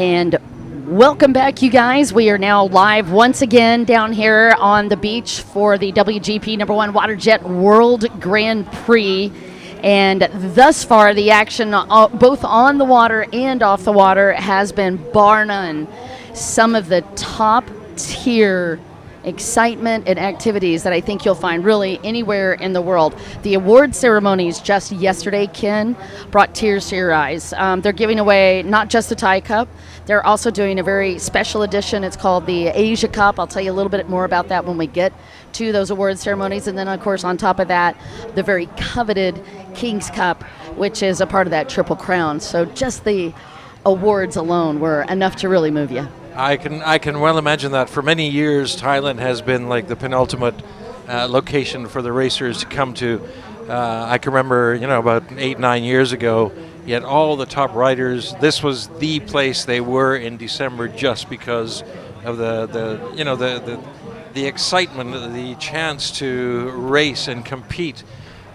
And welcome back, you guys. We are now live once again down here on the beach for the WGP #1 Waterjet World Grand Prix. And thus far, the action both on the water and off the water has been, bar none, some of the top tier excitement and activities that I think you'll find really anywhere in the world. The award ceremonies just yesterday, Ken, brought tears to your eyes. They're giving away not just the Thai Cup, they're also doing a very special edition. It's called the Asia Cup. I'll tell you a little bit more about that when we get to those award ceremonies. And then, of course, on top of that, the very coveted King's Cup, which is a part of that Triple Crown. So just the awards alone were enough to really move you. I can well imagine that. For many years, Thailand has been like the penultimate location for the racers to come to. I can remember, about 8-9 years ago, you had all the top riders. This was the place they were in December just because of the excitement, the chance to race and compete,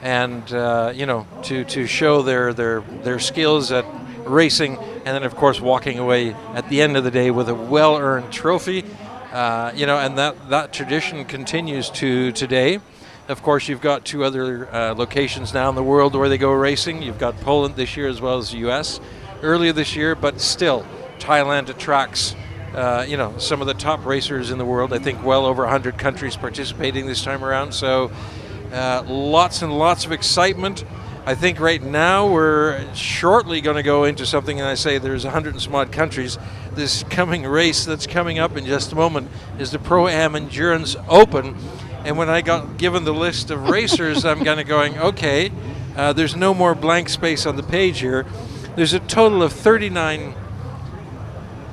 and to show their skills at racing, and then of course walking away at the end of the day with a well-earned trophy, and that tradition continues to today. Of course, you've got two other locations now in the world where they go racing. You've got Poland this year as well as the US earlier this year, but still Thailand attracts some of the top racers in the world. I think well over 100 countries participating this time around, so lots and lots of excitement. I think right now we're shortly going to go into something, and I say there's 100 and some odd countries. This coming race that's coming up in just a moment is the Pro-Am Endurance Open. And when I got given the list of racers, I'm kind of going, okay, there's no more blank space on the page here. There's a total of 39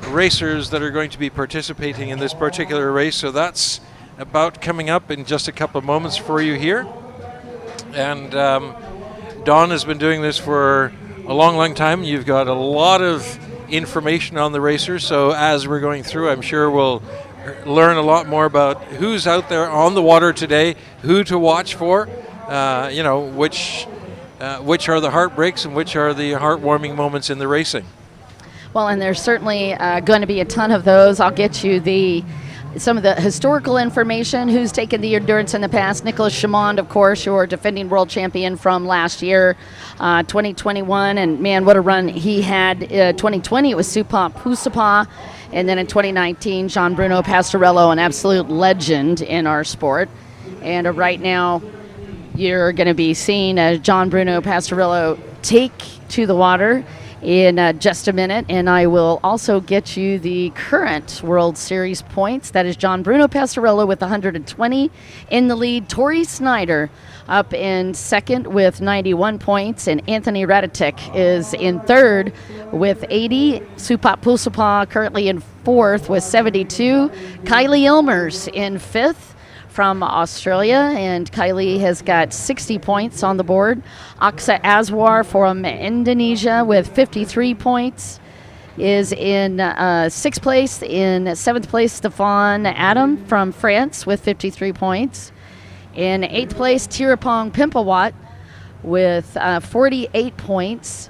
racers that are going to be participating in this particular race. So that's about coming up in just a couple of moments for you here. And Don has been doing this for a long, long time. You've got a lot of information on the racers, so as we're going through, I'm sure we'll learn a lot more about who's out there on the water today, who to watch for, which are the heartbreaks and which are the heartwarming moments in the racing. Well, and there's certainly going to be a ton of those. I'll get you some of the historical information, who's taken the endurance in the past. Nicholas Chamond, of course, your defending world champion from last year, 2021, and man, what a run he had. 2020, it was Supap Pusapa, and then in 2019, Jean-Bruno Pastorello, an absolute legend in our sport. And right now, you're going to be seeing Jean-Bruno Pastorello take to the water in just a minute, and I will also get you the current World Series points. That is Jean-Bruno Pastorello with 120 in the lead. Tori Snyder up in second with 91 points, and Anthony Radatic is in third with 80. Supap Pusapa currently in fourth with 72. Kylie Elmers in fifth from Australia, and Kylie has got 60 points on the board. Aksa Aswar from Indonesia with 53 points is in sixth place. In seventh place, Stefan Adam from France with 53 points. In eighth place, Tirapong Pimpawat with 48 points,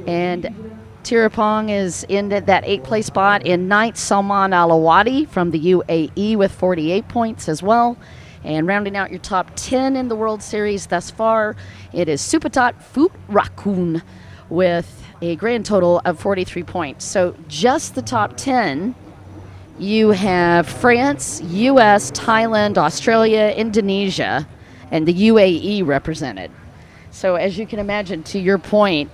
and Tirapong is in that eighth place spot. In ninth, Salman Alawadi from the UAE with 48 points as well. And rounding out your top 10 in the World Series thus far, it is Supatat Futrakun with a grand total of 43 points. So just the top 10, you have France, US, Thailand, Australia, Indonesia, and the UAE represented. So as you can imagine, to your point,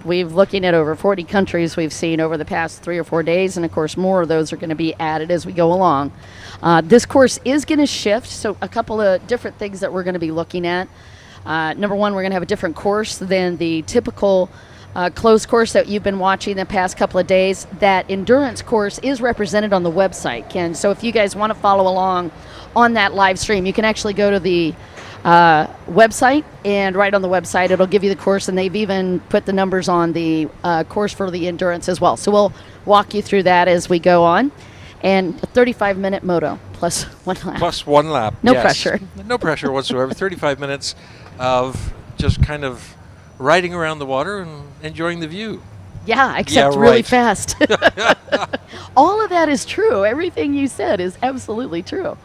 we've looking at over 40 countries we've seen over the past 3 or 4 days, and of course more of those are going to be added as we go along. This course is going to shift, so a couple of different things that we're going to be looking at. Number one, we're going to have a different course than the typical closed course that you've been watching the past couple of days. That endurance course is represented on the website, Ken. So if you guys want to follow along on that live stream, you can actually go to the website, and right on the website it'll give you the course, and they've even put the numbers on the course for the endurance as well. So we'll walk you through that as we go on. And a 35-minute moto plus 1 lap. Plus 1 lap. No yes. pressure. No pressure whatsoever. 35 minutes of just kind of riding around the water and enjoying the view. Yeah, except really fast. All of that is true. Everything you said is absolutely true,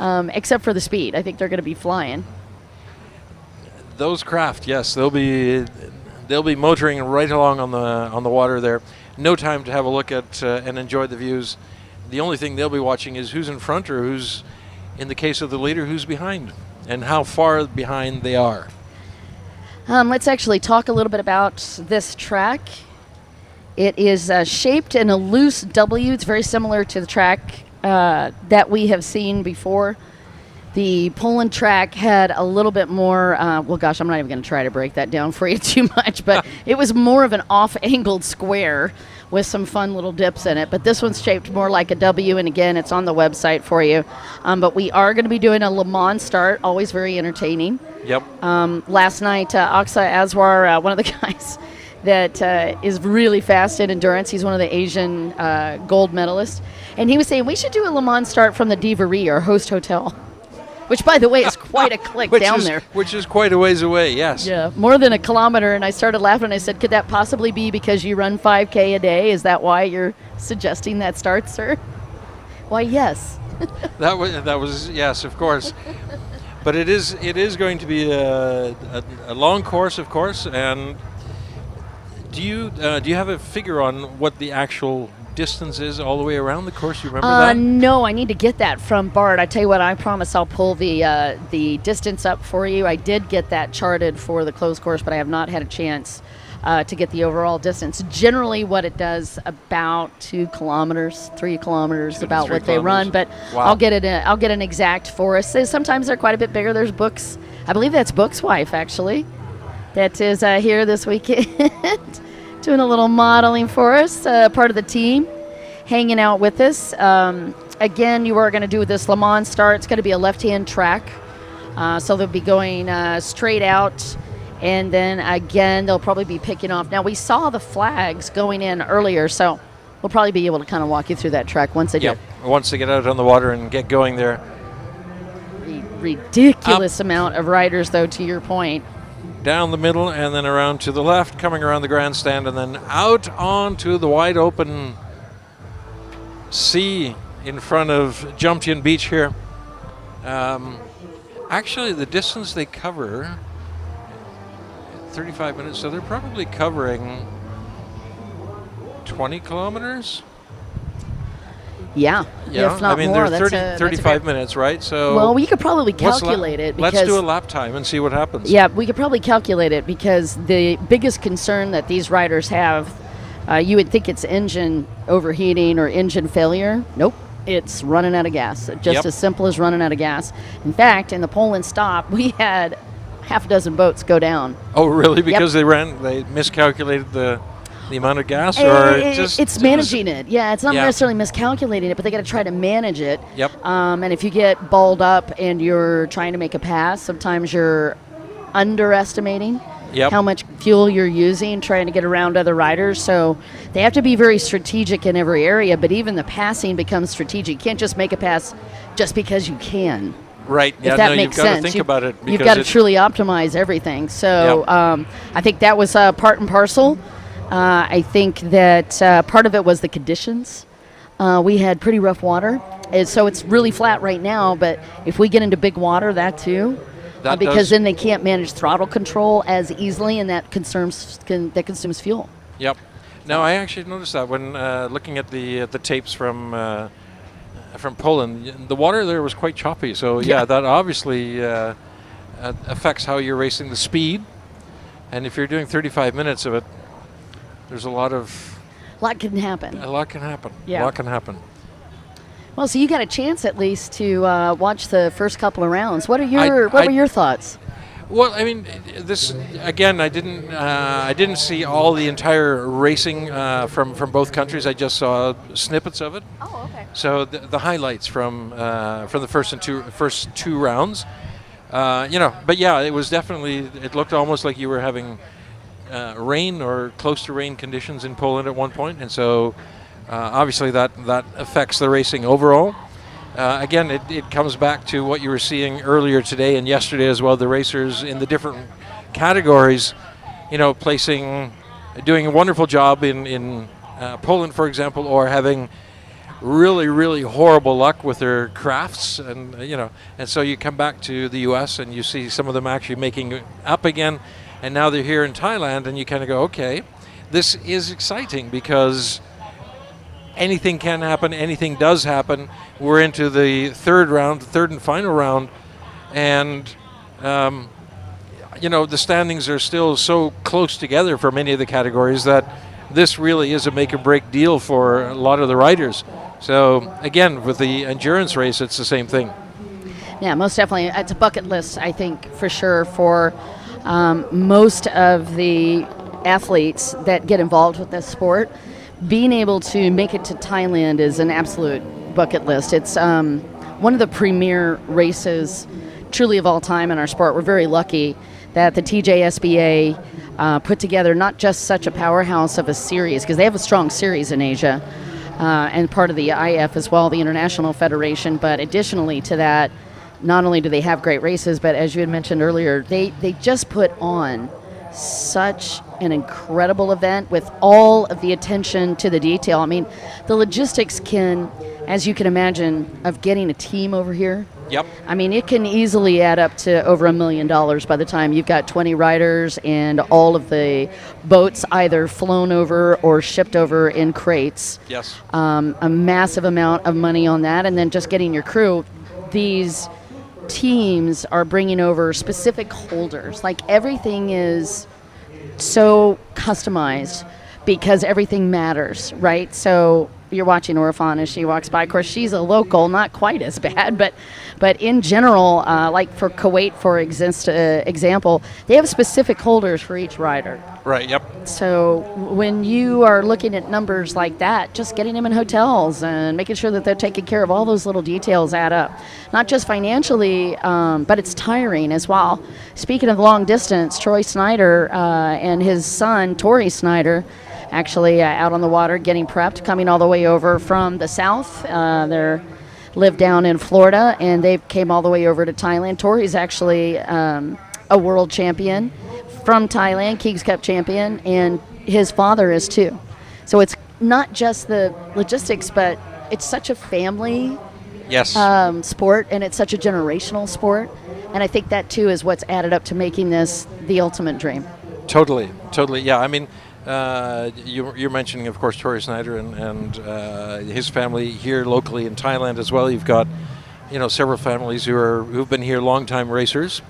except for the speed. I think they're going to be flying. Those craft, yes, they'll be motoring right along on the water there. No time to have a look at and enjoy the views. The only thing they'll be watching is who's in front, or who's, in the case of the leader, who's behind, and how far behind they are. Let's actually talk a little bit about this track. It is shaped in a loose W. It's very similar to the track that we have seen before. The Poland track had a little bit more, well, gosh, I'm not even going to try to break that down for you too much, but it was more of an off-angled square with some fun little dips in it. But this one's shaped more like a W, and again, it's on the website for you. But we are going to be doing a Le Mans start, always very entertaining. Yep. Last night, Aksa Aswar, one of the guys that is really fast in endurance, he's one of the Asian gold medalists, and he was saying we should do a Le Mans start from the Divari, our host hotel, which, by the way, is quite a click down there. Which is quite a ways away, yes. Yeah, more than a kilometer, and I started laughing, and I said, could that possibly be because you run 5K a day? Is that why you're suggesting that start, sir? Why, yes. that was yes, of course. But it is going to be a long course, of course. And do you have a figure on what the actual distance is all the way around the course? You remember that? No, I need to get that from Bart. I tell you what, I promise I'll pull the distance up for you. I did get that charted for the closed course, but I have not had a chance to get the overall distance. Generally, what it does, about 2 kilometers, 3 kilometers, about what they run. But wow. I'll get an exact for us. Sometimes they're quite a bit bigger. There's Book's, I believe that's Book's wife actually, that is here this weekend doing a little modeling for us. Part of the team, hanging out with us. Again, you are going to do this Le Mans start. It's going to be a left-hand track, so they'll be going straight out. And then again, they'll probably be picking off. Now, we saw the flags going in earlier, so we'll probably be able to kind of walk you through that track once they get. Once they get out on the water and get going there. Ridiculous amount of riders, though, to your point. Down the middle and then around to the left, coming around the grandstand, and then out onto the wide open sea in front of Jomtien Beach here. Actually, the distance they cover, 35 minutes, so they're probably covering 20 kilometers. Yeah, if not I mean, more. they're 35 minutes, right? So well, we could probably calculate it. Let's do a lap time and see what happens. Yeah, we could probably calculate it, because the biggest concern that these riders have, you would think it's engine overheating or engine failure. Nope, it's running out of gas. Just as simple as running out of gas. In fact, in the Poland stop, we had half a dozen boats go down. Oh, really? Because they miscalculated the amount of gas, or it's managing it. Yeah, it's not necessarily miscalculating it, but they got to try to manage it. Yep. And if you get balled up and you're trying to make a pass, sometimes you're underestimating how much fuel you're using trying to get around other riders. So they have to be very strategic in every area, but even the passing becomes strategic. You can't just make a pass just because you can. Right. If that makes you've got sense. to think about it. You've got to truly optimize everything. So I think that was part and parcel. I think that part of it was the conditions. We had pretty rough water, so it's really flat right now, but if we get into big water, that too, because then they can't manage throttle control as easily, and that consumes fuel. Yep. Now, I actually noticed that when looking at the tapes from Poland, the water there was quite choppy, so that obviously affects how you're racing, the speed, and if you're doing 35 minutes of it, there's a lot can happen. A lot can happen. Yeah. A lot can happen. Well, so you got a chance at least to watch the first couple of rounds. What were your thoughts? Well, I mean, this again, I didn't see all the entire racing from both countries. I just saw snippets of it. Oh, okay. So the highlights from the first two rounds, But yeah, it was definitely. It looked almost like you were having rain or close to rain conditions in Poland at one point, and so obviously that affects the racing overall. Again, it comes back to what you were seeing earlier today and yesterday as well. The racers in the different categories, placing doing a wonderful job in Poland, for example, or having really, really horrible luck with their crafts, and and so you come back to the U.S. and you see some of them actually making it up again, and now they're here in Thailand, and you kind of go, okay, this is exciting because anything can happen, anything does happen. We're into the third and final round, and the standings are still so close together for many of the categories that this really is a make or break deal for a lot of the riders. So again, with the endurance race, it's the same thing. Yeah, most definitely. It's a bucket list, I think, for sure, for most of the athletes that get involved with this sport. Being able to make it to Thailand is an absolute bucket list. It's one of the premier races truly of all time in our sport. We're very lucky that the TJSBA put together not just such a powerhouse of a series, because they have a strong series in Asia, and part of the IF as well, the International Federation, but additionally to that, not only do they have great races, but as you had mentioned earlier, they just put on such an incredible event with all of the attention to the detail. I mean, the logistics can, as you can imagine, of getting a team over here. Yep. I mean, it can easily add up to over $1 million by the time you've got 20 riders and all of the boats either flown over or shipped over in crates. Yes. A massive amount of money on that, and then just getting your crew. These teams are bringing over specific holders. Like, everything is so customized because everything matters, right? So you're watching Orifan as she walks by. Of course, she's a local, not quite as bad, but in general, like for Kuwait, for example, they have specific holders for each rider. Right, yep. So when you are looking at numbers like that, just getting them in hotels and making sure that they're taking care of all those little details add up. Not just financially, but it's tiring as well. Speaking of long distance, Troy Snyder and his son, Tori Snyder, actually out on the water getting prepped, coming all the way over from the south. They live down in Florida, and they came all the way over to Thailand. Tori's actually a world champion from Thailand, Kings Cup champion, and his father is too. So it's not just the logistics, but it's such a family sport, and it's such a generational sport. And I think that too is what's added up to making this the ultimate dream. Totally, yeah. I mean, you're mentioning, of course, Tori Snyder and his family here locally in Thailand as well. You've got, several families who've been here long-time racers,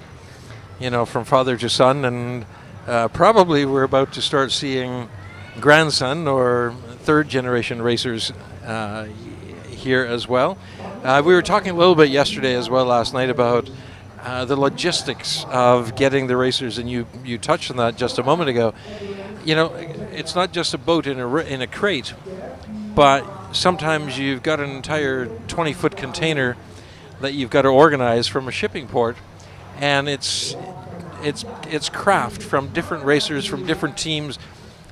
from father to son, and probably we're about to start seeing grandson or third-generation racers here as well. We were talking a little bit yesterday as well, last night, about the logistics of getting the racers, and you touched on that just a moment ago. It's not just a boat in a crate, but sometimes you've got an entire 20-foot container that you've got to organize from a shipping port, and it's craft from different racers, from different teams,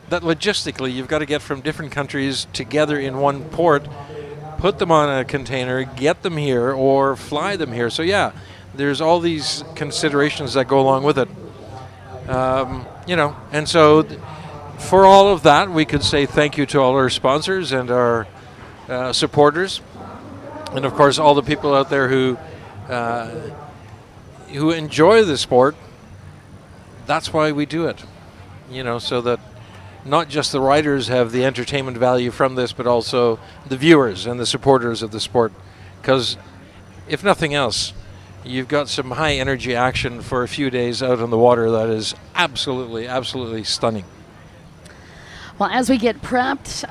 that logistically you've got to get from different countries together in one port, put them on a container, get them here, or fly them here. So yeah, there's all these considerations that go along with it. And so for all of that, we could say thank you to all our sponsors and our supporters, and of course all the people out there who enjoy the sport. That's why we do it, so that not just the riders have the entertainment value from this, but also the viewers and the supporters of the sport. Because if nothing else, you've got some high energy action for a few days out on the water that is absolutely, absolutely stunning. Well, as we get prepped,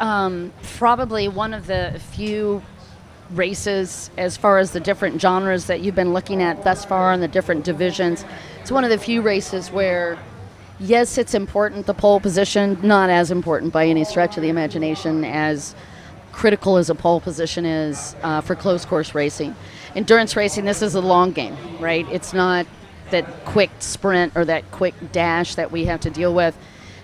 probably one of the few races as far as the different genres that you've been looking at thus far in the different divisions. It's one of the few races where, yes, it's important, the pole position, not as important by any stretch of the imagination as critical as a pole position is for close course racing. Endurance racing, this is a long game, right? It's not that quick sprint or that quick dash that we have to deal with.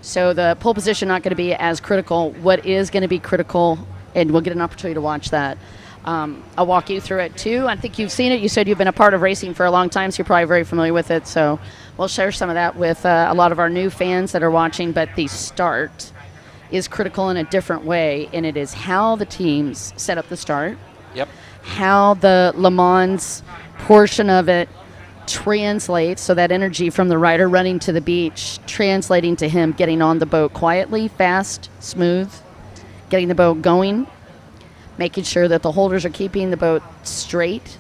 So the pole position not going to be as critical. What is going to be critical, and we'll get an opportunity to watch that, I'll walk you through it too. I think you've seen it. You said you've been a part of racing for a long time, so you're probably very familiar with it. So we'll share some of that with a lot of our new fans that are watching. But the start is critical in a different way, and it is how the teams set up the start. Yep. How the Le Mans portion of it translates, so that energy from the rider running to the beach, translating to him getting on the boat quietly, fast, smooth, getting the boat going, making sure that the holders are keeping the boat straight.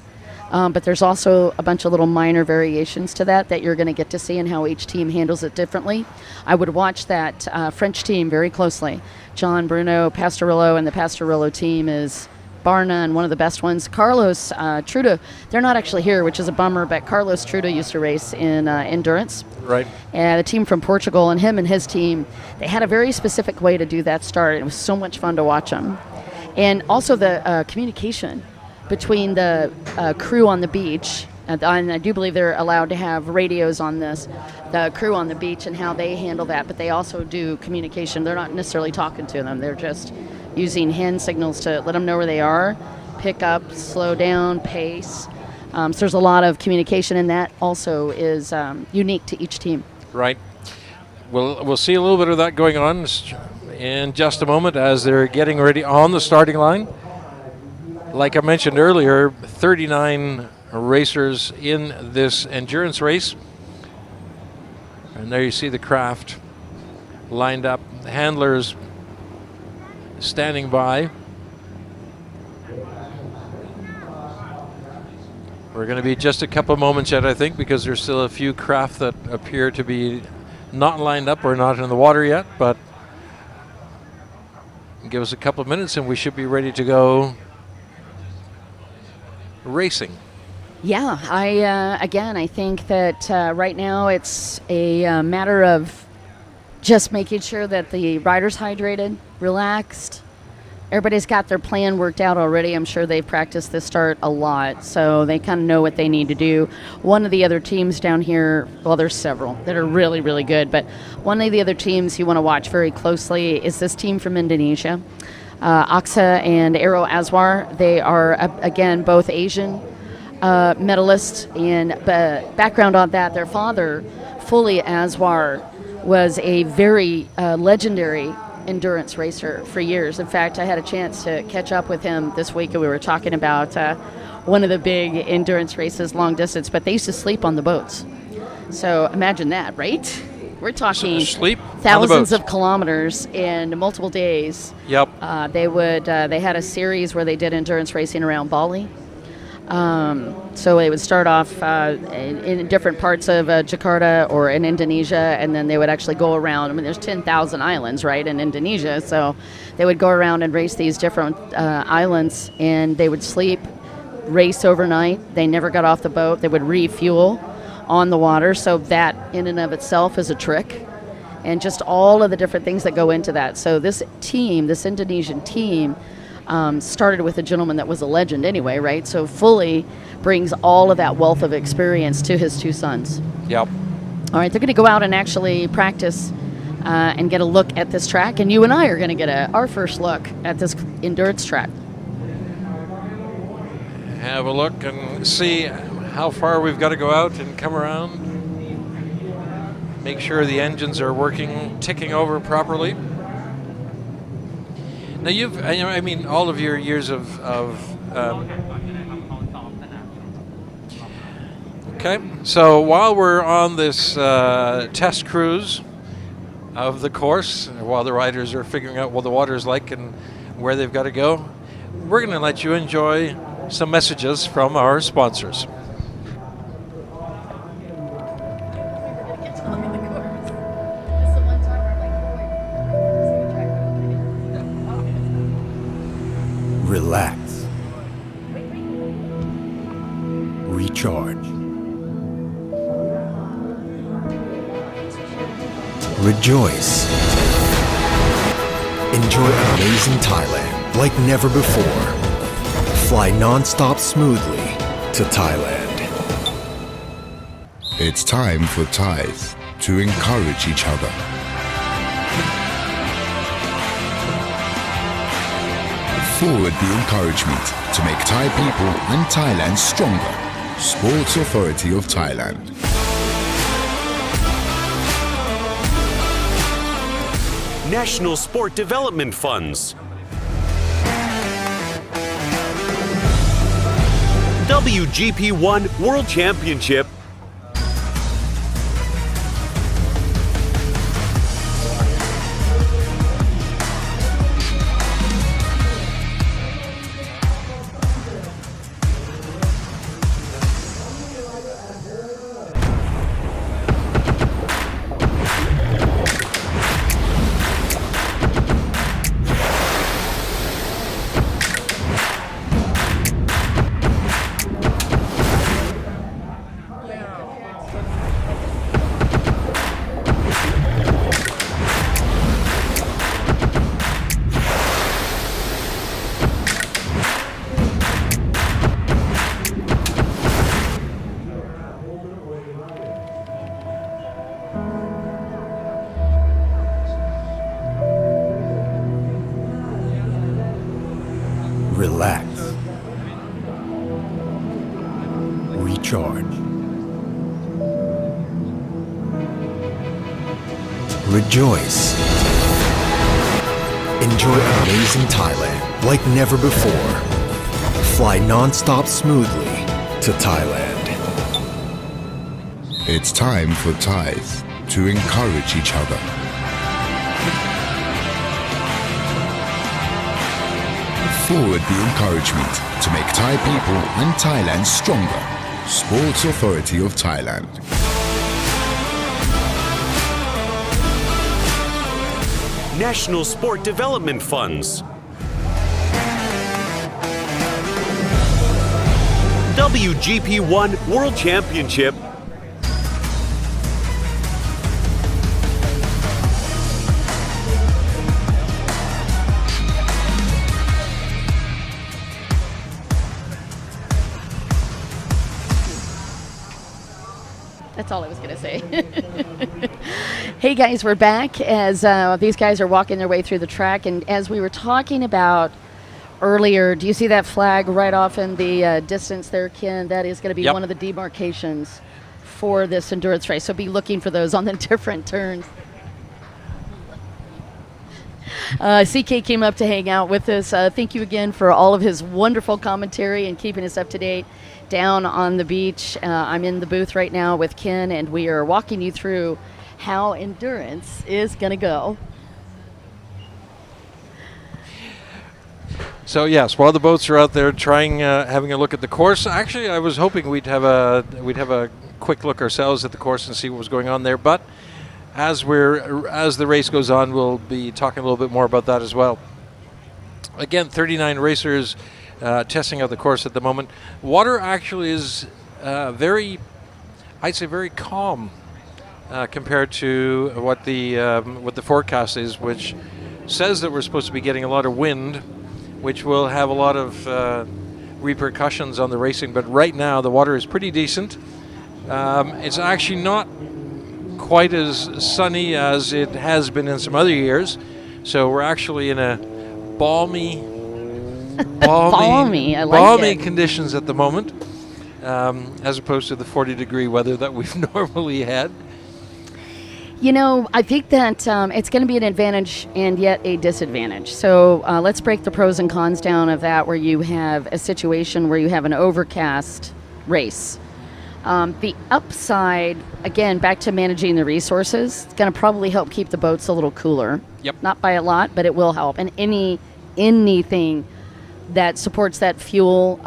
But there's also a bunch of little minor variations to that you're going to get to see and how each team handles it differently. I would watch that French team very closely. John, Bruno, Pastorillo, and the Pastorillo team is bar none, one of the best ones. Carlos Truda, they're not actually here, which is a bummer, but Carlos Truda used to race in endurance. Right. And the team from Portugal, and him and his team, they had a very specific way to do that start. It was so much fun to watch them. And also the communication between the crew on the beach, and I do believe they're allowed to have radios on this, the crew on the beach and how they handle that, but they also do communication. They're not necessarily talking to them. They're just using hand signals to let them know where they are, pick up, slow down, pace. So there's a lot of communication, and that also is unique to each team. Right. We'll see a little bit of that going on in just a moment as they're getting ready on the starting line. Like I mentioned earlier, 39 racers in this endurance race. And there you see the craft lined up, the handlers standing by. We're going to be just a couple moments yet, I think, because there's still a few craft that appear to be not lined up or not in the water yet, but give us a couple of minutes and we should be ready to go racing. Yeah, I think that right now it's a matter of just making sure that the rider's hydrated, relaxed. Everybody's got their plan worked out already. I'm sure they've practiced this start a lot, so they kind of know what they need to do. One of the other teams down here, well, there's several that are really, really good, but one of the other teams you want to watch very closely is this team from Indonesia. Aksa and Aero Aswar. They are, again, both Asian medalists, and background on that, their father, Fully Aswar, was a very legendary endurance racer for years. In fact, I had a chance to catch up with him this week, and we were talking about one of the big endurance races, long distance, but they used to sleep on the boats. So imagine that, right? We're talking sleep thousands of kilometers in multiple days. Yep. They had a series where they did endurance racing around Bali. So they would start off in different parts of Jakarta or in Indonesia, and then they would actually go around. I mean, there's 10,000 islands, right, in Indonesia. So they would go around and race these different islands, and they would sleep, race overnight. They never got off the boat. They would refuel on the water. So that in and of itself is a trick, and just all of the different things that go into that. So this team, this Indonesian team, started with a gentleman that was a legend anyway, right? So Fully brings all of that wealth of experience to his two sons. Yep. All right, they're going to go out and actually practice and get a look at this track, and you and I are going to get our first look at this endurance track. Have a look and see how far we've got to go out and come around. Make sure the engines are working, ticking over properly. Now all of your years of okay. So while we're on this test cruise of the course, while the riders are figuring out what the water's like and where they've got to go, we're going to let you enjoy some messages from our sponsors. Relax. Recharge. Rejoice. Enjoy amazing Thailand like never before. Fly non-stop smoothly to Thailand. It's time for Thais to encourage each other. Forward the encouragement to make Thai people and Thailand stronger. Sports Authority of Thailand. National Sport Development Funds. WGP 1 World Championship. Relax. Recharge. Rejoice. Enjoy amazing Thailand like never before. Fly non-stop smoothly to Thailand. It's time for Thais to encourage each other. Forward the encouragement to make Thai people and Thailand stronger. Sports Authority of Thailand. National Sport Development Funds. WGP 1 World Championship. That's all I was going to say. Hey guys, we're back as these guys are walking their way through the track, and as we were talking about earlier, do you see that flag right off in the distance there, Ken? That is going to be one of the demarcations for this endurance race, so be looking for those on the different turns. CK came up to hang out with us. Thank you again for all of his wonderful commentary and keeping us up to date down on the beach. I'm in the booth right now with Ken, and we are walking you through how endurance is going to go. So yes, while the boats are out there trying, having a look at the course. Actually, I was hoping we'd have a quick look ourselves at the course and see what was going on there. But as the race goes on, we'll be talking a little bit more about that as well. Again, 39 racers testing out the course at the moment. Water actually is very calm compared to what the forecast is, which says that we're supposed to be getting a lot of wind, which will have a lot of repercussions on the racing. But right now, the water is pretty decent. It's actually not quite as sunny as it has been in some other years, so we're actually in a balmy conditions at the moment, as opposed to the 40-degree weather that we've normally had. You know, I think that it's going to be an advantage and yet a disadvantage. So let's break the pros and cons down of that, where you have a situation where you have an overcast race. The upside, again, back to managing the resources, it's going to probably help keep the boats a little cooler. Yep. Not by a lot, but it will help. And anything that supports that fuel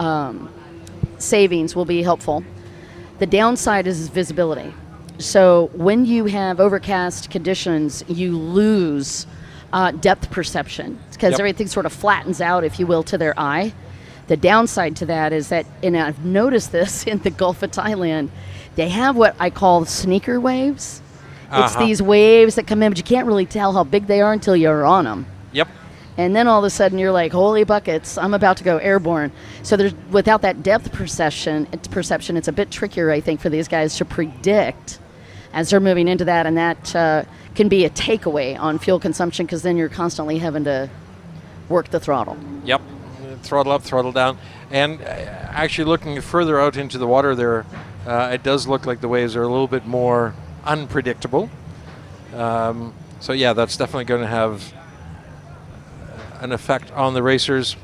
savings will be helpful. The downside is visibility. So when you have overcast conditions, you lose depth perception because everything sort of flattens out, if you will, to their eye. The downside to that is that, and I've noticed this in the Gulf of Thailand, they have what I call sneaker waves. It's these waves that come in, but you can't really tell how big they are until you're on them. Yep. And then all of a sudden you're like, holy buckets, I'm about to go airborne. So without that depth perception, it's a bit trickier, I think, for these guys to predict as they're moving into that, and that can be a takeaway on fuel consumption because then you're constantly having to work the throttle. Yep. throttle up, throttle down. And actually looking further out into the water there, it does look like the waves are a little bit more unpredictable. So yeah, that's definitely going to have an effect on the racers.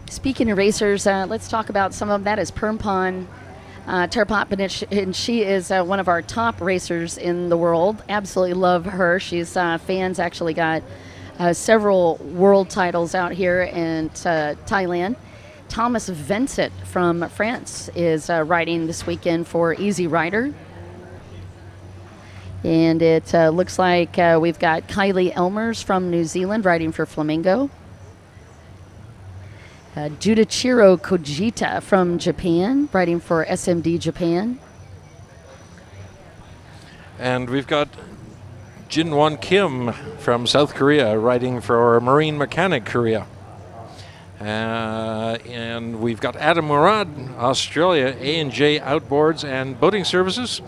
Speaking of racers, let's talk about some of them. That is Permpon Terapot, and she is one of our top racers in the world. Absolutely love her. She's fans actually got several world titles out here in Thailand. Thomas Vincent from France is riding this weekend for Easy Rider. And it looks like we've got Kylie Elmers from New Zealand riding for Flamingo. Judachiro Kojita from Japan riding for SMD Japan. And we've got Jinwon Kim from South Korea riding for Marine Mechanic Korea. And we've got Adam Murad, Australia, A&J Outboards and Boating Services.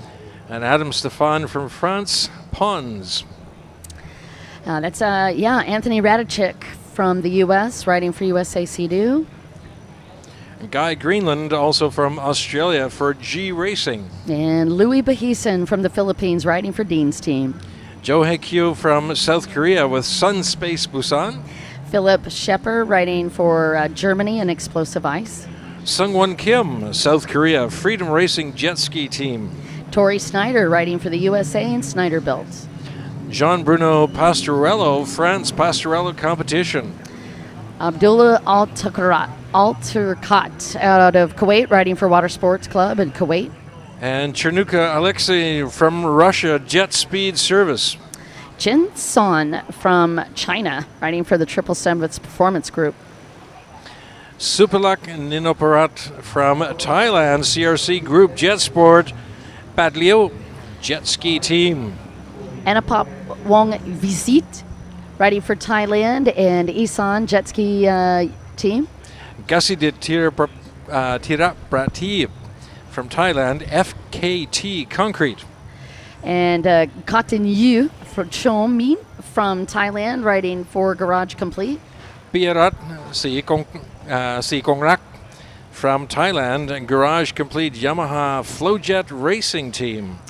And Adam Stefan from France, Ponds. That's Anthony Radicek from the U.S. riding for USA Sea-Doo. Guy Greenland, also from Australia, for G Racing. And Louis Bahison from the Philippines riding for Dean's team. Joe Haekyu from South Korea with Sun Space Busan. Philip Shepper riding for Germany and Explosive Ice. Sungwon Kim, South Korea, Freedom Racing Jet Ski Team. Tori Snyder riding for the USA and Snyder Belts. Jean Bruno Pastorello, France Pastorello Competition. Abdullah Alterkat out of Kuwait riding for Water Sports Club in Kuwait. And Chernuka Alexei from Russia, Jet Speed Service. Jin Son from China riding for the Triple Summits Performance Group. Supalak Ninoparat from Thailand, CRC Group Jet Sport, Pat Liu, Jet Ski Team. Anapop Wong Visit riding for Thailand and Isan Jet Ski Team. Gasidit Tiraprati from Thailand, FKT Concrete. And Cotton Yu from Chom Min from Thailand riding for Garage Complete. Piarat Sikongrak from Thailand and Garage Complete Yamaha Flowjet Racing Team.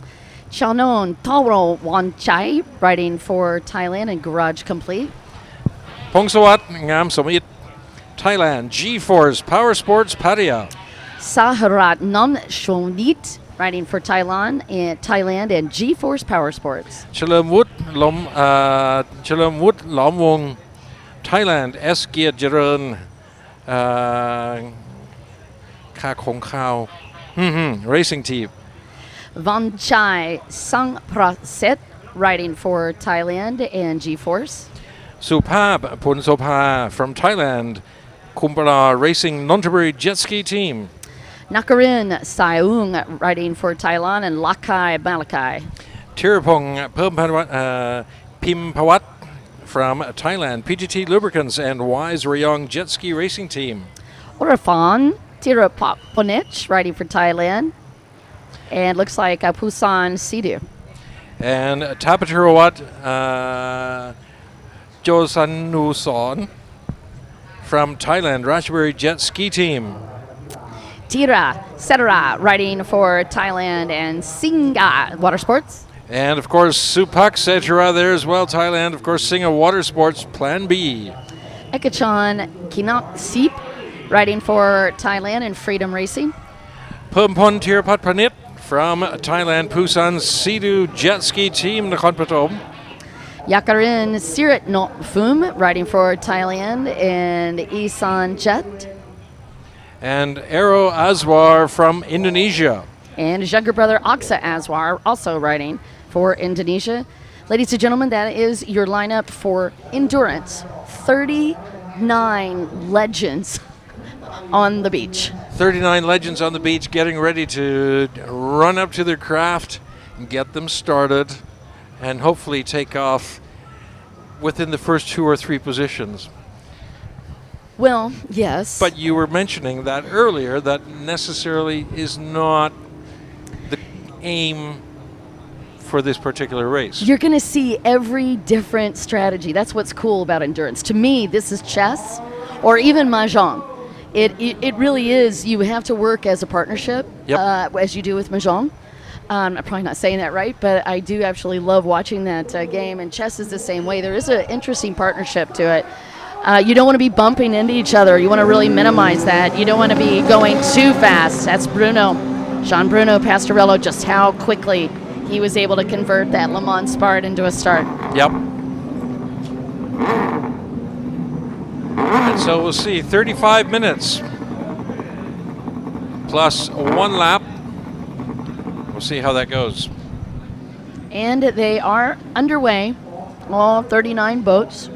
Chanon Toro Wanchai riding for Thailand and Garage Complete. Pongsawat Ngam Somit, Thailand, G-Force Power Sports Pattaya. Saharat Nam Shonit riding for Thailand and G-Force Power Sports. Chalermwood Lom Wong, Thailand, S. Gear Jaren Ka Kong Khao Racing Team. Vanchai Sang Praset riding for Thailand and G-Force. Supab Punsopa from Thailand, Kumbala Racing Nonthaburi Jet Ski Team. Nakarin Saung riding for Thailand and Lakai Malakai. Tirapong Pimpawat from Thailand, PGT Lubricants and Wise Rayong Jet Ski Racing Team. Orafan Tiraponich riding for Thailand. And looks like Pusan Sea-Doo. And Tapatirawat Josanuson from Thailand, Ratchaburi Jet Ski Team. Tira Setara riding for Thailand and Singa Water Sports. And of course, Supak Setara there as well, Thailand. Of course, Singa Water Sports Plan B. Ekachan Kinak Seep riding for Thailand and Freedom Racing. Pumpon Tirapat Pranit from Thailand, Pusan Sea-Doo Jet Ski Team, Nakhon Pathom. Yakarin Sirit No Fum riding for Thailand and Isan Jet. And Aero Azwar from Indonesia. And his younger brother Aksa Azwar also riding for Indonesia. Ladies and gentlemen, that is your lineup for endurance. 39 legends on the beach. 39 legends on the beach getting ready to run up to their craft and get them started and hopefully take off within the first 2 or 3 positions. Well, yes. But you were mentioning that earlier, that necessarily is not the aim for this particular race. You're going to see every different strategy. That's what's cool about endurance. To me, this is chess or even mahjong. It really is. You have to work as a partnership, as you do with mahjong. I'm probably not saying that right, but I do actually love watching that game. And chess is the same way. There is an interesting partnership to it. You don't want to be bumping into each other. You want to really minimize that. You don't want to be going too fast. That's Jean Bruno Pastorello, just how quickly he was able to convert that Le Mans start into a start. Yep. And so we'll see 35 minutes plus 1 lap. We'll see how that goes. And they are underway, all 39 boats.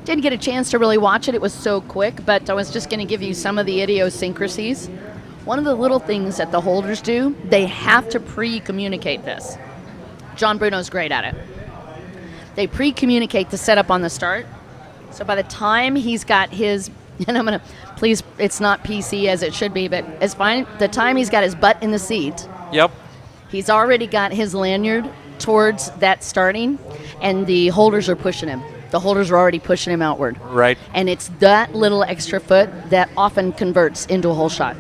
Didn't get a chance to really watch it. It was so quick, but I was just going to give you some of the idiosyncrasies. One of the little things that the holders do, they have to pre-communicate this. John Bruno's great at it. They pre-communicate the setup on the start. So by the time he's got his, and I'm going to, please, it's not PC as it should be, but it's fine. The time he's got his butt in the seat. Yep. He's already got his lanyard towards that starting, and the holders are pushing him. The holders are already pushing him outward. Right. And it's that little extra foot that often converts into a hole shot.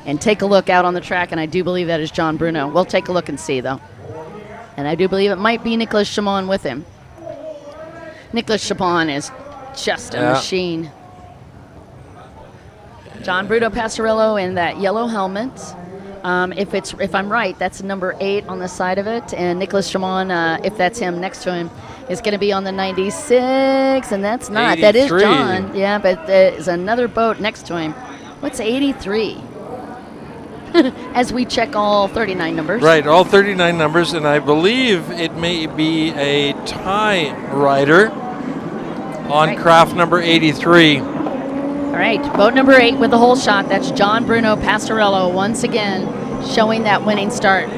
And take a look out on the track, and I do believe that is John Bruno. We'll take a look and see, though. And I do believe it might be Nicolas Chamon with him. Nicolas Chamon is just a machine. John Bruno Pastorello in that yellow helmet. If I'm right, that's number 8 on the side of it. And Nicolas Chamon, if that's him next to him, is going to be on the 96. And that's not. 83. That is John. Yeah, but there's another boat next to him. What's 83? As we check all 39 numbers. Right, all 39 numbers, and I believe it may be a tie rider on craft number 83. All right, boat number 8 with the hole shot. That's John Bruno Pastorello once again showing that winning start.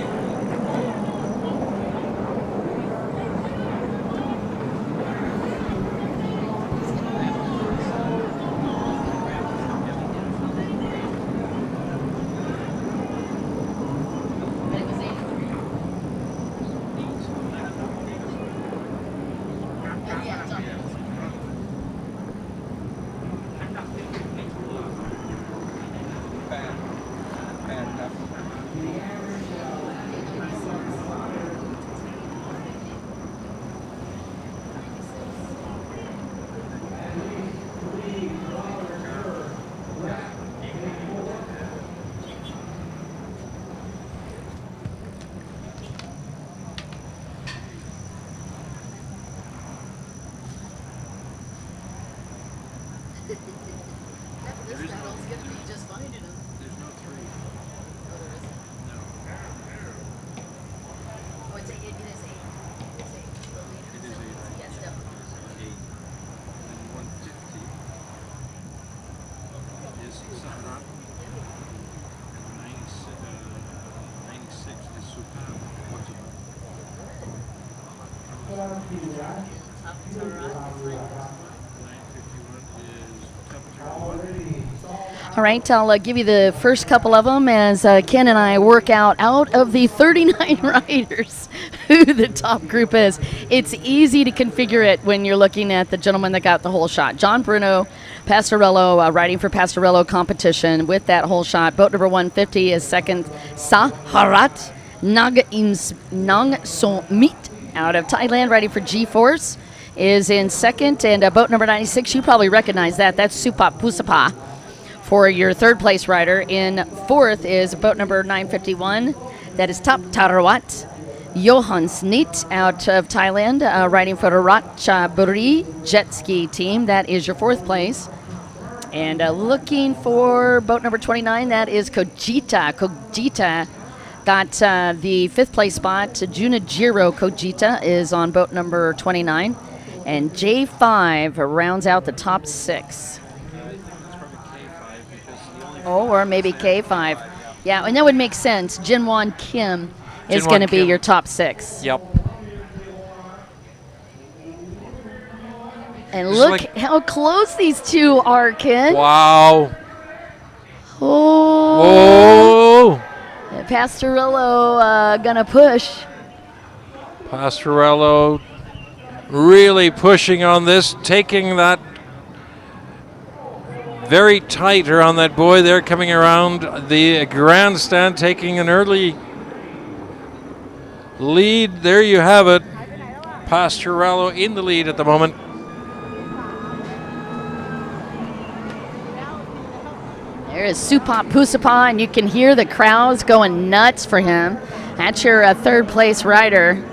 All right, I'll give you the first couple of them as Ken and I work out of the 39 riders who the top group is. It's easy to configure it when you're looking at the gentleman that got the hole shot. John Bruno Pastorello, riding for Pastorello competition with that hole shot. Boat number 150 is second, Saharat Nangsomit out of Thailand, riding for G-Force, is in second. And boat number 96, you probably recognize that. That's Supa Pusapa for your third place rider. In fourth is boat number 951. That is Tap Tarawat Johan Snit out of Thailand, riding for the Ratchaburi jet ski team. That is your fourth place. And looking for boat number 29, that is Kojita. Kojita got the fifth place spot. Junajiro Kojita is on boat number 29. And J5 rounds out the top 6. Oh, or maybe K5. Yeah, and that would make sense. Jinwon Kim is going to be your top 6. Yep. And look how close these two are, Ken. Wow. Oh. Whoa. Pastorello going to push. Pastorello really pushing on this, taking that very tight around that buoy there, coming around the grandstand, taking an early lead. There you have it. Pastorello in the lead at the moment. There is Supap Pusapa, and you can hear the crowds going nuts for him. That's your third place rider.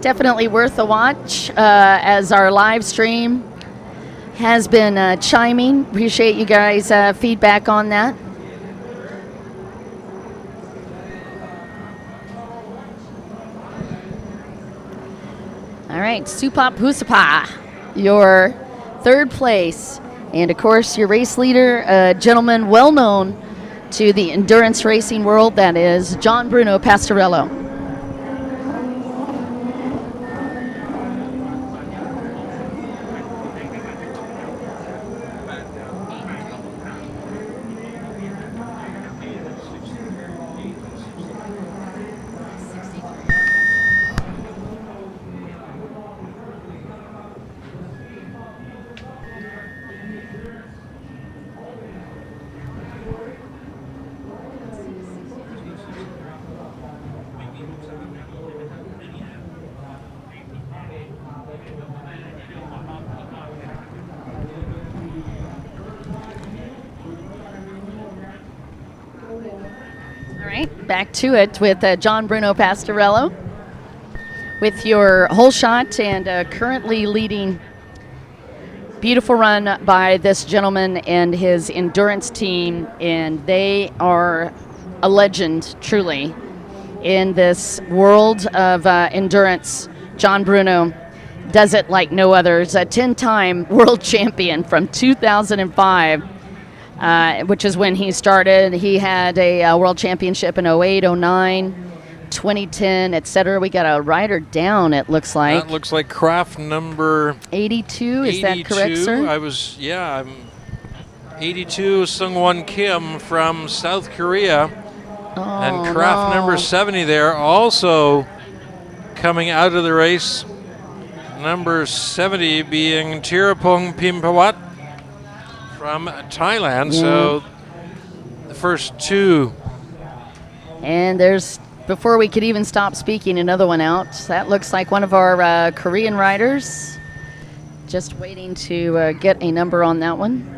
Definitely worth a watch as our live stream has been chiming. Appreciate you guys' feedback on that. All right, Supap Pusapa, your third place. And of course, your race leader, a gentleman well known to the endurance racing world, that is John Bruno Pastorello. Back to it with John Bruno Pastorello with your whole shot, and currently leading. Beautiful run by this gentleman and his endurance team, and they are a legend truly in this world of endurance. John Bruno does it like no other. He's a 10-time world champion from 2005. Which is when he started. He had a world championship in 08, 09, 2010, etc. We got a rider down, it looks like. That looks like craft number 82. Is that correct, sir? I'm 82, Sungwon Kim from South Korea. And craft number 70 there, also coming out of the race. Number 70 being Tirapong Pimpawat from Thailand. So the first two. And there's, before we could even stop speaking, another one out. That looks like one of our Korean riders. Just waiting to get a number on that one.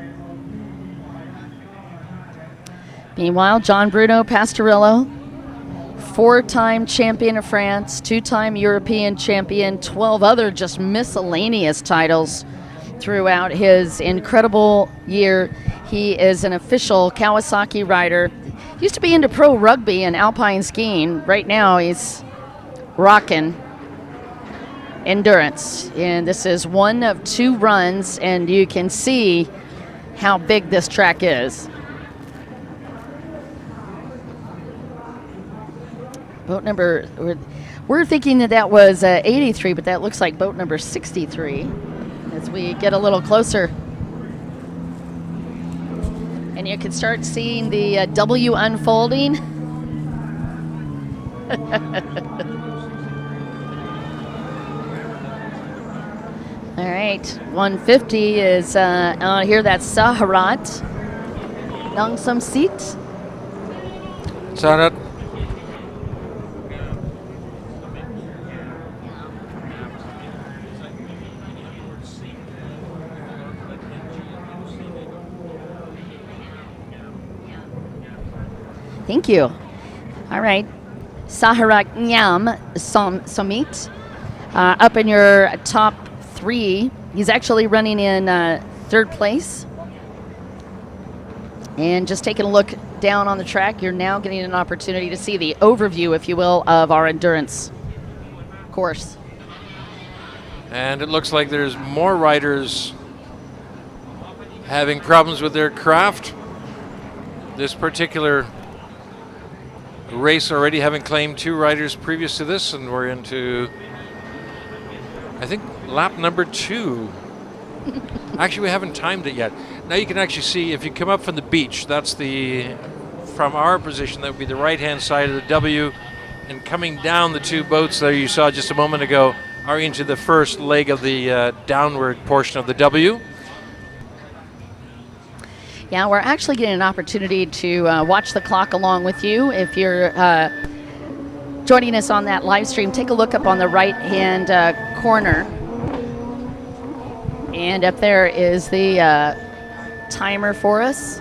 Meanwhile, John Bruno Pastorello, 4-time champion of France, 2-time European champion, 12 other just miscellaneous titles throughout his incredible year. He is an official Kawasaki rider. Used to be into pro rugby and alpine skiing. Right now he's rocking endurance. And this is one of 2 runs, and you can see how big this track is. Boat number, we're thinking that was 83, but that looks like boat number 63. As we get a little closer. And you can start seeing the W unfolding. All right, 150 is on here. That's Saharat. Nangsam Seat. Saharat. Thank you. All right. Saharak Nyam Somit up in your top 3. He's actually running in 3rd place. And just taking a look down on the track, you're now getting an opportunity to see the overview, if you will, of our endurance course. And it looks like there's more riders having problems with their craft. This particular race already having claimed 2 riders previous to this, and we're into, I think, lap number 2. Actually, we haven't timed it yet. Now you can actually see, if you come up from the beach, that's from our position, that would be the right-hand side of the W, and coming down the 2 boats there you saw just a moment ago are into the first leg of the downward portion of the W. Yeah, we're actually getting an opportunity to watch the clock along with you. If you're joining us on that live stream, take a look up on the right-hand corner. And up there is the timer for us,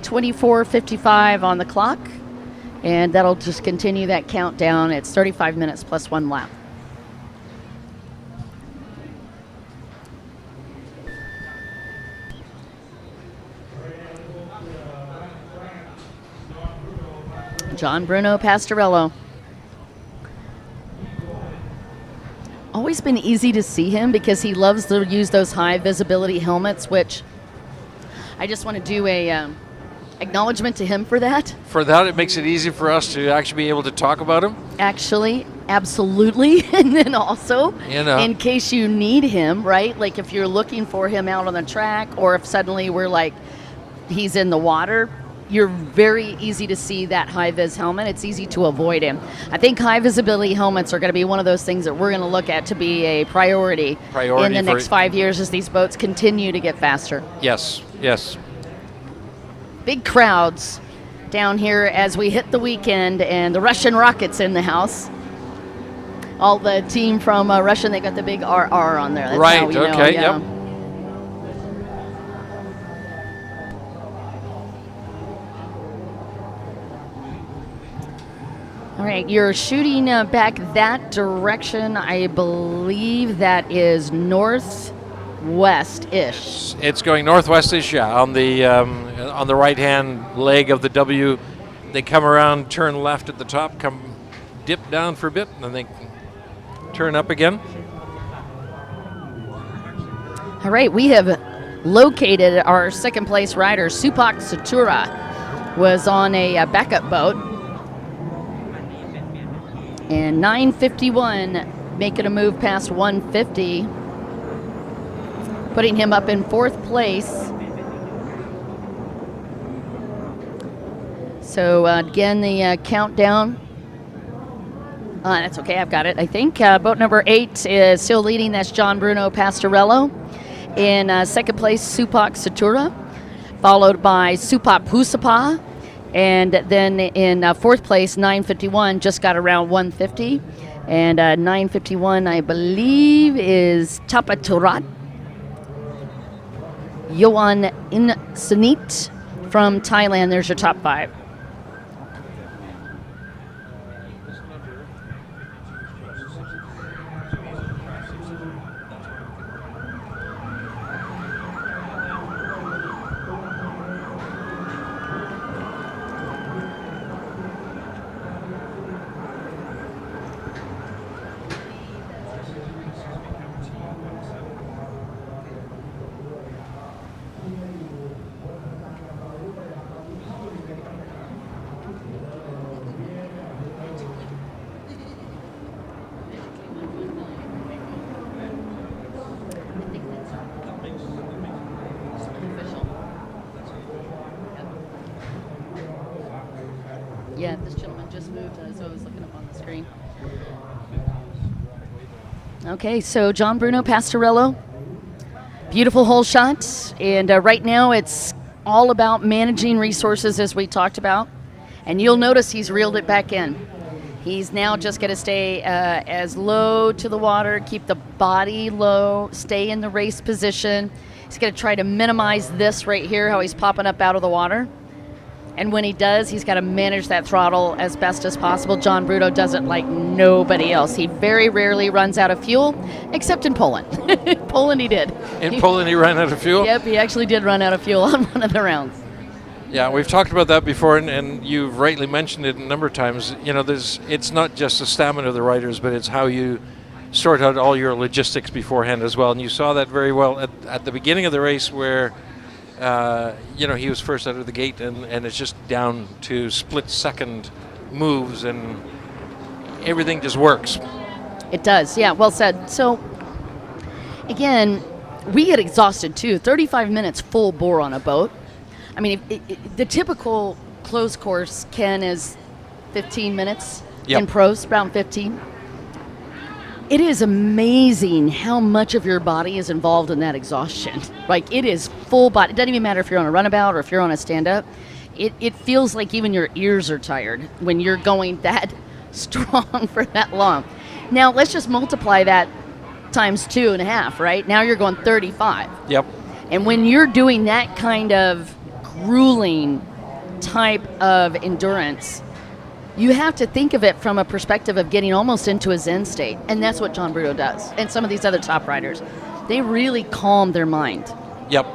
24:55 on the clock. And that'll just continue that countdown. It's 35 minutes plus 1 lap. John Bruno Pastorello. Always been easy to see him because he loves to use those high visibility helmets, which I just want to do a acknowledgement to him for that. For that, it makes it easy for us to actually be able to talk about him. Actually, absolutely. And then also, in case you need him, right? Like if you're looking for him out on the track, or if suddenly we're like, he's in the water, you're very easy to see that high-vis helmet. It's easy to avoid him. I think high-visibility helmets are going to be one of those things that we're going to look at to be a priority in the next 5 years as these boats continue to get faster. Yes, yes. Big crowds down here as we hit the weekend, and the Russian Rockets in the house. All the team from Russia, they got the big RR on there. That's right, how we know, okay, yeah. yep. All right, you're shooting back that direction. I believe that is northwest-ish. It's going northwest-ish, yeah. On the right-hand leg of the W, they come around, turn left at the top, come dip down for a bit, and then they turn up again. All right, we have located our second-place rider, Supak Satura, was on a backup boat. And 9:51, making a move past 150, putting him up in 4th place. So again, the countdown. That's okay, I've got it, I think. Boat number 8 is still leading. That's John Bruno Pastorello. In 2nd place, Supak Satura, followed by Supak Pusapa. And then in 4th place, 9:51, just got around 150. And 9:51, I believe, is Tapaturat Yoan Insanit from Thailand. There's your top 5. Yeah, this gentleman just moved, so I was looking up on the screen. Okay, so John Bruno Pastorello, beautiful hole shot, and right now it's all about managing resources as we talked about, and you'll notice he's reeled it back in. He's now just going to stay as low to the water, keep the body low, stay in the race position. He's going to try to minimize this right here, how he's popping up out of the water. And when he does, he's got to manage that throttle as best as possible. John Bruno does it like nobody else. He very rarely runs out of fuel, except in Poland. Poland he did. In Poland he ran out of fuel? Yep, he actually did run out of fuel on one of the rounds. Yeah, we've talked about that before, and you've rightly mentioned it a number of times. You know, it's not just the stamina of the riders, but it's how you sort out all your logistics beforehand as well. And you saw that very well at the beginning of the race where you know, he was first out of the gate, and it's just down to split-second moves, and everything just works. It does, yeah, well said. So, again, we get exhausted, too. 35 minutes full bore on a boat. I mean, the typical closed course, Ken, is 15 minutes. Yep. In pros, around 15. It is amazing how much of your body is involved in that exhaustion. Like, it is full body. It doesn't even matter if you're on a runabout or if you're on a stand-up. It feels like even your ears are tired when you're going that strong for that long. Now, let's just multiply that times 2.5, right? Now you're going 35. Yep. And when you're doing that kind of grueling type of endurance, you have to think of it from a perspective of getting almost into a Zen state. And that's what John Bruno does. And some of these other top riders, they really calm their mind. Yep.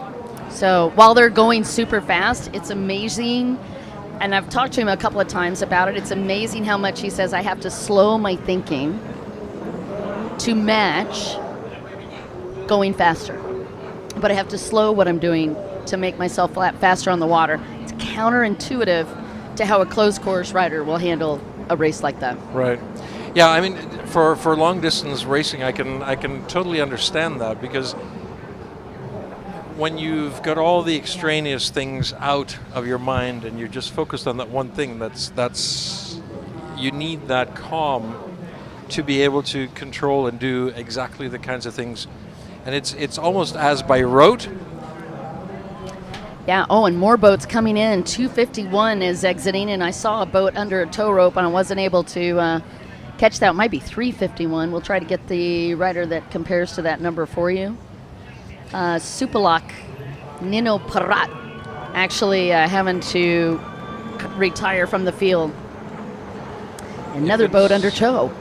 So while they're going super fast, it's amazing. And I've talked to him a couple of times about it. It's amazing how much he says I have to slow my thinking to match going faster. But I have to slow what I'm doing to make myself faster on the water. It's counterintuitive to how a closed course rider will handle a race like that. Right. Yeah, I mean, for long distance racing, I can totally understand that, because when you've got all the extraneous things out of your mind and you're just focused on that one thing, that's you need that calm to be able to control and do exactly the kinds of things. And it's almost as by rote. Yeah, oh, and more boats coming in. 251 is exiting, and I saw a boat under a tow rope, and I wasn't able to catch that. It might be 351. We'll try to get the rider that compares to that number for you. Superstock, Nino Parat, actually having to retire from the field. Another boat under tow.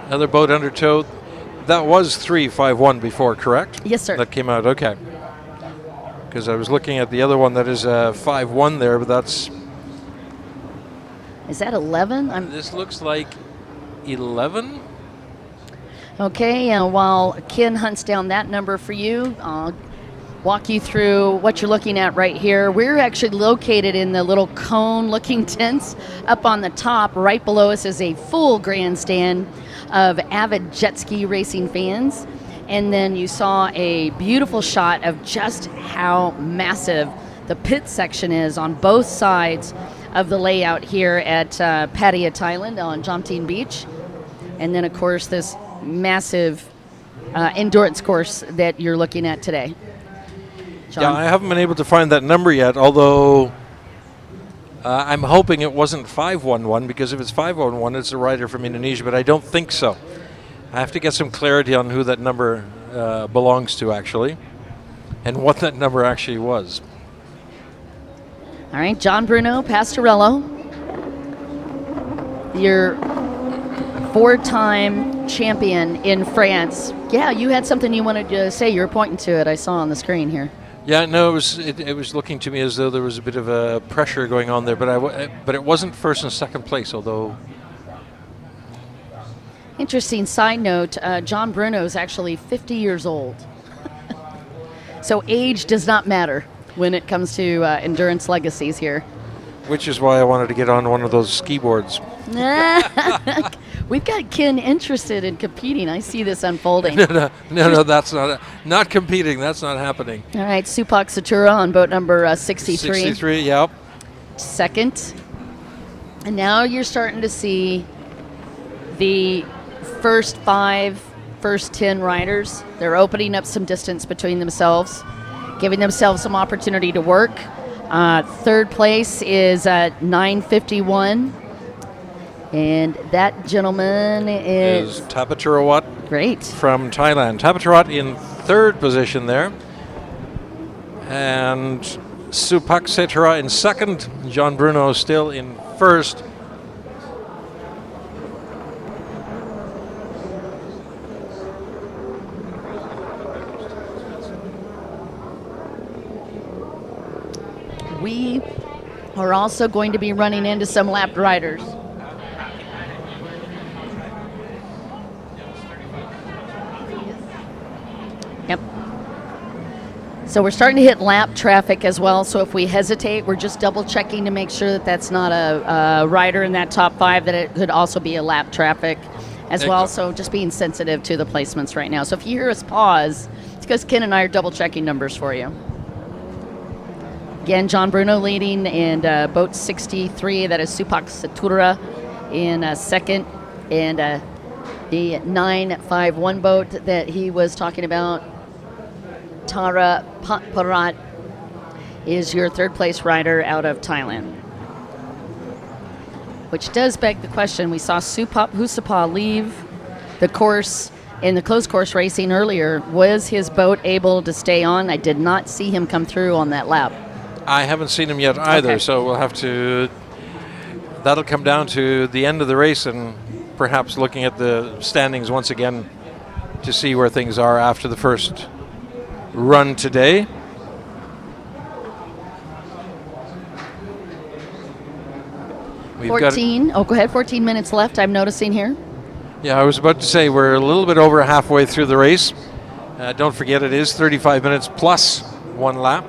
Another boat under tow. That was 351 before, correct? Yes, sir. That came out, okay. Because I was looking at the other one that is 5-1 there, but that's... Is that 11? This looks like 11? Okay, while Ken hunts down that number for you, I'll walk you through what you're looking at right here. We're actually located in the little cone-looking tents up on the top. Right below us is a full grandstand of avid jet ski racing fans. And then you saw a beautiful shot of just how massive the pit section is on both sides of the layout here at Pattaya, Thailand on Jomtien Beach. And then, of course, this massive endurance course that you're looking at today. John? Yeah, I haven't been able to find that number yet, although I'm hoping it wasn't 511, because if it's 511, it's a rider from Indonesia, but I don't think so. I have to get some clarity on who that number belongs to, actually, and what that number actually was. All right, John Bruno Pastorello, your 4-time champion in France. Yeah, you had something you wanted to say. You were pointing to it. I saw on the screen here. Yeah, no, it was looking to me as though there was a bit of a pressure going on there, but it wasn't first and second place, although... Interesting side note, John Bruno is actually 50 years old. So age does not matter when it comes to endurance legacies here. Which is why I wanted to get on one of those ski boards. We've got Ken interested in competing. I see this unfolding. No, that's not competing. That's not happening. All right, Supak Satura on boat number 63. 63, yep. Second. And now you're starting to see the first 5, first 10 riders. They're opening up some distance between themselves, giving themselves some opportunity to work. Third place is 9:51. And that gentleman is Tapatarawat. Great. From Thailand. Tapatarawat in third position there. And Supak Setara in second. John Bruno still in first. We are also going to be running into some lapped riders. Yep. So we're starting to hit lap traffic as well. So if we hesitate, we're just double checking to make sure that that's not a rider in that top 5, that it could also be a lap traffic as well. So just being sensitive to the placements right now. So if you hear us pause, it's because Ken and I are double checking numbers for you. Again, John Bruno leading, and boat 63, that is Supak Satura in second, and The 951 boat that he was talking about, Tara Parat, is your third place rider out of Thailand. Which does beg the question, we saw Husapa leave the course in the closed course racing earlier. Was his boat able to stay on? I did not see him come through on that lap. I haven't seen him yet either, Okay. so we'll have to, that'll come down to the end of the race and perhaps looking at the standings once again to see where things are after the first run today. We've 14, go ahead, 14 minutes left I'm noticing here. Yeah, I was about to say we're a little bit over halfway through the race. Don't forget it is 35 minutes plus one lap.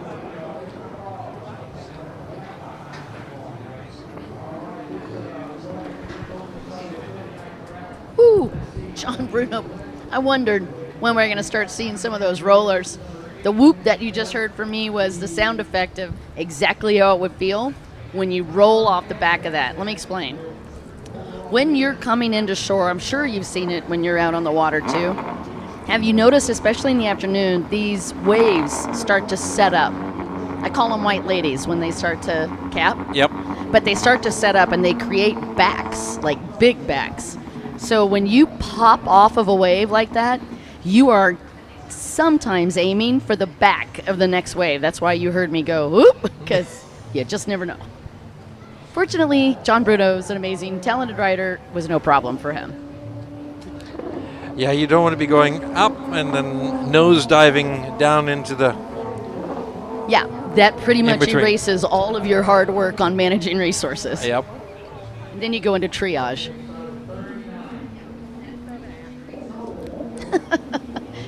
Woo, John Bruno. I wondered when we were going to start seeing some of those rollers. The whoop that you just heard from me was the sound effect of exactly how it would feel when you roll off the back of that. Let me explain. When you're coming into shore, I'm sure you've seen it when you're out on the water too. Have you noticed, especially in the afternoon, these waves start to set up? I call them white ladies when they start to cap. Yep. But they start to set up and they create backs, like big backs. So when you pop off of a wave like that, you are sometimes aiming for the back of the next wave. That's why you heard me go, whoop, because you just never know. Fortunately, John Bruno is an amazing, talented rider. Was no problem for him. Yeah, you don't want to be going up and then nose diving down into the... Yeah, that pretty much between. erases all of your hard work on managing resources. Yep. And then you go into triage.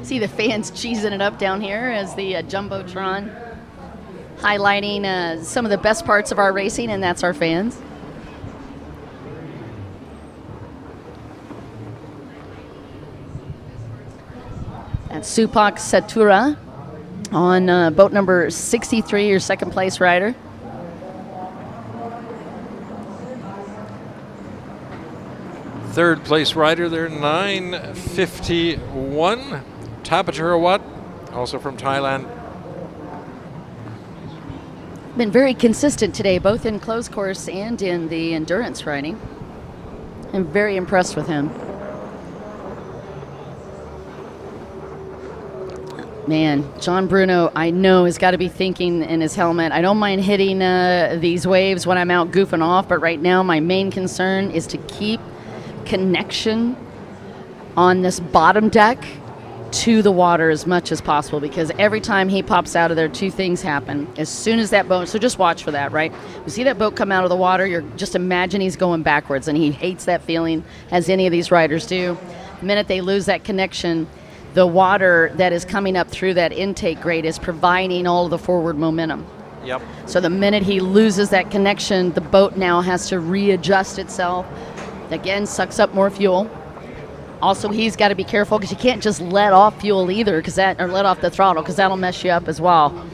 See the fans cheesing it up down here as the Jumbotron highlighting some of the best parts of our racing, and that's our fans. That's Supak Satura on boat number 63, your second place rider. Third place rider there, 951. Tapachurawat, also from Thailand. Been very consistent today, both in closed course and in the endurance riding. I'm very impressed with him. Man, John Bruno, I know, has got to be thinking in his helmet, I don't mind hitting these waves when I'm out goofing off, but right now my main concern is to keep connection on this bottom deck to the water as much as possible, because every time he pops out of there, two things happen. As soon as that boat, so just watch for that, right? You see that boat come out of the water, you're just imagine he's going backwards, and he hates that feeling, as any of these riders do. The minute they lose that connection, the water that is coming up through that intake grate is providing all of the forward momentum. Yep. So the minute he loses that connection, the boat now has to readjust itself. Again, sucks up more fuel. Also, he's got to be careful because you can't just let off fuel either, or let off the throttle, because that'll mess you up as well.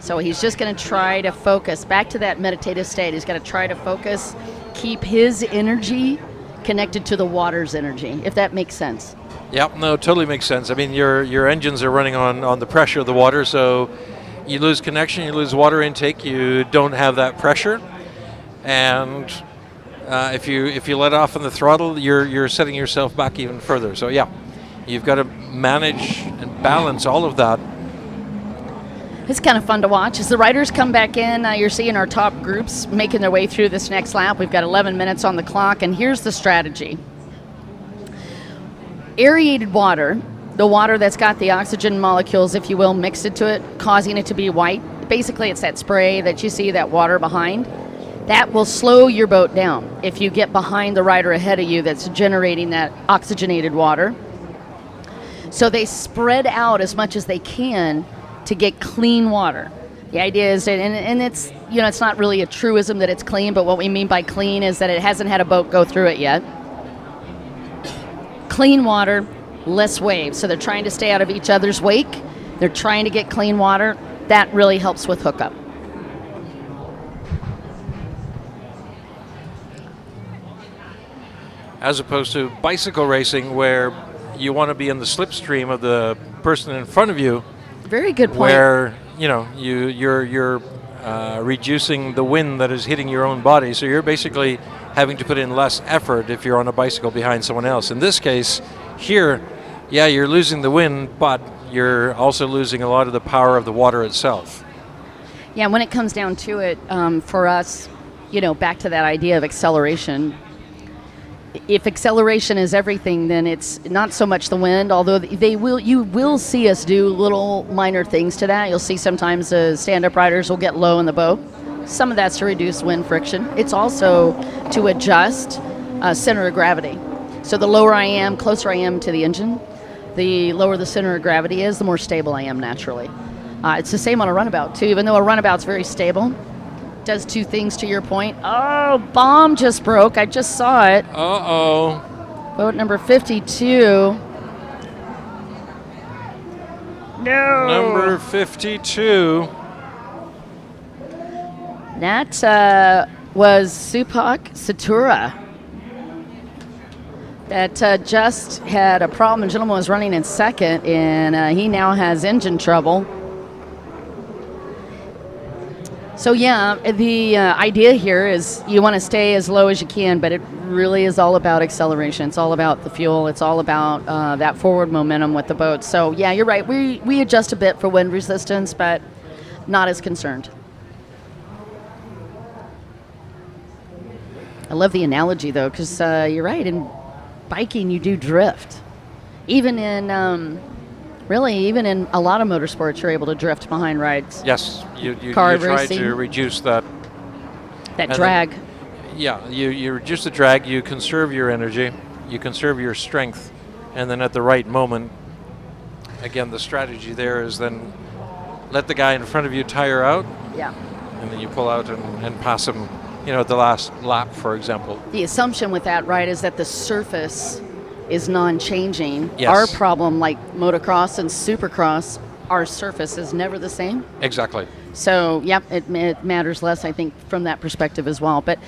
So he's just going to try to focus back to that meditative state. He's going to try to focus, keep his energy connected to the water's energy, if that makes sense. Yep, no, totally makes sense. I mean, your engines are running on the pressure of the water, so you lose connection, you lose water intake, you don't have that pressure, and if you let off on the throttle, you're setting yourself back even further. So yeah, you've got to manage and balance all of that. It's kind of fun to watch. As the riders come back in, you're seeing our top groups making their way through this next lap. We've got 11 minutes on the clock, and here's the strategy. Aerated water, the water that's got the oxygen molecules, if you will, mixed into it, causing it to be white. Basically, it's that spray that you see, that water behind. That will slow your boat down if you get behind the rider ahead of you that's generating that oxygenated water. So they spread out as much as they can to get clean water. The idea is that, and it's, it's not really a truism that it's clean, but what we mean by clean is that it hasn't had a boat go through it yet. Clean water, less waves. So they're trying to stay out of each other's wake. They're trying to get clean water. That really helps with hookup. as opposed to bicycle racing where you want to be in the slipstream of the person in front of you. Very good point. Where, you know, you're reducing the wind that is hitting your own body, so you're basically having to put in less effort if you're on a bicycle behind someone else. In this case, here, yeah, you're losing the wind, but you're also losing a lot of the power of the water itself. Yeah, when it comes down to it, for us, you know, back to that idea of acceleration, if acceleration is everything, then it's not so much the wind, although you will see us do little minor things to that. You'll see sometimes the stand-up riders will get low in the boat. Some of that's to reduce wind friction. It's also to adjust center of gravity. So the lower I am, closer I am to the engine, the lower the center of gravity is, the more stable I am naturally. It's the same on a runabout too, even though a runabout's very stable. Does two things to your point. Oh, bomb just broke. I just saw it. Uh-oh. Boat number 52. No. Number 52. That was Supak Satura. That just had a problem. The gentleman was running in second, and he now has engine trouble. So yeah, the idea here is you want to stay as low as you can, but it really is all about acceleration. It's all about the fuel. It's all about that forward momentum with the boat. So yeah, you're right. We adjust a bit for wind resistance, but not as concerned. I love the analogy though, because you're right. In biking, you do drift. Even in even in a lot of motorsports, you're able to drift behind rides. Yes, you Car try racing. to reduce that. That drag. Yeah, you reduce the drag, you conserve your energy, you conserve your strength, and then at the right moment, again, the strategy there is then let the guy in front of you tire out. Yeah. And then you pull out and pass him, you know, at the last lap, for example. The assumption with that, right, is that the surface is non-changing. Yes. Our problem, like motocross and supercross, our surface is never the same. Exactly. So, yep, it matters less, I think, from that perspective as well. But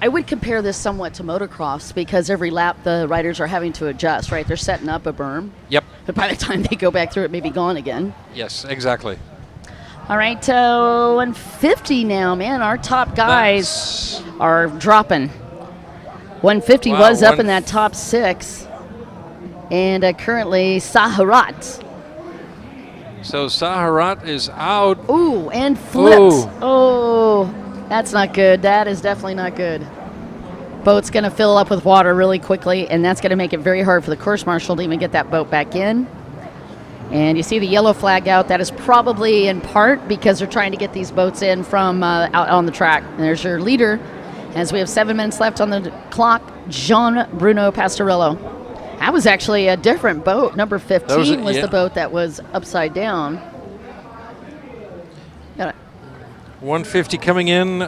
I would compare this somewhat to motocross because every lap the riders are having to adjust, right? They're setting up a berm. Yep. But by the time they go back through, it may be gone again. Yes, exactly. All right, 150 now, man. Our top guys are dropping. 150 Wow, was up in that top six. And currently Saharat. So Saharat is out. Ooh, and flipped. Ooh. Oh, that's not good. That is definitely not good. Boat's going to fill up with water really quickly, and that's going to make it very hard for the course marshal to even get that boat back in. And you see the yellow flag out. That is probably in part because they're trying to get these boats in from out on the track. And there's your leader. As we have 7 minutes left on the clock, Gian Bruno Pastorello. That was actually a different boat. Number 15 was the boat that was upside down. Got it. 150 coming in,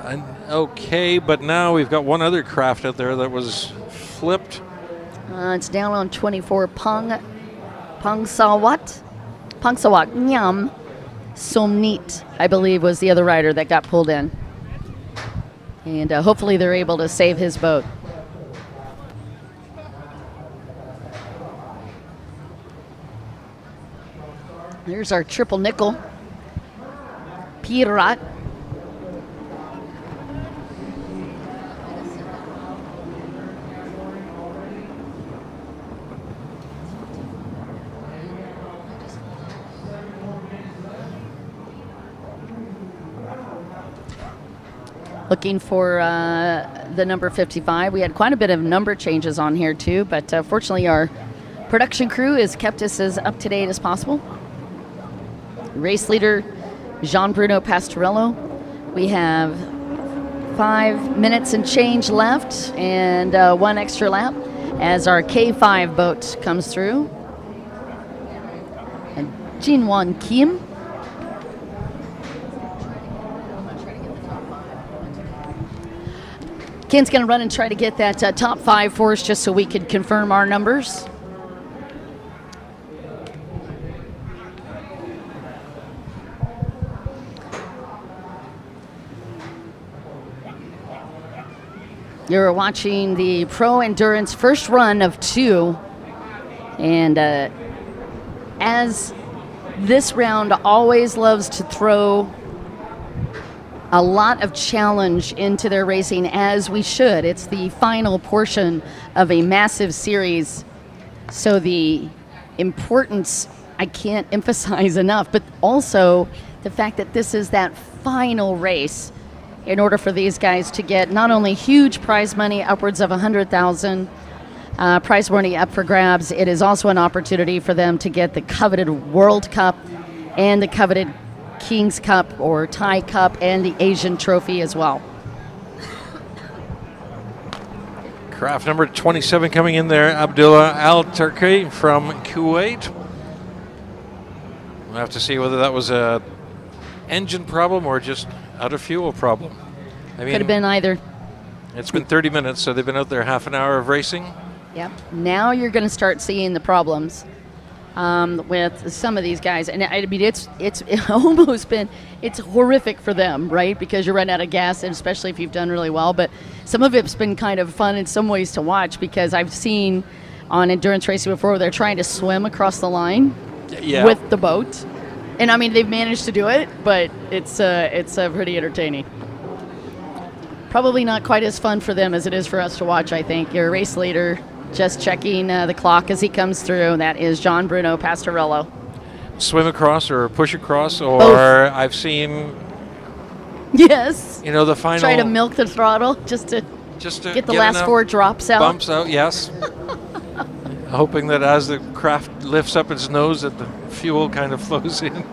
okay, but now we've got one other craft out there that was flipped. It's down on 24. Pangsawat Nyam Somneet, I believe, was the other rider that got pulled in. And hopefully they're able to save his boat. There's our triple nickel. Pirat. Looking for the number 55. We had quite a bit of number changes on here too, but fortunately our production crew has kept us as up to date as possible. Race leader, Gian Bruno Pastorello. We have 5 minutes and change left and one extra lap as our K5 boat comes through. And Jinwon Kim. Ken's going to run and try to get that top 5 for us just so we could confirm our numbers. You're watching the Pro Endurance first run of 2. And as this round always loves to throw a lot of challenge into their racing, as we should. It's the final portion of a massive series. So the importance, I can't emphasize enough, but also the fact that this is that final race in order for these guys to get not only huge prize money, upwards of $100,000 prize money up for grabs, it is also an opportunity for them to get the coveted World Cup and the coveted King's Cup or Thai Cup and the Asian Trophy as well. Craft number 27 coming in there, Abdullah Al-Turki from Kuwait. We'll have to see whether that was a engine problem or just out of fuel problem. I mean, could have been either. It's been 30 minutes, so they've been out there half an hour of racing. Yep. Now you're going to start seeing the problems with some of these guys, and I mean it's almost been, it's horrific for them, right? Because you run out of gas, and especially if you've done really well. But some of it's been kind of fun in some ways to watch, because I've seen on endurance racing before where they're trying to swim across the line with the boat, and I mean they've managed to do it, but it's pretty entertaining. Probably not quite as fun for them as it is for us to watch, I think. Your race leader just checking the clock as he comes through. That is John Bruno Pastorello. Swim across or push across, or both. I've seen, yes, you know, the final. Try to milk the throttle just to get the last 4 drops out. Bumps out, yes. Hoping that as the craft lifts up its nose that the fuel kind of flows in.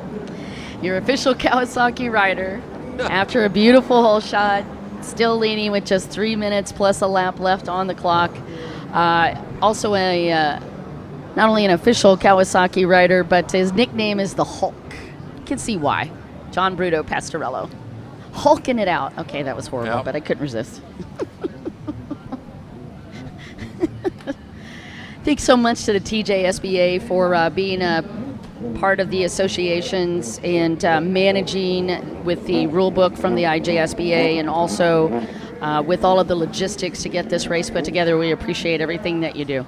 Your official Kawasaki rider, after a beautiful hole shot, still leading with just 3 minutes plus a lap left on the clock. Also not only an official Kawasaki rider, but his nickname is the Hulk. You can see why. John Bruno Pastorello. Hulking it out. Okay, that was horrible, but I couldn't resist. Thanks so much to the TJSBA for being a part of the associations and managing with the rule book from the IJSBA, and also with all of the logistics to get this race put together. We appreciate everything that you do.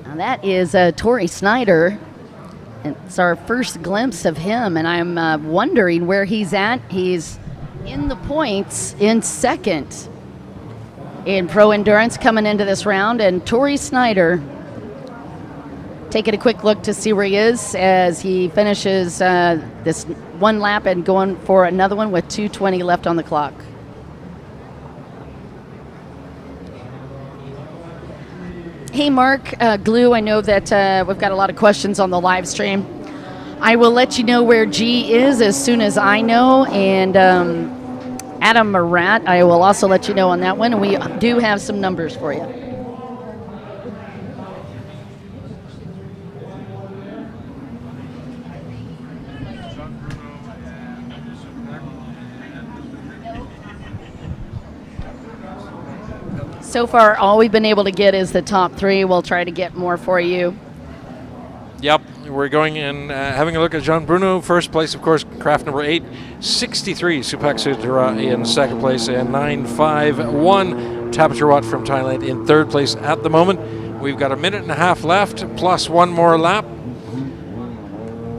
Now that is Tori Snyder. It's our first glimpse of him, and I'm wondering where he's at. He's in the points in second in Pro Endurance coming into this round, and Tori Snyder taking a quick look to see where he is as he finishes this one lap and going for another one with 2:20 left on the clock. Hey Mark, Glue, I know that we've got a lot of questions on the live stream. I will let you know where G is as soon as I know, and Adam Marat, I will also let you know on that one, and we do have some numbers for you. So far, all we've been able to get is the top 3. We'll try to get more for you. Yep, we're going and having a look at John Bruno. First place, of course, craft number 8, 63, Supak Sudra in second place, and 951, Tapachawat from Thailand in third place at the moment. We've got a minute and a half left, plus one more lap.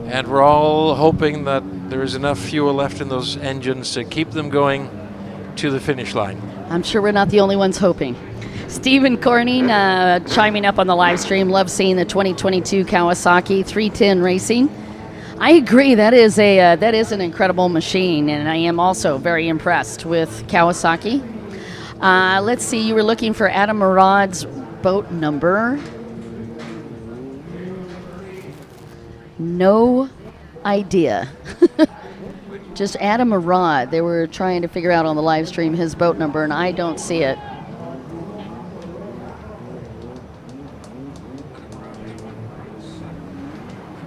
And we're all hoping that there is enough fuel left in those engines to keep them going to the finish line. I'm sure we're not the only ones hoping. Stephen Corning chiming up on the live stream. Love seeing the 2022 Kawasaki 310 Racing. I agree. That is an incredible machine, and I am also very impressed with Kawasaki. Let's see. You were looking for Adam Murad's boat number. No idea. Just Adam Murad. They were trying to figure out on the live stream his boat number, and I don't see it.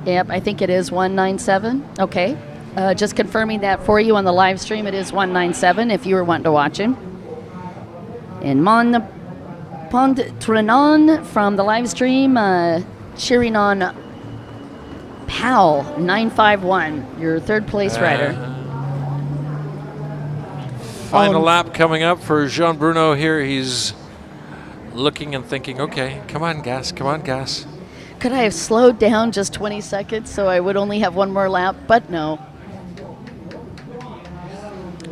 Yep, I think it is 197. Okay. Just confirming that for you on the live stream. It is 197 if you were wanting to watch him. And Mon Pond Trenon from the live stream cheering on Powell, 951, your third place rider. Final lap coming up for Jean Bruno here. He's looking and thinking, okay, come on, gas, come on, gas. Could I have slowed down just 20 seconds so I would only have one more lap? But no.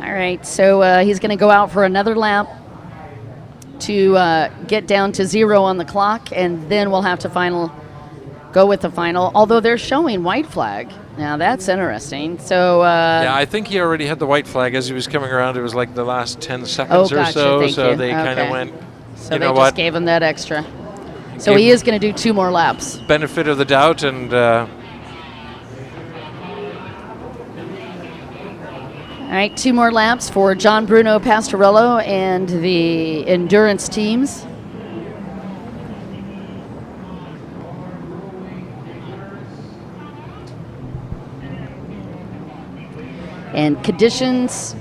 All right, so he's going to go out for another lap to get down to 0 on the clock, and then we'll have to go with the final, although they're showing white flag. Now, that's interesting. So yeah, I think he already had the white flag as he was coming around. It was like the last 10 seconds or so, so they kind of went, so you they know just what? gave him that extra. So he is going to do 2 more laps. Benefit of the doubt, and all right, 2 more laps for John Bruno Pastorello and the endurance teams. And conditions,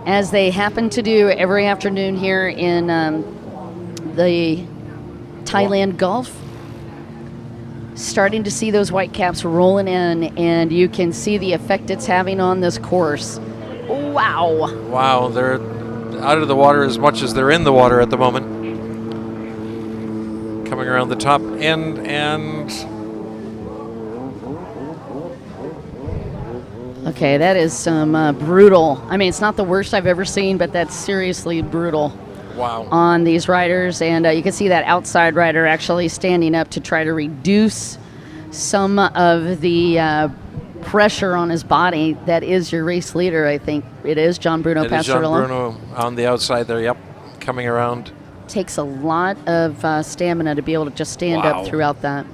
as they happen to do every afternoon here in the Thailand Gulf, starting to see those white caps rolling in, and you can see the effect it's having on this course. Wow. Wow, they're out of the water as much as they're in the water at the moment. Coming around the top end, and okay, that is some brutal. I mean, it's not the worst I've ever seen, but that's seriously brutal. Wow. On these riders, and you can see that outside rider actually standing up to try to reduce some of the pressure on his body. That is your race leader, I think. It is John Bruno Pastorello. John Bruno on the outside there, yep, coming around. Takes a lot of stamina to be able to just stand up throughout that.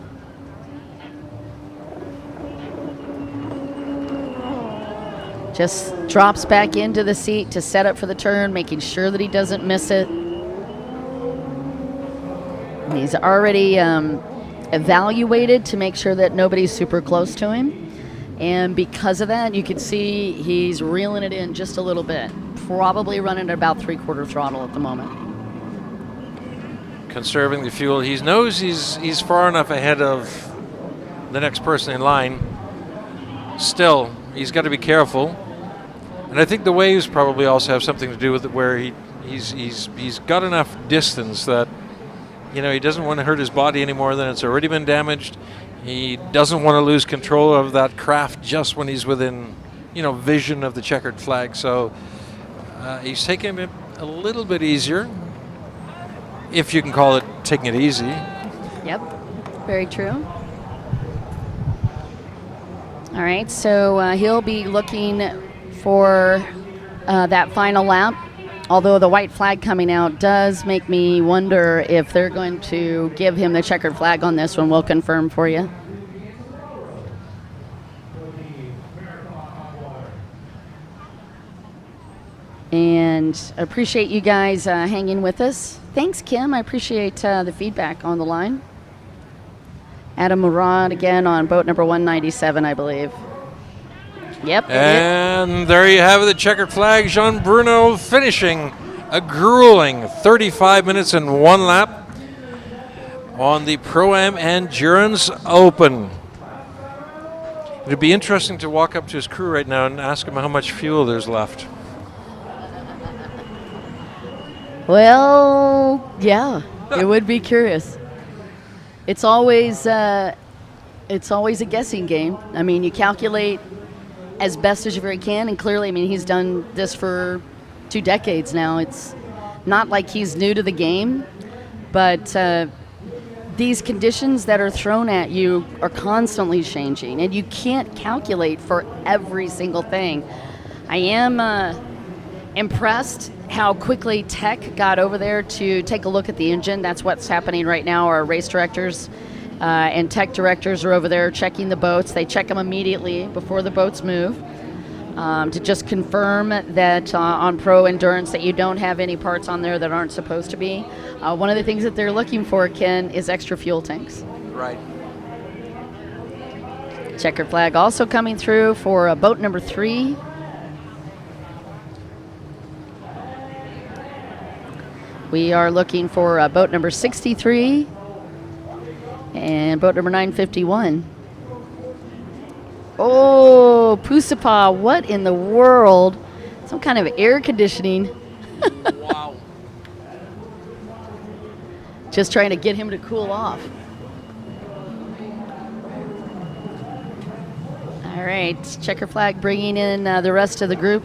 Just drops back into the seat to set up for the turn, making sure that he doesn't miss it. And he's already evaluated to make sure that nobody's super close to him. And because of that, you can see he's reeling it in just a little bit. Probably running at about 3/4 throttle at the moment. Conserving the fuel. He knows he's far enough ahead of the next person in line. Still, he's got to be careful. And I think the waves probably also have something to do with it, where he's got enough distance that, you know, he doesn't want to hurt his body any more than it's already been damaged. He doesn't want to lose control of that craft just when he's within, you know, vision of the checkered flag. So he's taking it a little bit easier, if you can call it taking it easy. Yep, very true. All right, so he'll be looking for that final lap. Although the white flag coming out does make me wonder if they're going to give him the checkered flag on this one. We'll confirm for you. And appreciate you guys hanging with us. Thanks, Kim. I appreciate the feedback on the line. Adam Murad again on boat number 197, I believe. Yep. And there you have it, the checkered flag. Jean Bruno finishing a grueling 35 minutes and 1 lap on the Pro-Am Endurance Open. It'd be interesting to walk up to his crew right now and ask him how much fuel there's left. Well, yeah, it would be curious. It's always a guessing game. I mean, you calculate as best as you very can, and clearly, I mean, he's done this for 2 decades now. It's not like he's new to the game, but these conditions that are thrown at you are constantly changing, and you can't calculate for every single thing. I am impressed how quickly Tech got over there to take a look at the engine. That's what's happening right now. Our race directors and tech directors are over there checking the boats. They check them immediately before the boats move to just confirm that on Pro Endurance that you don't have any parts on there that aren't supposed to be. One of the things that they're looking for, Ken, is extra fuel tanks. Right. Checker flag also coming through for boat number 3. We are looking for boat number 63 and boat number 951. Oh, Pusapa, what in the world? Some kind of air conditioning. Wow. Just trying to get him to cool off. All right, checker flag bringing in the rest of the group.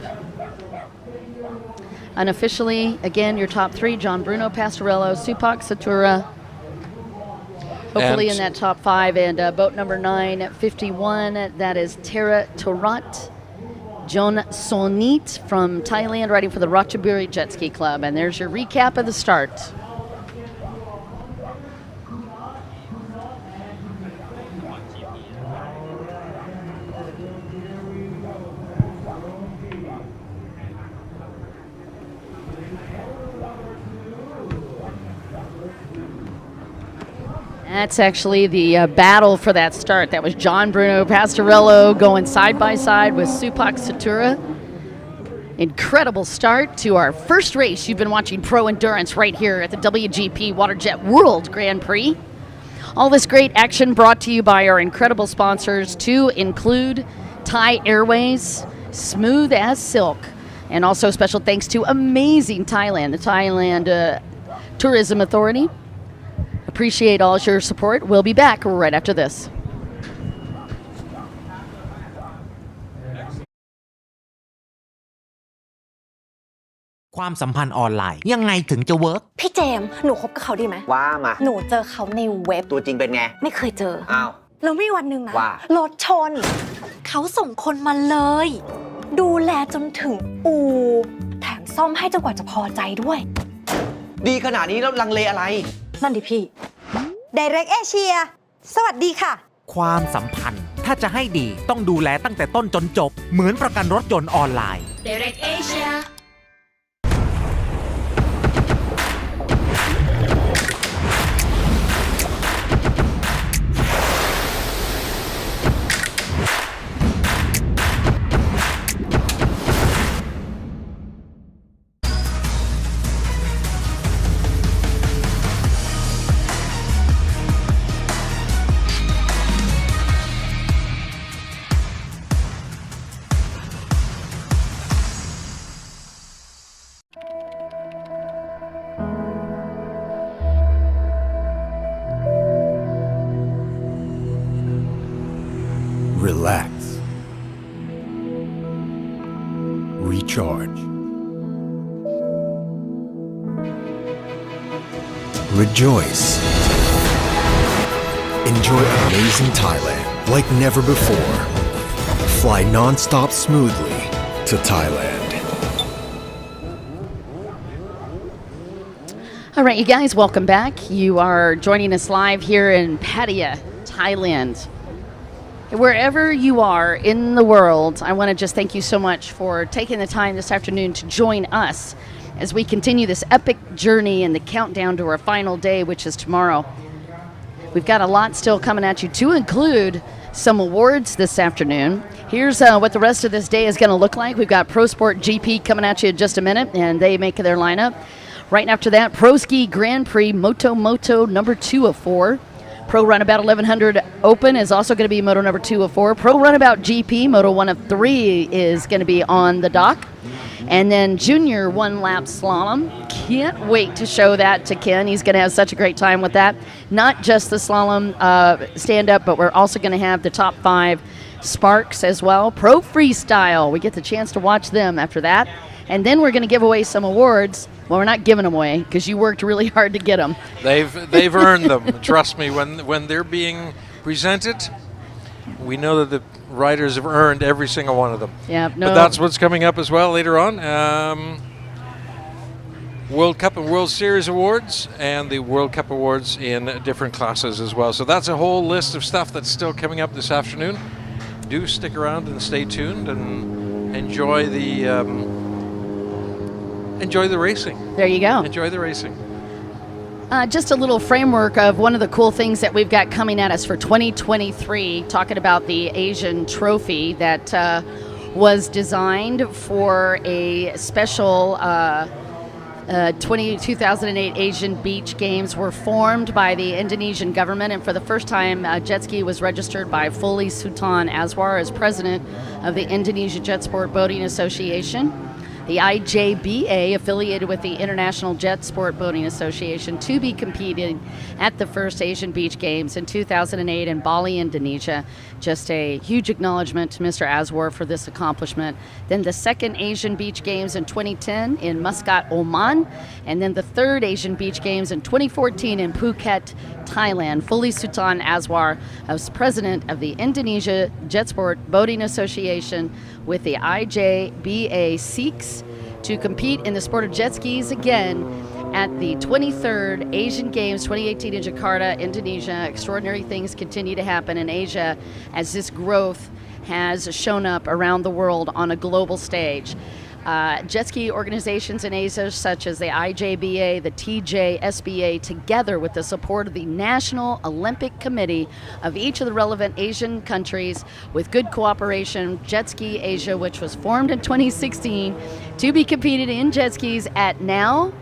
Unofficially, again, your top three, John Bruno, Pastorello, Supak, Satura. Hopefully in that top five. And boat number 9 at 51, that is Tara Torat Jon Sonit from Thailand, riding for the Ratchaburi Jet Ski Club. And there's your recap of the start. That's actually the battle for that start. That was John Bruno Pastorello going side by side with Supak Satura. Incredible start to our first race. You've been watching Pro Endurance right here at the WGP Waterjet World Grand Prix. All this great action brought to you by our incredible sponsors, to include Thai Airways, Smooth as Silk, and also special thanks to Amazing Thailand, the Thailand Tourism Authority. Appreciate all your support. We'll be back right after this. ความสัมพันธ์ออนไลน์ยังไงถึงจะเวิร์ก พี่เจมส์หนูคบกับเขาดีไหม ว่ามา หนูเจอเขาในเว็บ ตัวจริงเป็นไง ไม่เคยเจอ อ้าว แล้วมีวันหนึ่งนะ ว่า รถชน เขาส่งคนมาเลย ดูแลจนถึงอู่แถมซ่อมให้จนกว่าจะพอใจด้วย ดีขนาดนี้แล้วลังเลอะไร นั่นดิพี่ Direct Asia สวัสดีค่ะ ความสัมพันธ์ถ้าจะให้ดีต้องดูแลตั้งแต่ต้นจนจบเหมือนประกันรถยนต์ออนไลน์ Direct Asia Relax. Recharge. Rejoice. Enjoy amazing Thailand like never before. Fly non-stop smoothly to Thailand. All right, you guys, welcome back. You are joining us live here in Pattaya, Thailand. Wherever you are in the world, I want to just thank you so much for taking the time this afternoon to join us as we continue this epic journey and the countdown to our final day, which is tomorrow. We've got a lot still coming at you, to include some awards this afternoon. Here's what the rest of this day is going to look like. We've got Pro Sport GP coming at you in just a minute, and they make their lineup. Right after that, Pro Ski Grand Prix Moto number 2 of 4. Pro Runabout 1100 Open is also going to be Moto number 2 of 4. Pro Runabout GP Moto 1 of 3 is going to be on the dock. And then Junior one-lap slalom. Can't wait to show that to Ken. He's going to have such a great time with that. Not just the slalom stand-up, but we're also going to have the top 5 Sparks as well. Pro Freestyle. We get the chance to watch them after that. And then we're going to give away some awards. Well, we're not giving them away because you worked really hard to get them. They've earned them. Trust me, when they're being presented, we know that the riders have earned every single one of them. Yeah, no. But that's what's coming up as well later on. World Cup and World Series awards and the World Cup awards in different classes as well. So that's a whole list of stuff that's still coming up this afternoon. Do stick around and stay tuned and enjoy the racing. There you go. Enjoy the racing. Just a little framework of one of the cool things that we've got coming at us for 2023, talking about the Asian Trophy that was designed for a special 2008 Asian Beach Games were formed by the Indonesian government, and for the first time, jet ski was registered by Fully Sultan Azwar as president of the Indonesia Jet Sport Boating Association. The IJBA, affiliated with the International Jet Sport Boating Association, to be competed at the first Asian Beach Games in 2008 in Bali, Indonesia. Just a huge acknowledgement to Mr. Azwar for this accomplishment. Then the second Asian Beach Games in 2010 in Muscat, Oman, and then the third Asian Beach Games in 2014 in Phuket, Thailand. Fully Sultan Azwar, as president of the Indonesia Jet Sport Boating Association, with the IJBA seeks to compete in the sport of jet skis again at the 23rd Asian Games 2018 in Jakarta, Indonesia. Extraordinary things continue to happen in Asia as this growth has shown up around the world on a global stage. Jet ski organizations in Asia, such as the IJBA, the TJSBA, together with the support of the National Olympic Committee of each of the relevant Asian countries, with good cooperation, Jet Ski Asia, which was formed in 2016 to be competed in jet skis at now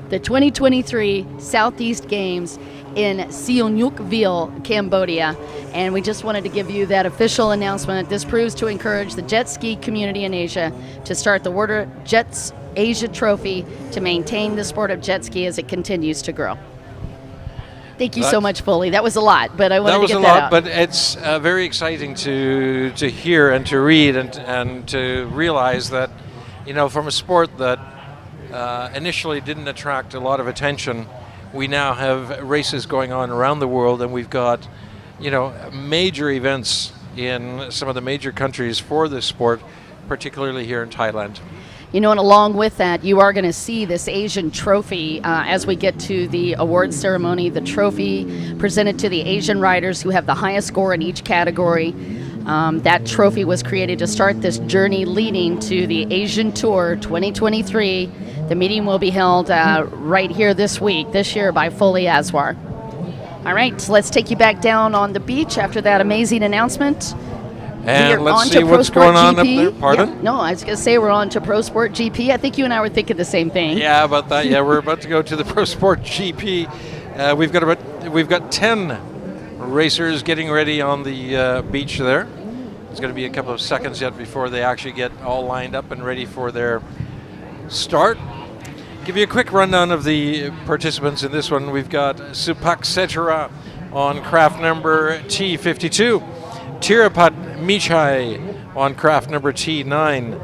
the 2023 Southeast Games in Sihanoukville, Cambodia. And we just wanted to give you that official announcement. This proves to encourage the jet ski community in Asia to start the World Jets Asia Trophy to maintain the sport of jet ski as it continues to grow. Thank you so much, Foley. That was a lot, but I wanted to get that out. But it's very exciting to hear and to read and to realize that, you know, from a sport that initially didn't attract a lot of attention, we now have races going on around the world, and we've got, you know, major events in some of the major countries for this sport, particularly here in Thailand. You know, and along with that, you are going to see this Asian trophy as we get to the awards ceremony. The trophy presented to the Asian riders who have the highest score in each category. That trophy was created to start this journey leading to the Asian Tour 2023. The meeting will be held right here this year by Fully Azwar. All right, so let's take you back down on the beach after that amazing announcement. And let's see what's going on up there. Pardon? Yeah, no, I was going to say we're on to Pro Sport GP. I think you and I were thinking the same thing. Yeah, about that. Yeah, we're about to go to the Pro Sport GP. We've got 10 racers getting ready on the beach there. It's going to be a couple of seconds yet before they actually get all lined up and ready for their start. Give you a quick rundown of the participants in this one. We've got Supak Setara on craft number T52. Tirapat Michai on craft number T9.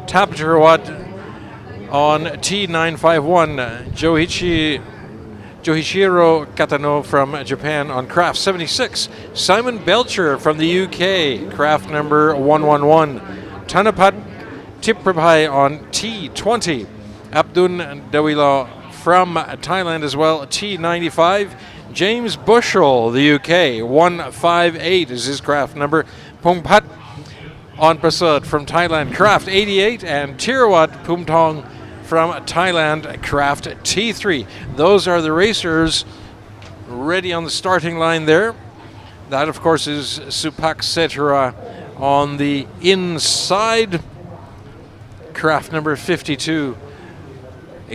Taptarawat on T951. Joichiro Katano from Japan on craft 76. Simon Belcher from the UK, craft number 111. Tanapat Tiprapai on T20. Abdun Dawila from Thailand as well, T95. James Bushell, the UK, 158 is his craft number. Pongpat Onprasad from Thailand, craft 88. And Tirawat Pumtong from Thailand, craft T3. Those are the racers ready on the starting line there. That, of course, is Supak Setara on the inside. Craft number 52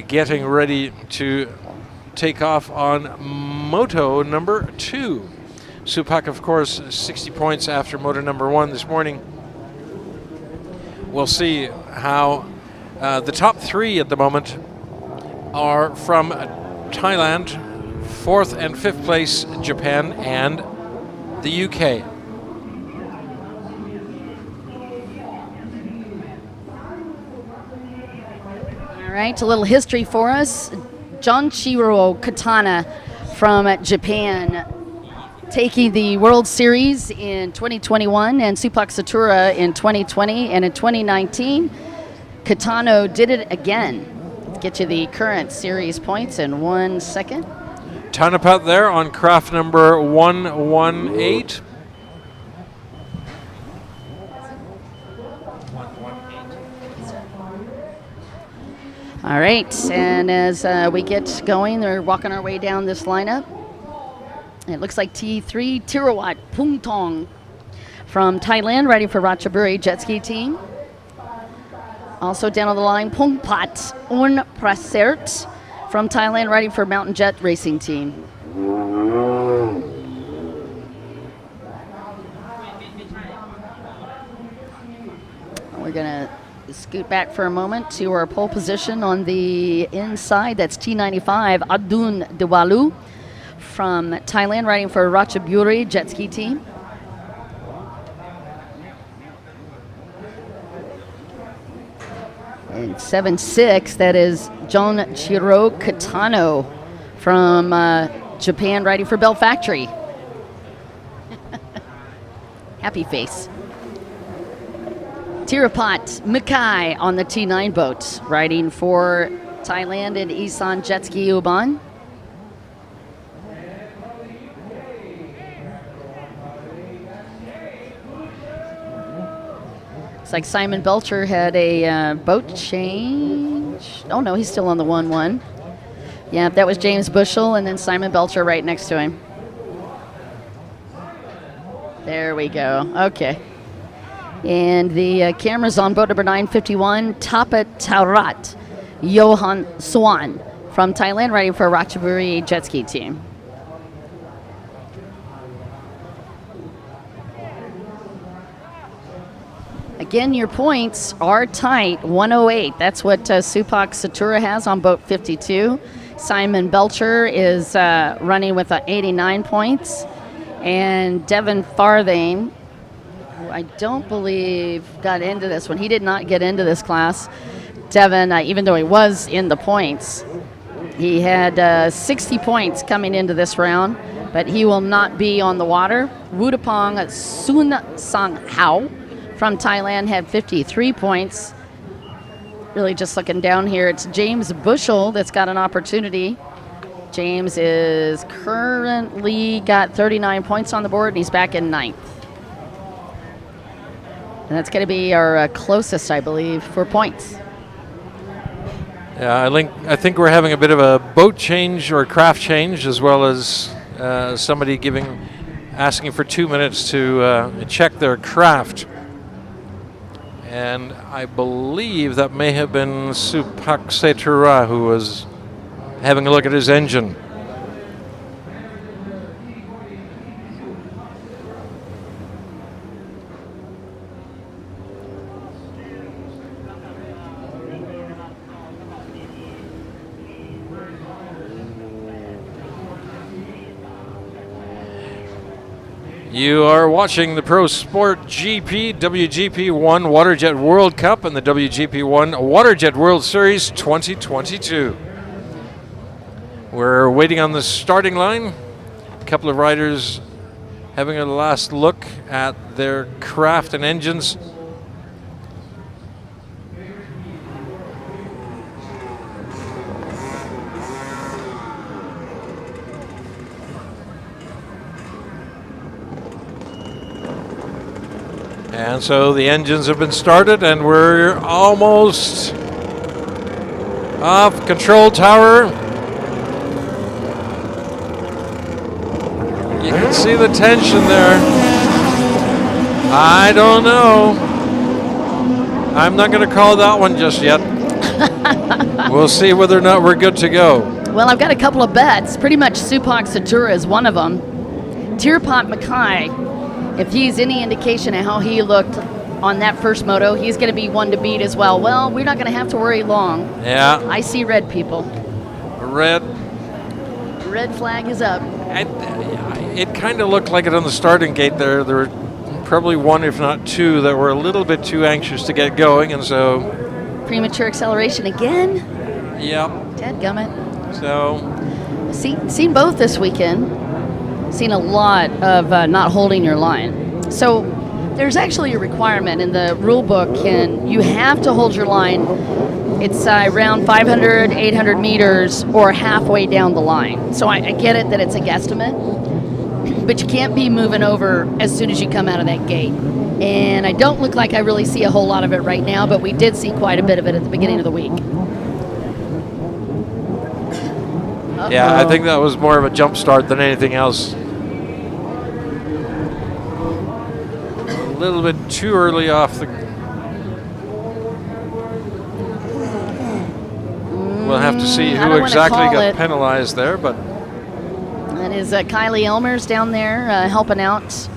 getting ready to take off on moto number 2. Supak, of course, 60 points after moto number 1 this morning. We'll see how the top 3 at the moment are from Thailand, 4th and 5th place Japan and the UK. All right, a little history for us. Jonshiro Katana from Japan taking the World Series in 2021 and Supak Setara in 2020, and in 2019 Katano did it again. Let's get you the current series points in 1 second. Tanapat there on craft number 118. All right, and as we get going, we're walking our way down this lineup. It looks like T3, Tirawat Pungtong from Thailand, riding for Ratchaburi jet ski team. Also down on the line, Pongpat Unprasert from Thailand, riding for Mountain Jet Racing Team. We're going to scoot back for a moment to our pole position on the inside. That's T95 Adun Dewalu from Thailand, riding for Ratchaburi Jet Ski Team. And 7-6, that is John Chiro Katano from Japan, riding for Bell Factory. Happy face. Tirapat Makai on the T9 boat, riding for Thailand and Isan Jet Ski Uban. Looks like Simon Belcher had a boat change. Oh no, he's still on the 1-1. Yeah, that was James Bushell and then Simon Belcher right next to him. There we go. Okay. And the camera's on boat number 951, Tapa Taurat Johan Swan from Thailand, riding for Ratchaburi Jet Ski Team. Again, your points are tight, 108. That's what Supak Satura has on boat 52. Simon Belcher is running with 89 points. And Devin Farthing, who I don't believe got into this one. He did not get into this class. Devin, even though he was in the points, he had 60 points coming into this round, but he will not be on the water. Wudapong Sun Sang Hao from Thailand had 53 points. Really just looking down here, it's James Bushell that's got an opportunity. James is currently got 39 points on the board, and he's back in 9th. And that's going to be our closest, I believe, for points. Yeah, I think we're having a bit of a boat change or craft change, as well as somebody asking for 2 minutes to check their craft. And I believe that may have been Supak Setura who was having a look at his engine. You are watching the Pro Sport GP WGP 1 Waterjet World Cup and the WGP 1 Waterjet World Series 2022. We're waiting on the starting line. A couple of riders having a last look at their craft and engines. And so the engines have been started, and we're almost off control tower. You can see the tension there. I don't know. I'm not going to call that one just yet. We'll see whether or not we're good to go. Well, I've got a couple of bets. Pretty much Supak Satura is one of them. Tirpat Makai, if he's any indication of how he looked on that first moto, he's going to be one to beat as well. Well, we're not going to have to worry long. Yeah. I see red, people. Red. Red flag is up. It kind of looked like it on the starting gate there. There were probably one, if not two, that were a little bit too anxious to get going, and so... Premature acceleration again? Yep. Dadgummit. So... Seen both this weekend. Seen a lot of not holding your line. So there's actually a requirement in the rule book, and you have to hold your line. It's around 500, 800 meters or halfway down the line. So I get it that it's a guesstimate, but you can't be moving over as soon as you come out of that gate. And I don't look like I really see a whole lot of it right now, but we did see quite a bit of it at the beginning of the week. Uh-oh. Yeah, I think that was more of a jump start than anything else. A little bit too early off the... We'll have to see I who don't wanna exactly call got it. penalized there, but That is Kylie Elmers down there helping out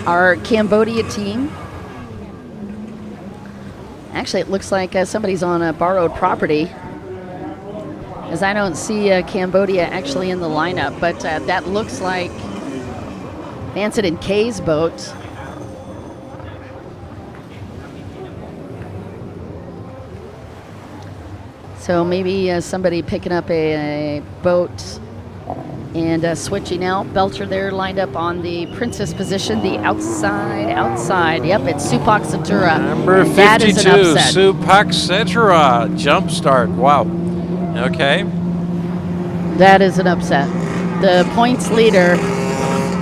our Cambodia team. Actually, it looks like somebody's on a borrowed property, as I don't see Cambodia actually in the lineup, but that looks like Vancett and Kay's boat. So maybe somebody picking up a boat and switching out. Belcher there lined up on the princess position, the outside. Yep, it's Supak Satura. number 52, That is an upset. Supak Satura, jump start. Wow. Okay. That is an upset. The points leader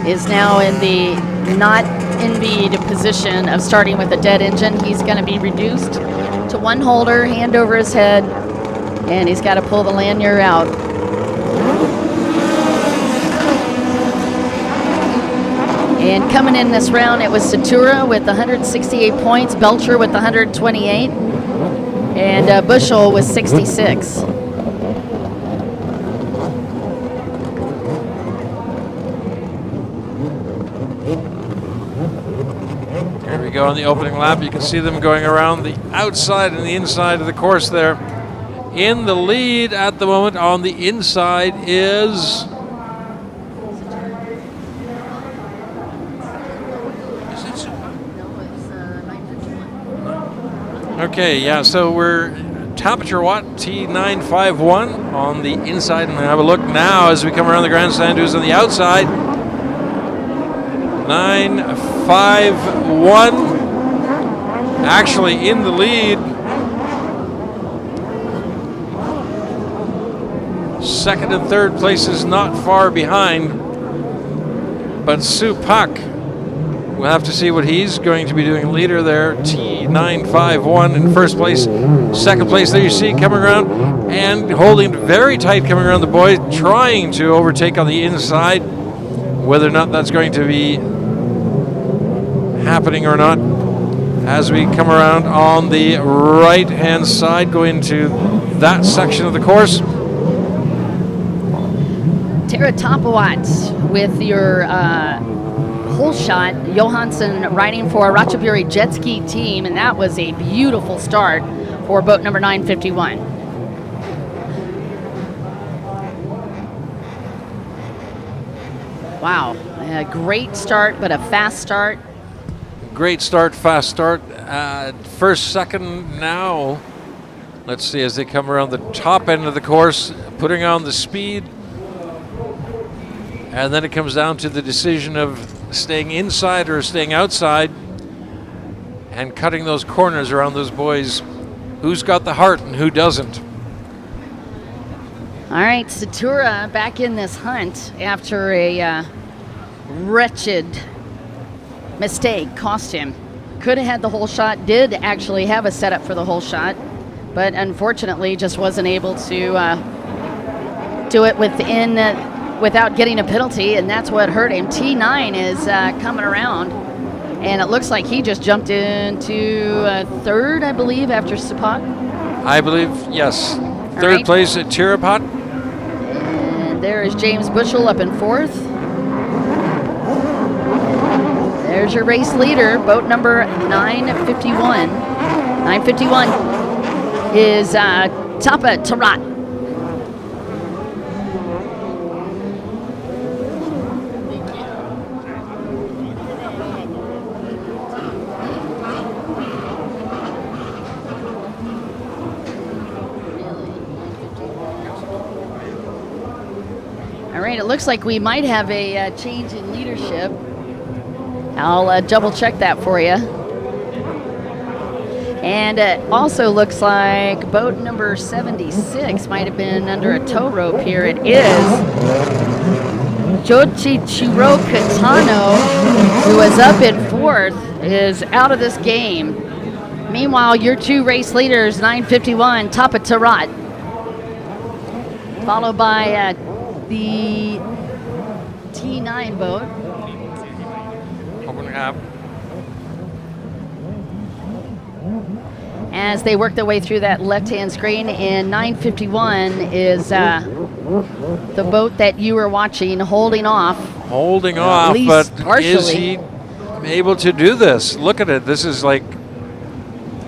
is now in the not envied position of starting with a dead engine. He's going to be reduced to one holder, hand over his head, and he's got to pull the lanyard out. And coming in this round, it was Satura with 168 points, Belcher with 128, and Bushel with 66. Here we go on the opening lap. You can see them going around the outside and the inside of the course there. In the lead at the moment on the inside is... Okay, yeah, so we're Tapper Watt T951 on the inside, and have a look now as we come around the grandstand who's on the outside. 951 actually in the lead. Second and third places not far behind, but Supak, we'll have to see what he's going to be doing. Leader there, T951 in first place. Second place there you see coming around and holding very tight coming around the boy, trying to overtake on the inside. Whether or not that's going to be happening or not, as we come around on the right hand side, go into that section of the course. Tara Topawat with your whole shot. Johansson riding for Ratchaburi Jet Ski team, and that was a beautiful start for boat number 951. Wow, a great start, but a fast start. Great start, fast start. First, second now. Let's see as they come around the top end of the course, putting on the speed. And then it comes down to the decision of staying inside or staying outside and cutting those corners around those boys. Who's got the heart and who doesn't? All right, Satura back in this hunt after a wretched mistake cost him. Could have had the whole shot, did actually have a setup for the whole shot, but unfortunately just wasn't able to do it without getting a penalty, and that's what hurt him. T9 is coming around, and it looks like he just jumped into third, I believe, after Supak. I believe, yes. Third right. place at Tirapat. And there is James Bushel up in fourth. There's your race leader, boat number 951. 951 is Tapa Tarat. All right, it looks like we might have a change in leadership. I'll double check that for you. And it also looks like boat number 76 might have been under a tow rope here. It is Jochichiro Katano, who is up in fourth, is out of this game. Meanwhile, your two race leaders, 951, Tapa Tarat, followed by the T9 boat. as they work their way through that left-hand screen. And 951 is the boat that you were watching holding off. Holding off, least but partially. is he able to do this? Look at it. This is like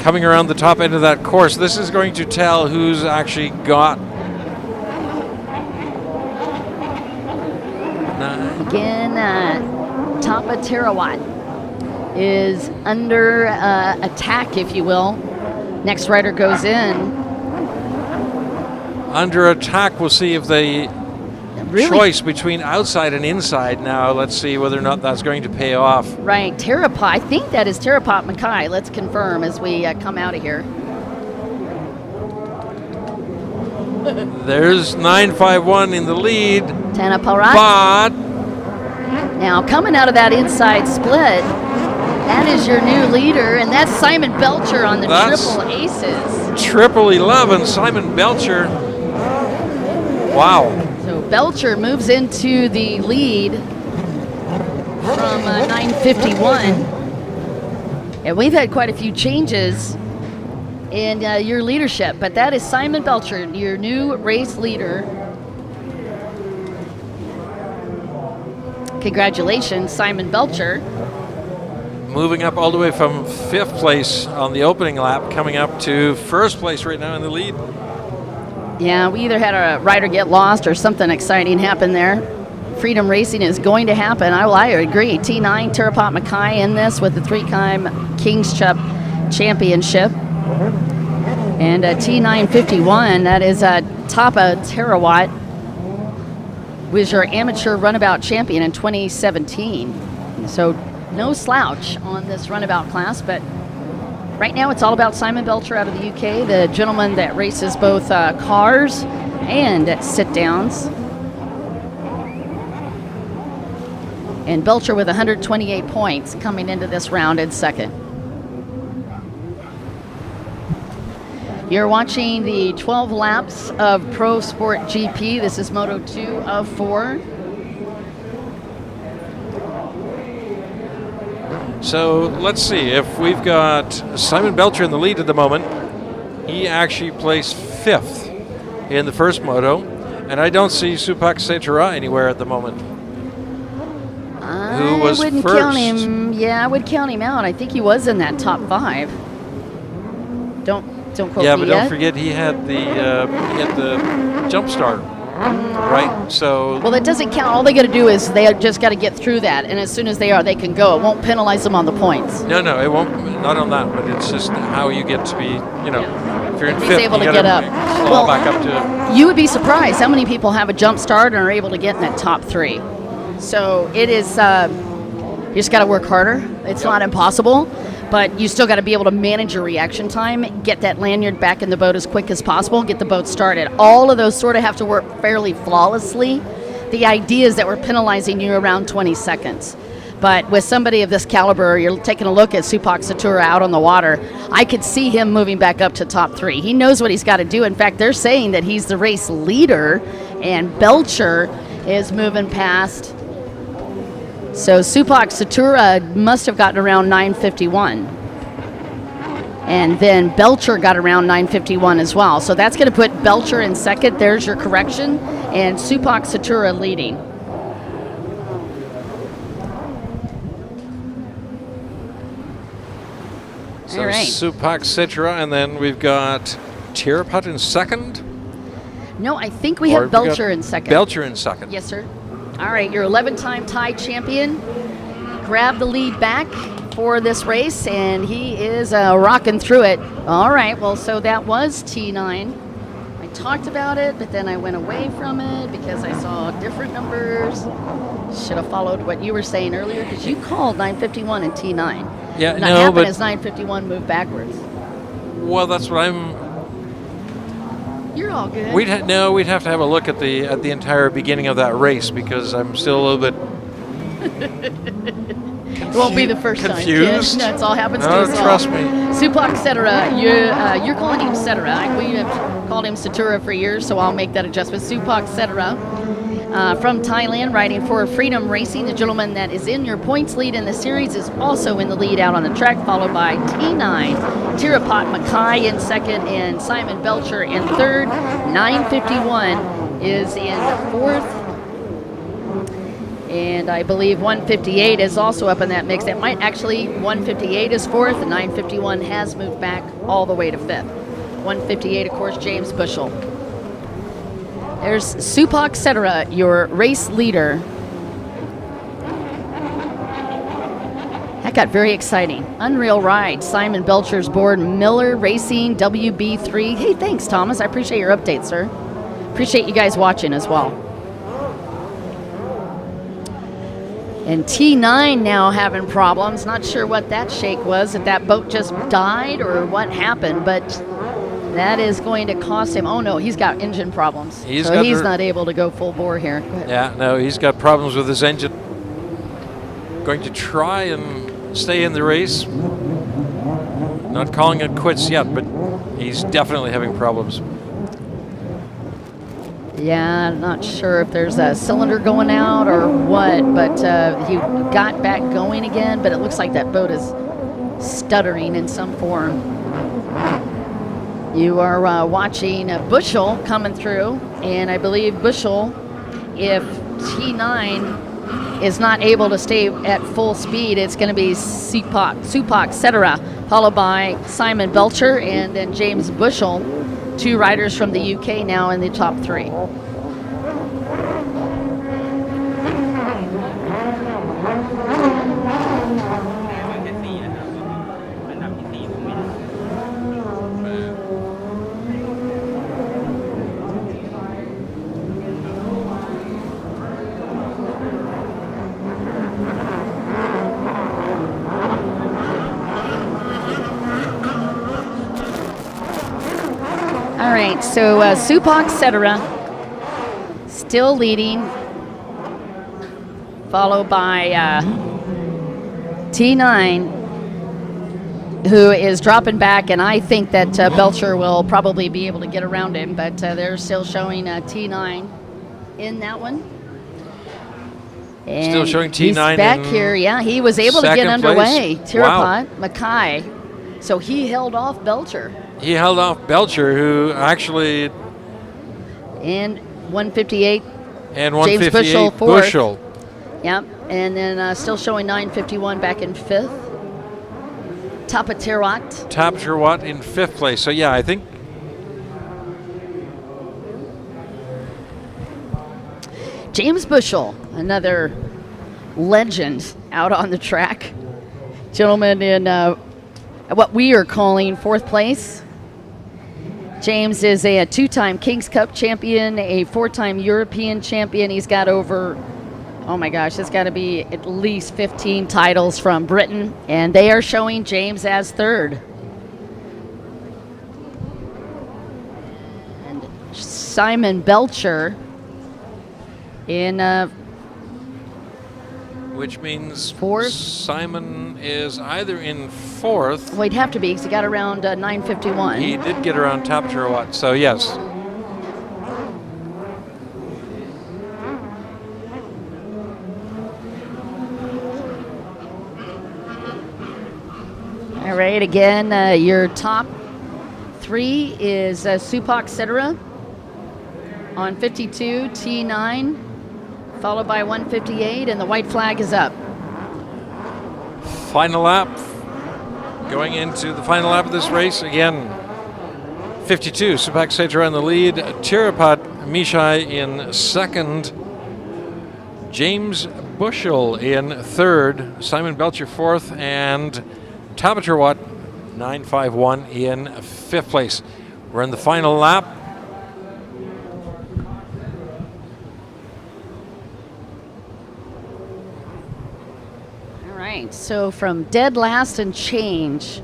coming around the top end of that course. This is going to tell who's actually got. Again, Tapa Terawatt is under attack, if you will. Next rider goes in. Under attack, we'll see if the choice between outside and inside now. Let's see whether or not that's going to pay off. Right, Terapat. I think that is Terapat Mackay. Let's confirm as we come out of here. There's 951 in the lead. Tanaparat. But now coming out of that inside split, that is your new leader, and that's Simon Belcher on the triple aces. Triple 11, Simon Belcher. Wow. So Belcher moves into the lead from 951. And we've had quite a few changes in your leadership, but that is Simon Belcher, your new race leader. Congratulations, Simon Belcher. Moving up all the way from 5th place on the opening lap, coming up to 1st place right now in the lead. Yeah, we either had a rider get lost or something exciting happen there. Freedom Racing is going to happen. I agree. T9, Terapat Mackay in this with the 3-time King's Cup championship. And T951, that is Tapa Terawatt, was your amateur runabout champion in 2017. So no slouch on this runabout class, but right now it's all about Simon Belcher out of the UK, the gentleman that races both cars and sit-downs. And Belcher with 128 points coming into this round in second. You're watching the 12 laps of Pro Sport GP. This is Moto 2 of 4. So let's see if we've got Simon Belcher in the lead at the moment. He actually placed 5th in the first moto, and I don't see Supak Setara anywhere at the moment. Who was I wouldn't first. count him. Yeah, I would count him out. I think he was in that top 5. Don't quote Yeah, me but yet. don't forget he had the jump start, right? So Well, that doesn't count. All they got to do is they just got to get through that, and as soon as they can go. It won't penalize them on the points. no, it won't. Not on that, but it's just how you get to be. If you're in He's 5th, able you to gotta get up. claw Well, back up to. You would be surprised how many people have a jump start and are able to get in that top 3. So it is, you just got to work harder. It's not impossible, but you still got to be able to manage your reaction time, get that lanyard back in the boat as quick as possible, get the boat started. All of those sort of have to work fairly flawlessly. The idea is that we're penalizing you around 20 seconds. But with somebody of this caliber, you're taking a look at Supak Setara out on the water, I could see him moving back up to top 3. He knows what he's got to do. In fact, they're saying that he's the race leader, and Belcher is moving past. So Supak Setara must have gotten around 951. And then Belcher got around 951 as well. So that's going to put Belcher in second. There's your correction. And Supak Setara leading. So All right. Supak Setara, and then we've got Terapat in second. No, I think we Or have we got Belcher in second. Belcher in second. Yes, sir. All right, your 11-time Thai champion grabbed the lead back for this race, and he is rocking through it. All right, well, so that was T9. I talked about it, but then I went away from it because I saw different numbers. Should have followed what you were saying earlier because you called 951 and T9. Yeah, What no, happened but is 951 moved backwards. well, that's what I'm. You're all good. We'd have to have a look at the entire beginning of that race because I'm still a little bit. It won't be the first confused. time. That's all happens to No, us all. trust me. Supak Setara, you're calling him Setara. We have called him Setara for years, so I'll make that adjustment. Supak Setara from Thailand, riding for Freedom Racing. The gentleman that is in your points lead in the series is also in the lead out on the track, followed by T9, Tirapat Mackay in second, and Simon Belcher in third. 951 is in fourth. And I believe 158 is also up in that mix. That might actually, 158 is fourth, and 951 has moved back all the way to fifth. 158, of course, James Bushell. There's Supak Cetera, your race leader. That got very exciting. Unreal ride. Simon Belcher's board. Miller Racing, WB3. Hey, thanks, Thomas. I appreciate your update, sir. Appreciate you guys watching as well. And T9 now having problems. Not sure what that shake was, if that boat just died or what happened, but that is going to cost him. Oh no, he's got engine problems. So he's not able to go full bore here. Yeah, no, he's got problems with his engine. Going to try and stay in the race. Not calling it quits yet, but he's definitely having problems. Yeah, I'm not sure if there's a cylinder going out or what, but he got back going again, but it looks like that boat is stuttering in some form. You are watching Bushell coming through, and I believe Bushell, if T9 is not able to stay at full speed, it's going to be Supak Cetera, followed by Simon Belcher, and then James Bushell. Two riders from the UK now in the top three. All right, so Supak Cetera still leading, followed by T9, who is dropping back, and I think that Belcher will probably be able to get around him, but they're still showing T9 in that one. And still showing T9 he's back here. Yeah, he was able to get underway. Tirapat Mackay, so he held off Belcher. He held off Belcher, who actually... And 158. And 158 James Bushell, fourth. Bushell. Yep, and then still showing 951 back in fifth. Tapatirawat in fifth place. So yeah, I think... James Bushell, another legend out on the track. Gentleman in what we are calling fourth place. James is a two-time King's Cup champion, a four-time European champion. He's got over, oh my gosh, it's got to be at least 15 titles from Britain, and they are showing James as third. And Simon Belcher in which means fourth. Simon is either in fourth. Well, he'd have to be because he got around 951. He did get around Tapatirawat, so yes. All right, again, your top three is Supak Cetera on 52, T9, followed by 158, and the white flag is up. Final lap. Going into the final lap of this race, again, 52, Supak Cetera in the lead, Tirapat Mishai in second, James Bushell in third, Simon Belcher fourth, and Tapatirawat 951 in fifth place. We're in the final lap. So from dead last and change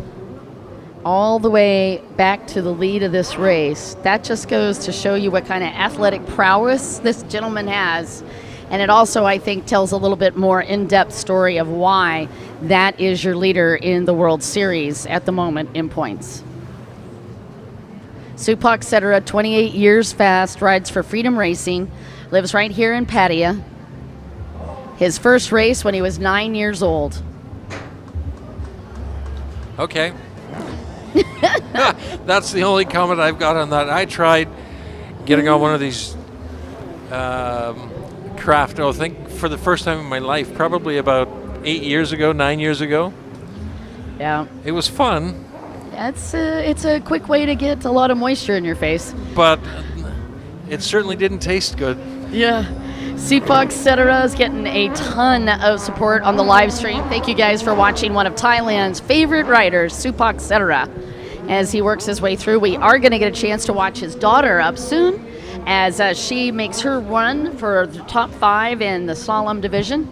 all the way back to the lead of this race, that just goes to show you what kind of athletic prowess this gentleman has. And it also, I think, tells a little bit more in-depth story of why that is your leader in the World Series at the moment in points. Supak Cetera, 28 years fast, rides for Freedom Racing, Lives right here in Pattaya. His first race when he was 9 years old. Okay. That's the only comment I've got on that. I tried getting on one of these craft, I think, for the first time in my life, probably about 9 years ago. Yeah. It was fun. It's a quick way to get a lot of moisture in your face. But it certainly didn't taste good. Yeah. Supak Setara is getting a ton of support on the live stream. Thank you guys for watching one of Thailand's favorite riders, Supak Setara, as he works his way through. We are going to get a chance to watch his daughter up soon as she makes her run for the top 5 in the slalom division.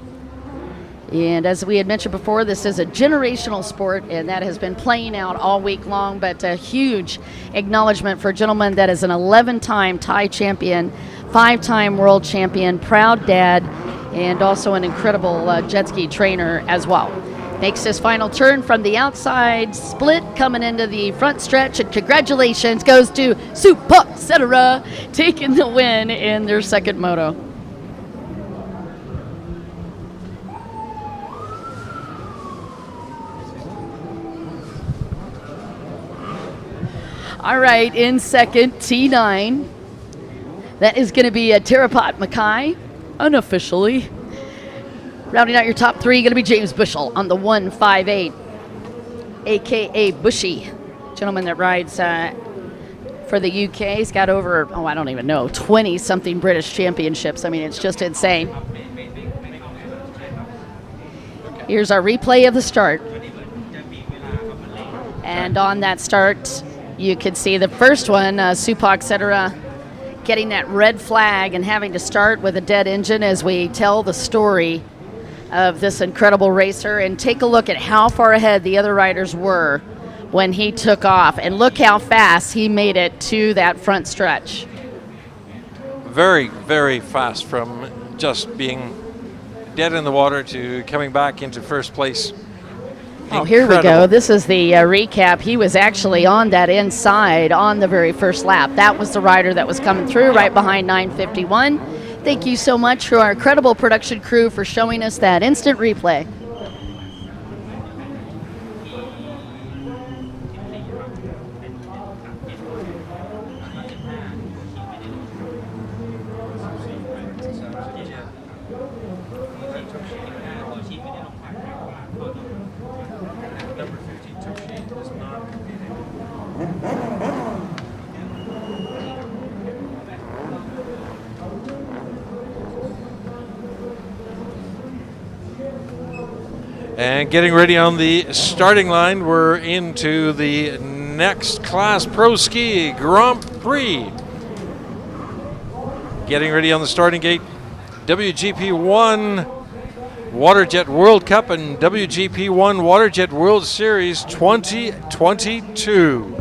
And as we had mentioned before, this is a generational sport, and that has been playing out all week long, but a huge acknowledgement for a gentleman that is an 11-time Thai champion, 5-time world champion, proud dad, and also an incredible jet ski trainer as well. Makes his final turn from the outside split, coming into the front stretch, and congratulations goes to Supak Setara, taking the win in their second moto. All right, in second, T9. That is going to be Terapat Mackay, unofficially. Rounding out your top 3, going to be James Bushell on the 158, a.k.a. Bushy. Gentleman that rides for the UK. He's got over, I don't even know, 20-something British championships. I mean, it's just insane. Here's our replay of the start. And on that start, you can see the first one, Supak Setara getting that red flag and having to start with a dead engine as we tell the story of this incredible racer. And take a look at how far ahead the other riders were when he took off. And look how fast he made it to that front stretch. Very, very fast from just being dead in the water to coming back into first place. Oh, here we go. This is the recap. He was actually on that inside on the very first lap. That was the rider that was coming through right behind 951. Thank you so much to our incredible production crew for showing us that instant replay. And getting ready on the starting line, we're into the next class, Pro Ski Grand Prix. Getting ready on the starting gate, WGP 1 Waterjet World Cup and WGP 1 Waterjet World Series 2022.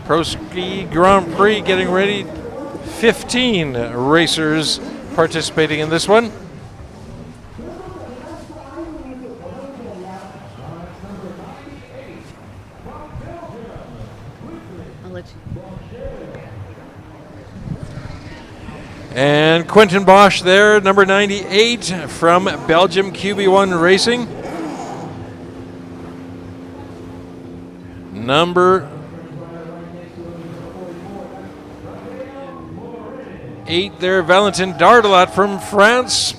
Pro Ski Grand Prix getting ready, 15 racers participating in this one. And Quentin Bosch there, number 98 from Belgium, QB1 Racing. Number 8 there, Valentin Dardelat from France.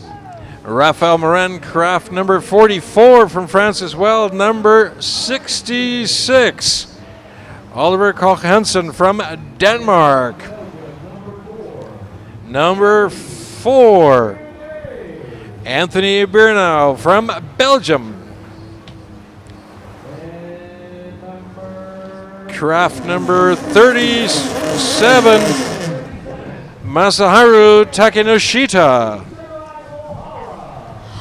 Raphael Morin Craft, number 44 from France as well. Number 66, Oliver Koch Hansen from Denmark. Number 4, Anthony Bernau from Belgium. Craft number 37, Masaharu Takenoshita.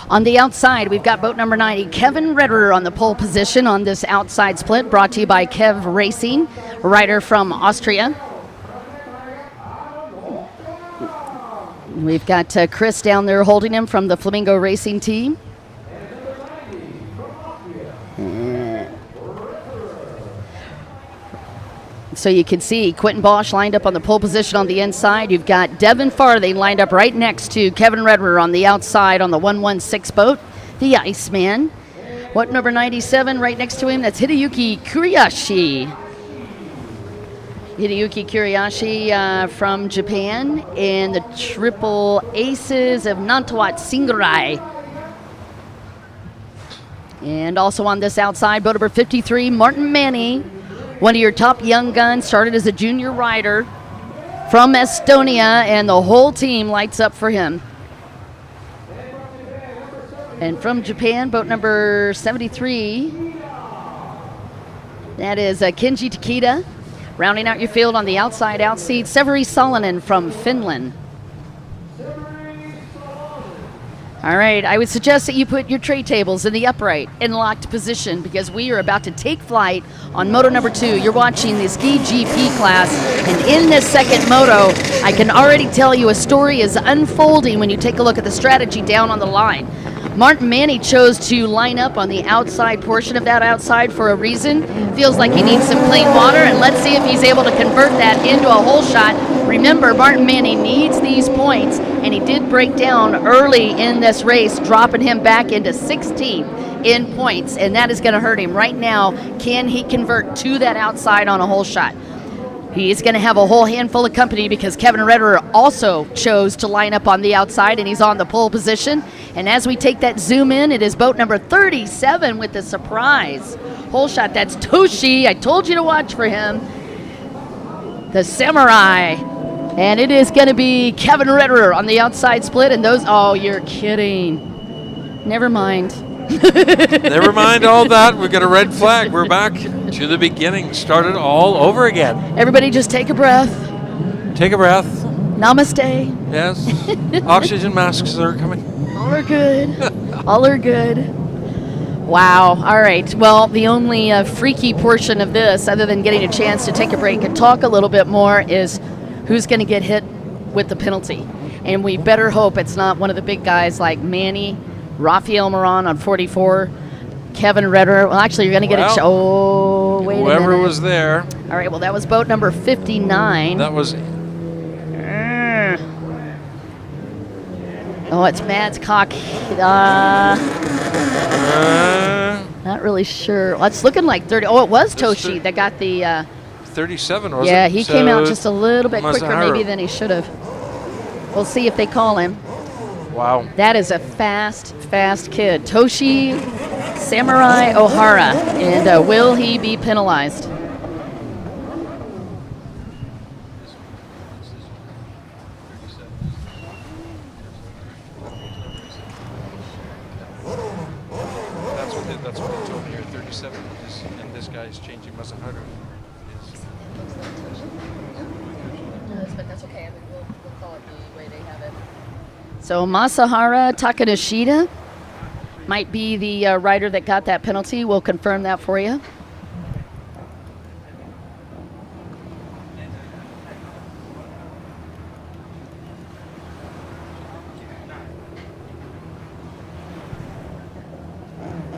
On the outside, we've got boat number 90, Kevin Redder, on the pole position on this outside split, brought to you by Kev Racing, rider from Austria. We've got Chris down there holding him from the Flamingo Racing team. So you can see Quentin Bosch lined up on the pole position on the inside. You've got Devin Farthing lined up right next to Kevin Redder on the outside on the 116 boat, the Iceman. What number 97 right next to him? That's Hideyuki Kuriyashi. Hideyuki Kuriyashi from Japan, and the Triple Aces of Nantawat Singrai. And also on this outside, boat number 53, Martin Manny, one of your top young guns, started as a junior rider from Estonia, and the whole team lights up for him. And from Japan, boat number 73, that is Kenji Takeda. Rounding out your field on the outside outseat, Severi Salonen from Finland. All right, I would suggest that you put your tray tables in the upright and locked position, because we are about to take flight on Moto number 2. You're watching the Ski GP class, and in this second moto, I can already tell you a story is unfolding when you take a look at the strategy down on the line. Martin Manny chose to line up on the outside portion of that outside for a reason. Feels like he needs some clean water, and let's see if he's able to convert that into a hole shot. Remember, Martin Manny needs these points, and he did break down early in this race, dropping him back into 16th in points, and that is going to hurt him. Right now, can he convert to that outside on a hole shot? He's going to have a whole handful of company, because Kevin Redder also chose to line up on the outside, and he's on the pole position. And as we take that zoom in, it is boat number 37 with the surprise hole shot. That's Toshi. I told you to watch for him. The Samurai. And it is going to be Kevin Redder on the outside split. And those, oh, you're kidding. Never mind. Never mind all that. We've got a red flag. We're back to the beginning. Started all over again. Everybody just take a breath. Take a breath. Namaste. Yes. Oxygen masks are coming. All are good. All are good. Wow. All right. Well, the only freaky portion of this, other than getting a chance to take a break and talk a little bit more, is who's going to get hit with the penalty. And we better hope it's not one of the big guys like Manny, Rafael Moran on 44, Kevin Redder. Well, actually, you're going to get a oh, wait a minute. Whoever was there. All right. Well, that was boat number 59. That was... Oh, it's Mads Cock. Not really sure. Well, it's looking like 30. Oh, it was Toshi that got the... 37, was it? Yeah, he came out just a little bit quicker Mazahara. maybe than he should have. We'll see if they call him. Wow. That is a fast kid. Toshi Samurai Ohara. And will he be penalized? That's what they told me here, 37, and this guy's changing Mazahara. No, but that's okay. We'll call it the way they have it. So Masahara Takanashida might be the rider that got that penalty. We'll confirm that for you.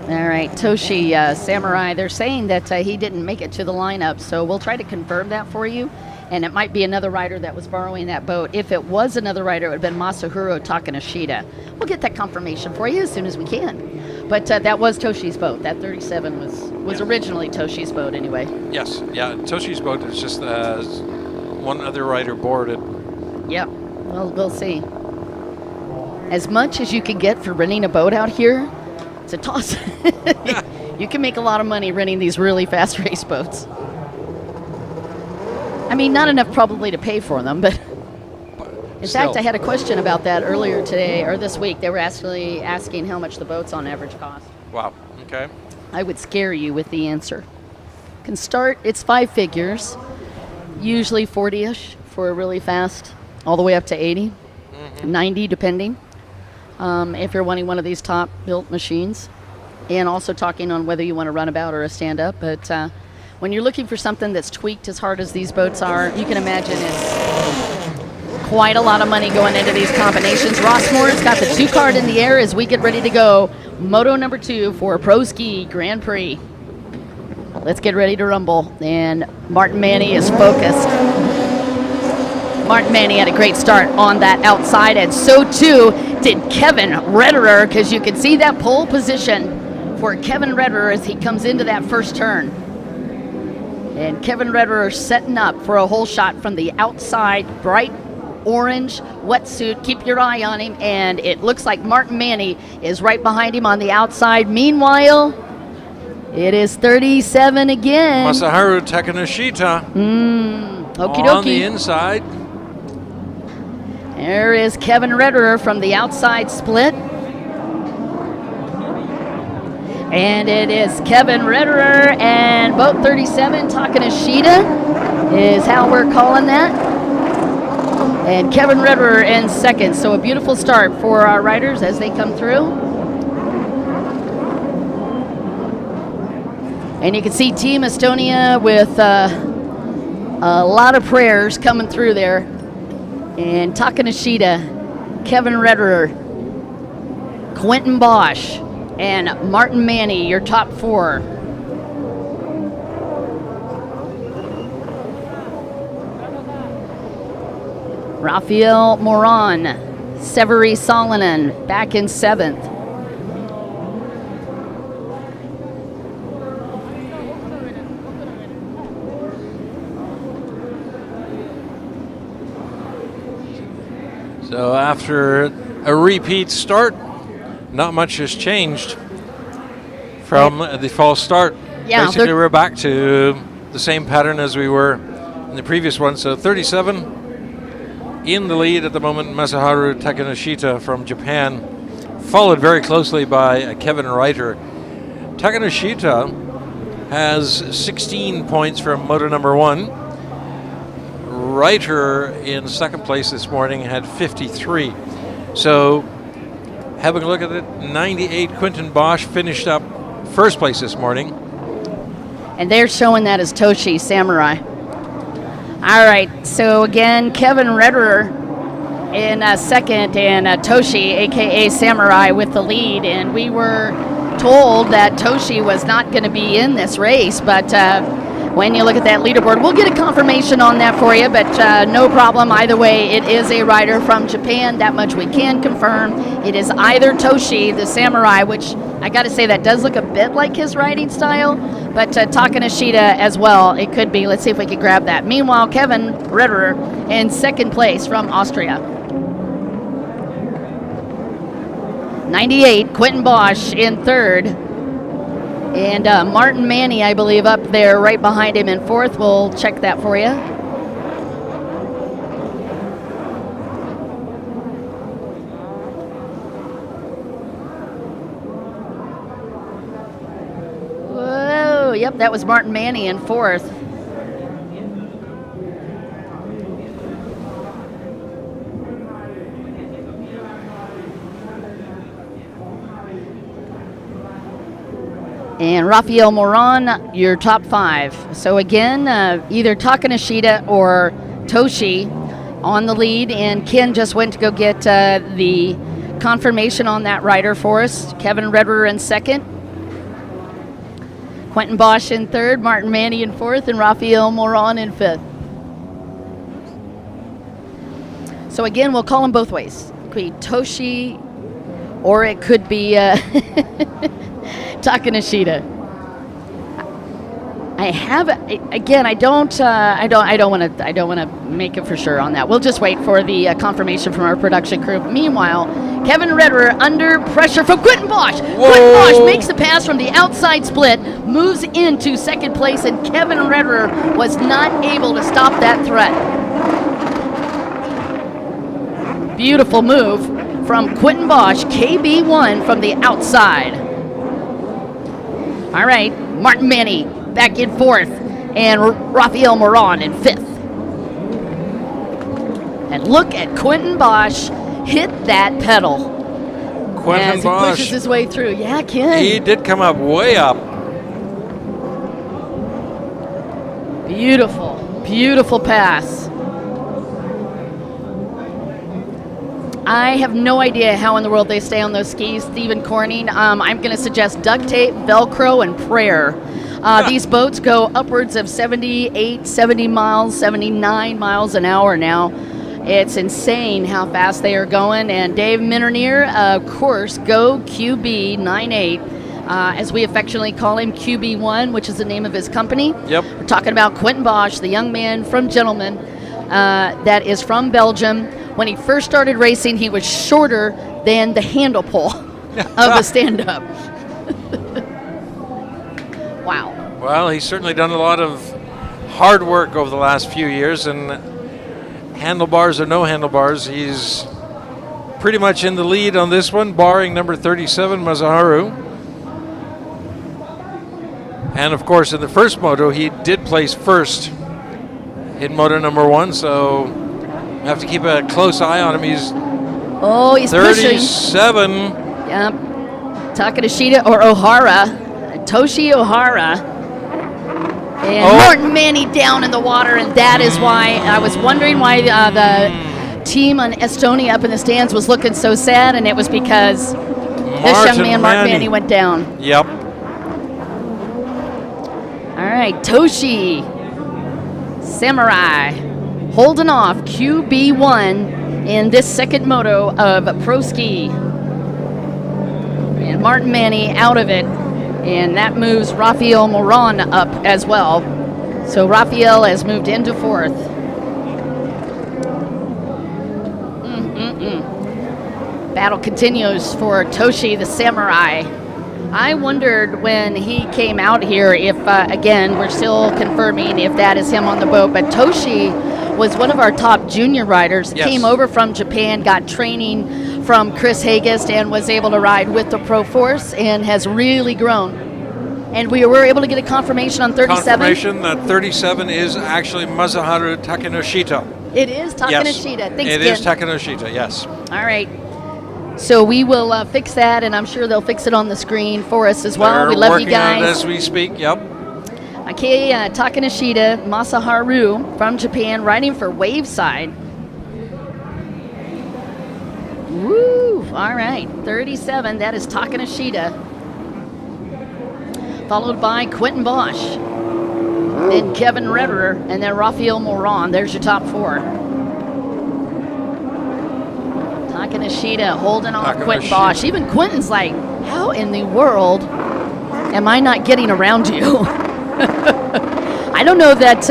All right, Toshi Samurai, they're saying that he didn't make it to the lineup, so we'll try to confirm that for you. And it might be another rider that was borrowing that boat. If it was another rider, it would have been Masahiro Takanashida. We'll get that confirmation for you as soon as we can. But that was Toshi's boat. That 37 was originally Toshi's boat anyway. Yes, yeah, Toshi's boat is just one other rider boarded. Yep, well, we'll see. As much as you can get for renting a boat out here, it's a toss. You can make a lot of money renting these really fast race boats. I mean, not enough probably to pay for them, but in fact, I had a question about that earlier today, or this week. They were actually asking how much the boats on average cost. Wow, okay. I would scare you with the answer. Can start, it's 5 figures, usually 40-ish for a really fast, all the way up to 80, 90 depending, if you're wanting one of these top-built machines. And also talking on whether you want a runabout or a stand-up, but when you're looking for something that's tweaked as hard as these boats are, you can imagine it's quite a lot of money going into these combinations. Ross Moore's got the 2 card in the air as we get ready to go. Moto number 2 for Pro Ski Grand Prix. Let's get ready to rumble. And Martin Manny is focused. Martin Manny had a great start on that outside, and so too did Kevin Rederer, because you can see that pole position for Kevin Rederer as he comes into that first turn. And Kevin Rederer setting up for a hole shot from the outside, bright orange wetsuit. Keep your eye on him, and it looks like Martin Manny is right behind him on the outside. Meanwhile, it is 37 again. Masaharu Takanashita Okie on the dokie. inside. There is Kevin Rederer from the outside split. And it is Kevin Rederer and boat 37, Takanashita is how we're calling that. And Kevin Rederer in second. So a beautiful start for our riders as they come through. And you can see Team Estonia with a lot of prayers coming through there. And Takanashita, Kevin Rederer, Quentin Bosch, and Martin Manny, your top four. Rafael Moran, Severi Salonen back in seventh. So after a repeat start, not much has changed from the false start. Yeah, basically we're back to the same pattern as we were in the previous one. So 37 in the lead at the moment, Masaharu Takanashita from Japan, followed very closely by Kevin Reiter. Takanashita has 16 points from moto number one. Reiter in second place this morning had 53. So having a look at it, 98, Quentin Bosch finished up first place this morning. And they're showing that as Toshi Samurai. All right, so again, Kevin Rederer in second, and Toshi, aka Samurai, with the lead. And we were told that Toshi was not going to be in this race, but when you look at that leaderboard, we'll get a confirmation on that for you, but no problem. Either way, it is a rider from Japan. That much we can confirm. It is either Toshi, the Samurai, which I got to say that does look a bit like his riding style, but Takanashita as well. It could be. Let's see if we can grab that. Meanwhile, Kevin Rederer in second place from Austria. 98, Quentin Bosch in third. And Martin Manny, I believe, up there right behind him in fourth. We'll check that for you. Whoa, yep, that was Martin Manny in fourth. And Rafael Moran, your top five. So again, either Takanashita or Toshi on the lead, and Ken just went to go get the confirmation on that rider for us. Kevin Rederer in second, Quentin Bosch in third, Martin Manny in fourth, and Rafael Moran in fifth. So again, we'll call them both ways. It could be Toshi, or it could be Takanashita. I have again. I don't want to make it for sure on that. We'll just wait for the confirmation from our production crew. Meanwhile, Kevin Rederer under pressure from Quentin Bosch. Whoa. Quentin Bosch makes the pass from the outside split, moves into second place, and Kevin Rederer was not able to stop that threat. Beautiful move from Quentin Bosch, KB1 from the outside. All right, Martin Manny back in fourth, and Rafael Moran in fifth. And look at Quentin Bosch hit that pedal Quentin as Bosch, he pushes his way through. Yeah, Ken. he did come up way up. Beautiful, beautiful pass. I have no idea how in the world they stay on those skis, Stephen Corning. I'm going to suggest duct tape, Velcro, and prayer. These boats go upwards of 78, 70 miles, 79 miles an hour now. It's insane how fast they are going. And Dave Minnernier, of course, Go QB 98, as we affectionately call him, QB1, which is the name of his company. Yep. We're talking about Quentin Bosch, the young man from Gentleman that is from Belgium. When he first started racing, he was shorter than the handle pole of the stand-up. Wow. Well, he's certainly done a lot of hard work over the last few years, and handlebars or no handlebars, he's pretty much in the lead on this one, barring number 37, Masaharu. And of course, in the first moto, he did place first in moto number 1, so we have to keep a close eye on him. He's 37. Yep. Takanoshita or Ohara, Toshi Ohara. And Martin Manny down in the water, and that is why I was wondering why the team on Estonia up in the stands was looking so sad, and it was because this young man, Martin Manny, went down. Yep. All right, Toshi Samurai holding off QB1 in this second moto of Pro Ski. And Martin Manny out of it. And that moves Rafael Moran up as well. So Rafael has moved into 4th. Battle continues for Toshi the Samurai. I wondered when he came out here if, again, we're still confirming if that is him on the boat, but Toshi was one of our top junior riders, came over from Japan, got training from Chris Hagest, and was able to ride with the Pro Force and has really grown. And we were able to get a confirmation on 37. Confirmation that 37 is actually Masaharu Takanoshita. It is Takanoshita. Yes. Thanks, It Ken. is Takanoshita, yes. All right. So we will fix that, and I'm sure they'll fix it on the screen for us as well. They're we love you working on it guys. as we speak, yep. Okay, Takanoshita Masaharu from Japan, riding for Waveside. Woo! All right, 37. That is Takanoshita. Followed by Quentin Bosch, then Kevin Redderer, and then Rafael Moran. There's your top 4. Takanoshita holding off Quentin Bosch. Even Quentin's like, how in the world am I not getting around you? I don't know that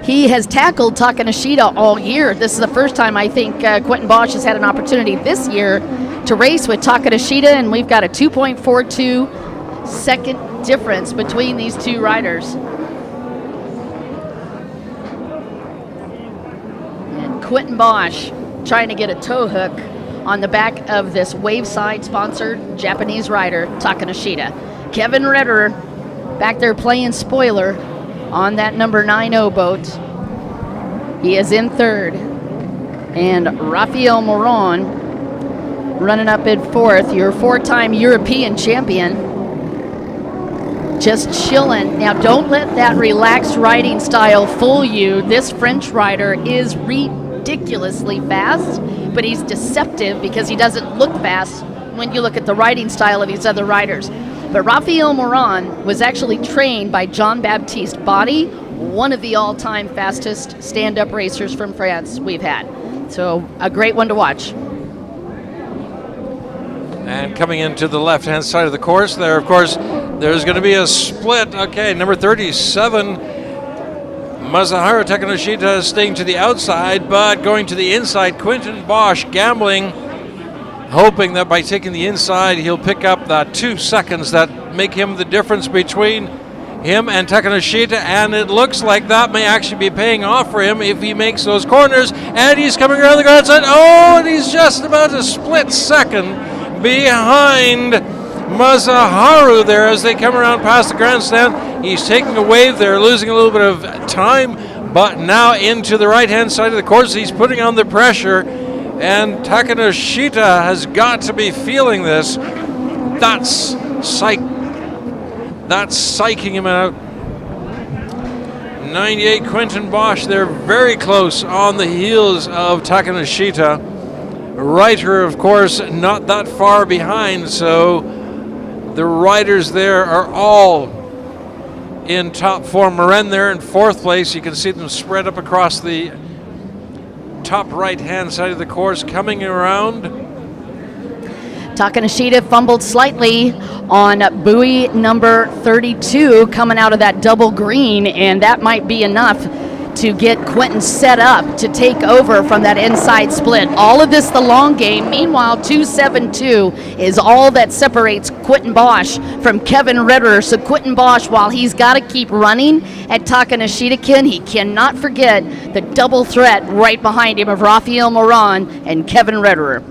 he has tackled Takanoshita all year. This is the first time I think Quentin Bosch has had an opportunity this year to race with Takanoshita, and we've got a 2.42 second difference between these two riders. And Quentin Bosch trying to get a tow hook on the back of this Waveside sponsored Japanese rider, Takanoshita. Kevin Redderer back there playing spoiler on that number 90 boat. He is in 3rd. And Rafael Moran running up in 4th, your 4-time European champion. Just chilling. Now, don't let that relaxed riding style fool you. This French rider is ridiculously fast, but he's deceptive because he doesn't look fast when you look at the riding style of these other riders. But Rafael Moran was actually trained by Jean-Baptiste Body, one of the all-time fastest stand-up racers from France we've had. So a great one to watch. And coming into the left-hand side of the course there, of course, there's going to be a split. Okay, number 37, Masaharu Takanoshita staying to the outside, but going to the inside. Quentin Bosch gambling, hoping that by taking the inside, he'll pick up that 2 seconds that make him the difference between him and Takanoshita, and it looks like that may actually be paying off for him if he makes those corners, and he's coming around the grandstand. Oh, and he's just about a split second behind Masaharu there as they come around past the grandstand. He's taking a wave there, losing a little bit of time, but now into the right-hand side of the course, he's putting on the pressure, and Takanoshita has got to be feeling this. That's psyching him out. 98 Quentin Bosch, they're very close on the heels of Takanoshita. Reiter, of course, not that far behind, so the riders there are all in top form. Maren there in 4th place. You can see them spread up across the top right-hand side of the course, coming around. Takanashita fumbled slightly on buoy number 32 coming out of that double green, and that might be enough to get Quentin set up to take over from that inside split. All of this the long game. Meanwhile, 272 is all that separates Quentin Bosch from Kevin Ritterer. So Quentin Bosch, while he's got to keep running at Takanashita, he cannot forget the double threat right behind him of Rafael Moran and Kevin Ritterer.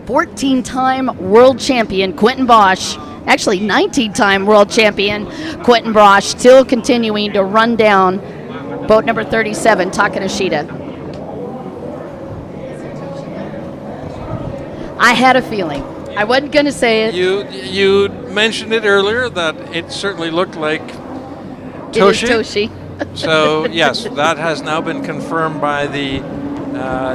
14-time world champion Quentin Bosch, actually 19-time world champion Quentin Bosch, still continuing to run down boat number 37, Takanashita. I had a feeling. I wasn't going to say it. You mentioned it earlier that it certainly looked like Toshi. It is Toshi. So, yes, that has now been confirmed by the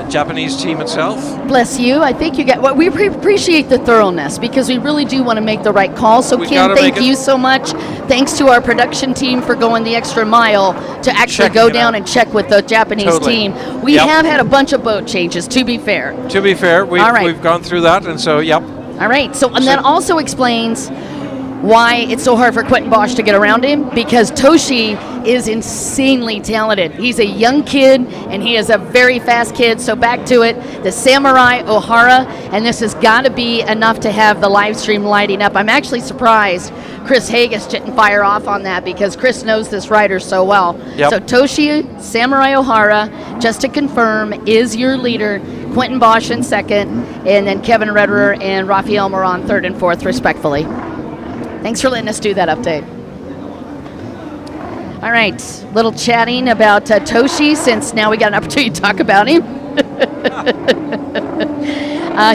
Japanese team itself. Bless you. I think you get. Well, we appreciate the thoroughness because we really do want to make the right call. So, Ken, thank you so much. Thanks to our production team for going the extra mile to actually go down and check with the Japanese team. We have had a bunch of boat changes, to be fair. To be fair, we've gone through that, and so, yep. All right. So, and that also explains why it's so hard for Quentin Bosch to get around him, because Toshi is insanely talented. He's a young kid, and he is a very fast kid. So back to it, the Samurai Ohara, and this has got to be enough to have the live stream lighting up. I'm actually surprised Chris Haggis didn't fire off on that because Chris knows this rider so well. So Toshi, Samurai Ohara, just to confirm, is your leader. Quentin Bosch in 2nd, and then Kevin Ritterer and Rafael Moran 3rd and 4th, respectfully. Thanks for letting us do that update. All right, little chatting about Toshi, since now we got an opportunity to talk about him.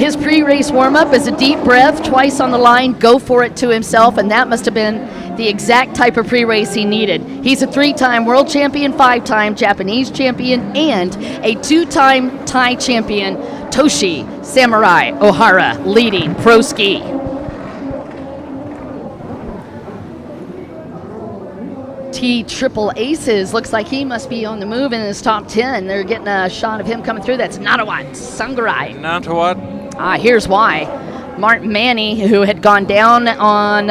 His pre-race warm-up is a deep breath, twice on the line, go for it to himself, and that must have been the exact type of pre-race he needed. He's a 3-time world champion, 5-time Japanese champion, and a 2-time Thai champion, Toshi Samurai Ohara, leading pro ski. Triple Aces looks like he must be on the move in his top 10. They're getting a shot of him coming through. That's Natawat Sangarai. Natawat. Here's why. Martin Manny, who had gone down on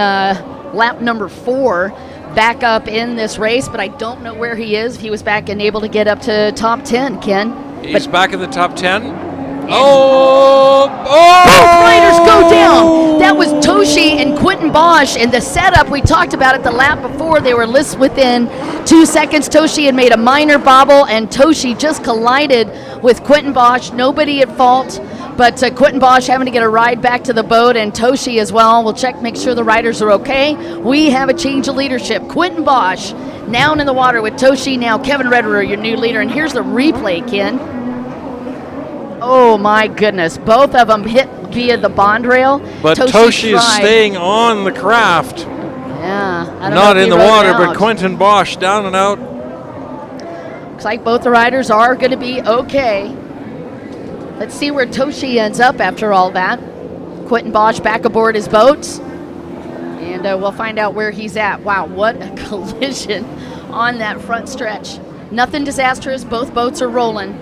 lap number 4, back up in this race, but I don't know where he is. If he was back and able to get up to top 10, Ken. He's back in the top 10. Both riders go down. That was Toshi and Quentin Bosch, and the setup we talked about it the lap before. They were lists within 2 seconds. Toshi had made a minor bobble, and Toshi just collided with Quentin Bosch. Nobody at fault, but Quentin Bosch having to get a ride back to the boat, and Toshi as well. We'll check, make sure the riders are okay. We have a change of leadership. Quentin Bosch down in the water with Toshi. Now Kevin Ritterer, your new leader, and here's the replay, Ken. Oh my goodness, both of them hit via the bond rail. But Toshi is staying on the craft. Yeah. Not in the water, but Quentin Bosch down and out. Looks like both the riders are going to be okay. Let's see where Toshi ends up after all that. Quentin Bosch back aboard his boat. And we'll find out where he's at. Wow, what a collision on that front stretch. Nothing disastrous, both boats are rolling.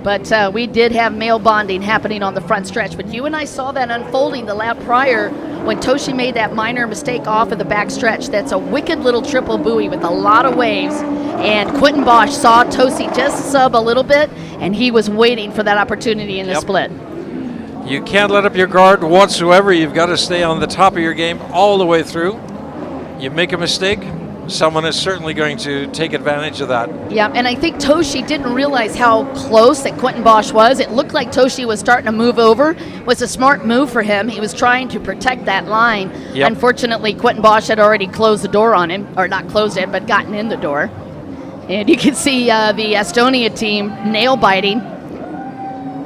But we did have male bonding happening on the front stretch. But you and I saw that unfolding the lap prior when Toshi made that minor mistake off of the back stretch. That's a wicked little triple buoy with a lot of waves. And Quentin Bosch saw Toshi just sub a little bit, and he was waiting for that opportunity in the split. You can't let up your guard whatsoever. You've got to stay on the top of your game all the way through. You make a mistake, someone is certainly going to take advantage of that. Yeah, and I think Toshi didn't realize how close that Quentin Bosch was. It looked like Toshi was starting to move over. It was a smart move for him. He was trying to protect that line. Unfortunately, Quentin Bosch had already closed the door on him, or not closed it, but gotten in the door. And you can see the Estonia team nail biting.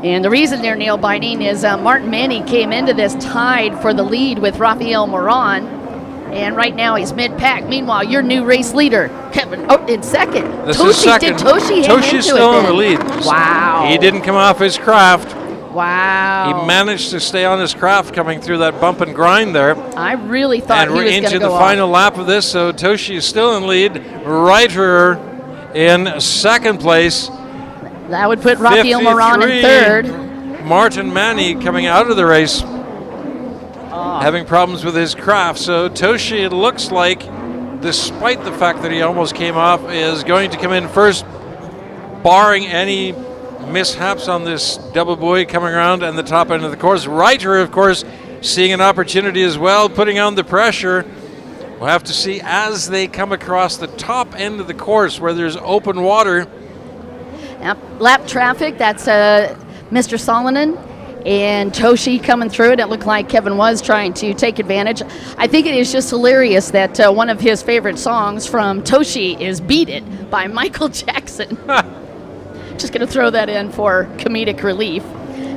And the reason they're nail biting is Martin Manny came into this tied for the lead with Rafael Moran. And right now he's mid-pack. Meanwhile, your new race leader, Kevin, in second. This is second. Did Toshi hang Toshi's into still it on the lead. Wow. He didn't come off his craft. Wow. He managed to stay on his craft coming through that bump and grind there. I really thought And he we're was going to into go the off. final lap of this, so Toshi is still in lead. Reiter in second place. That would put Rafael Moran in 53. third. Martin Manny coming out of the race, having problems with his craft. So Toshi, it looks like, despite the fact that he almost came off, is going to come in first, barring any mishaps on this double buoy coming around and the top end of the course. Reiter, of course, seeing an opportunity as well, putting on the pressure. We'll have to see as they come across the top end of the course where there's open water. Lap traffic, that's Mr. Salonen and Toshi coming through it. It looked like Kevin was trying to take advantage. I think it is just hilarious that one of his favorite songs from Toshi is Beat It by Michael Jackson. Just going to throw that in for comedic relief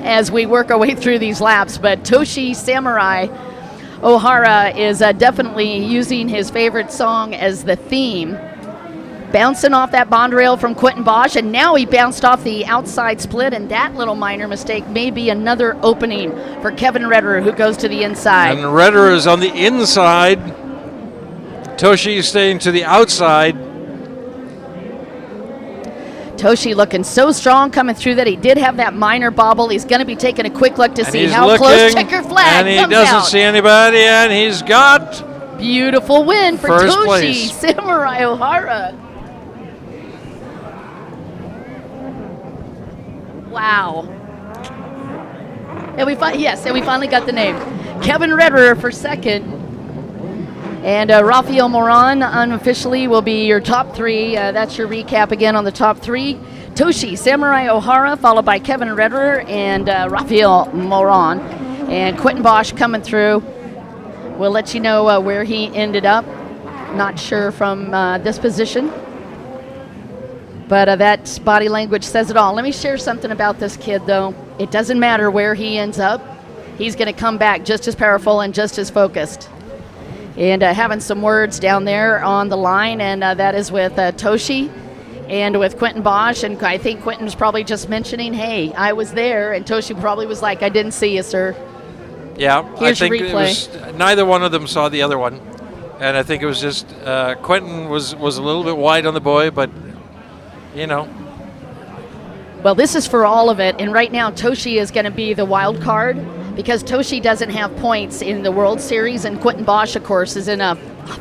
as we work our way through these laps. But Toshi Samurai Ohara is definitely using his favorite song as the theme. Bouncing off that bond rail from Quentin Bosch, and now he bounced off the outside split, and that little minor mistake may be another opening for Kevin Redderer, who goes to the inside. And Redderer is on the inside. Toshi is staying to the outside. Toshi looking so strong coming through that he did have that minor bobble. He's going to be taking a quick look to see He's how looking, close checker flag and he comes doesn't out. see anybody, and he's got Beautiful win for first Toshi place. Samurai Ohara. Wow. And we finally got the name. Kevin Redderer for second. And Rafael Moran unofficially will be your top three. That's your recap again on the top three. Toshi Samurai Ohara, followed by Kevin Redderer and Rafael Moran. And Quentin Bosch coming through. We'll let you know where he ended up. Not sure from this position. But that body language says it all. Let me share something about this kid, though. It doesn't matter where he ends up. He's going to come back just as powerful and just as focused. And having some words down there on the line, and that is with Toshi and with Quentin Bosch. And I think Quentin was probably just mentioning, hey, I was there. And Toshi probably was like, I didn't see you, sir. Yeah, Here's I think your it replay. was, neither one of them saw the other one. And I think it was just Quentin was a little bit wide on the buoy, but, you know. Well, this is for all of it. And right now, Toshi is going to be the wild card, because Toshi doesn't have points in the World Series, and Quentin Bosch, of course, is in a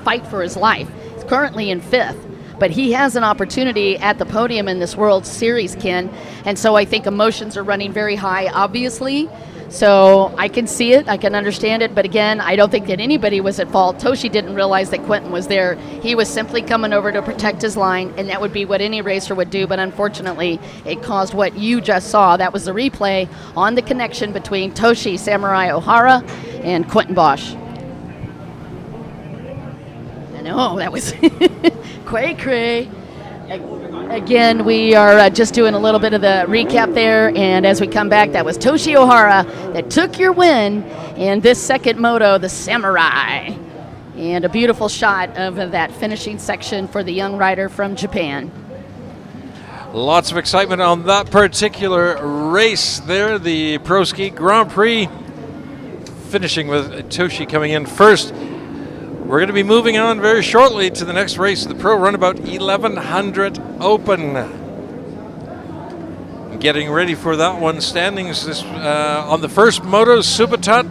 fight for his life. He's currently in fifth, but he has an opportunity at the podium in this World Series, Ken, and so I think emotions are running very high, obviously. So I can see it, I can understand it, but again, I don't think that anybody was at fault. Toshi didn't realize that Quentin was there. He was simply coming over to protect his line, and that would be what any racer would do, but unfortunately, it caused what you just saw. That was the replay on the connection between Toshi Samurai Ohara and Quentin Bosch. I know, that was cray-cray. Again, we are just doing a little bit of the recap there, and as we come back, that was Toshi Ohara that took your win in this second moto, the Samurai. And a beautiful shot of that finishing section for the young rider from Japan. Lots of excitement on that particular race there, the Pro Ski Grand Prix, finishing with Toshi coming in first. We're going to be moving on very shortly to the next race, the Pro Runabout 1100 Open. Getting ready for that one. Standings this, on the first moto, Superstock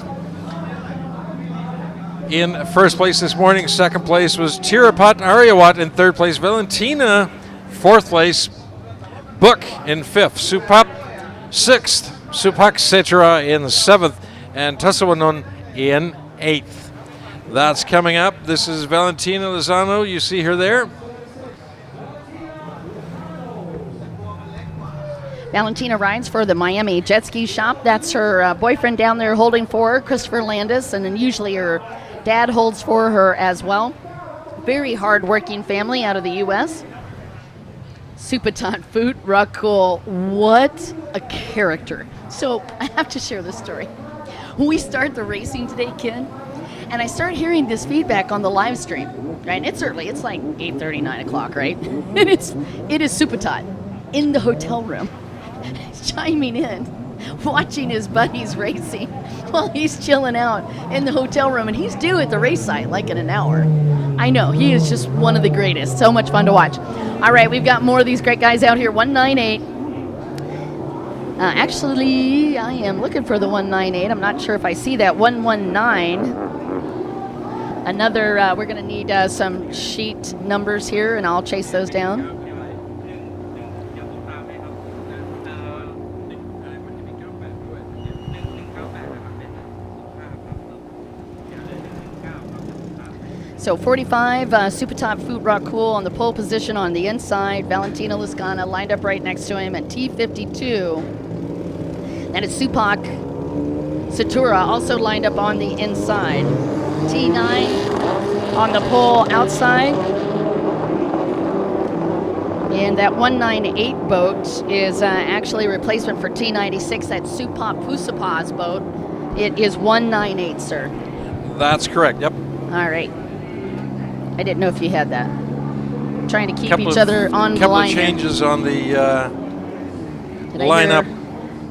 in first place this morning. Second place was Tirapat Aryawat. In third place, Valentina. Fourth place, Book in fifth. Supap sixth. Supak Setra in seventh. And Tasawanon in eighth. That's coming up. This is Valentina Lozano. You see her there. Valentina rides for the Miami Jet Ski Shop. That's her boyfriend down there holding for her, Christopher Landis, and then usually her dad holds for her as well. Very hard-working family out of the U.S. Superstock Food Rakul. What a character. So I have to share this story. When we start the racing today, Ken, and I start hearing this feedback on the live stream, right? And it's early. It's like 8:30, 9 o'clock, right? And it is Superstock in the hotel room chiming in. watching his buddies racing while he's chilling out in the hotel room, and he's due at the race site like in an hour. I know, he is just one of the greatest. So much fun to watch. All right, we've got more of these great guys out here. 198. Actually, I am looking for the 198. I'm not sure if I see that. 119. Another, we're going to need some sheet numbers here, and I'll chase those down. So 45, Super Top Food Rock Cool on the pole position on the inside. Valentina Liscana lined up right next to him at T52. And it's Supak Satura also lined up on the inside. T9 on the pole outside. And that 198 boat is actually a replacement for T96. That's Supak Pusapaz boat. It is 198, sir. That's correct, yep. All right. I didn't know if you had that. Trying to keep each other on the line. Couple of changes on the lineup.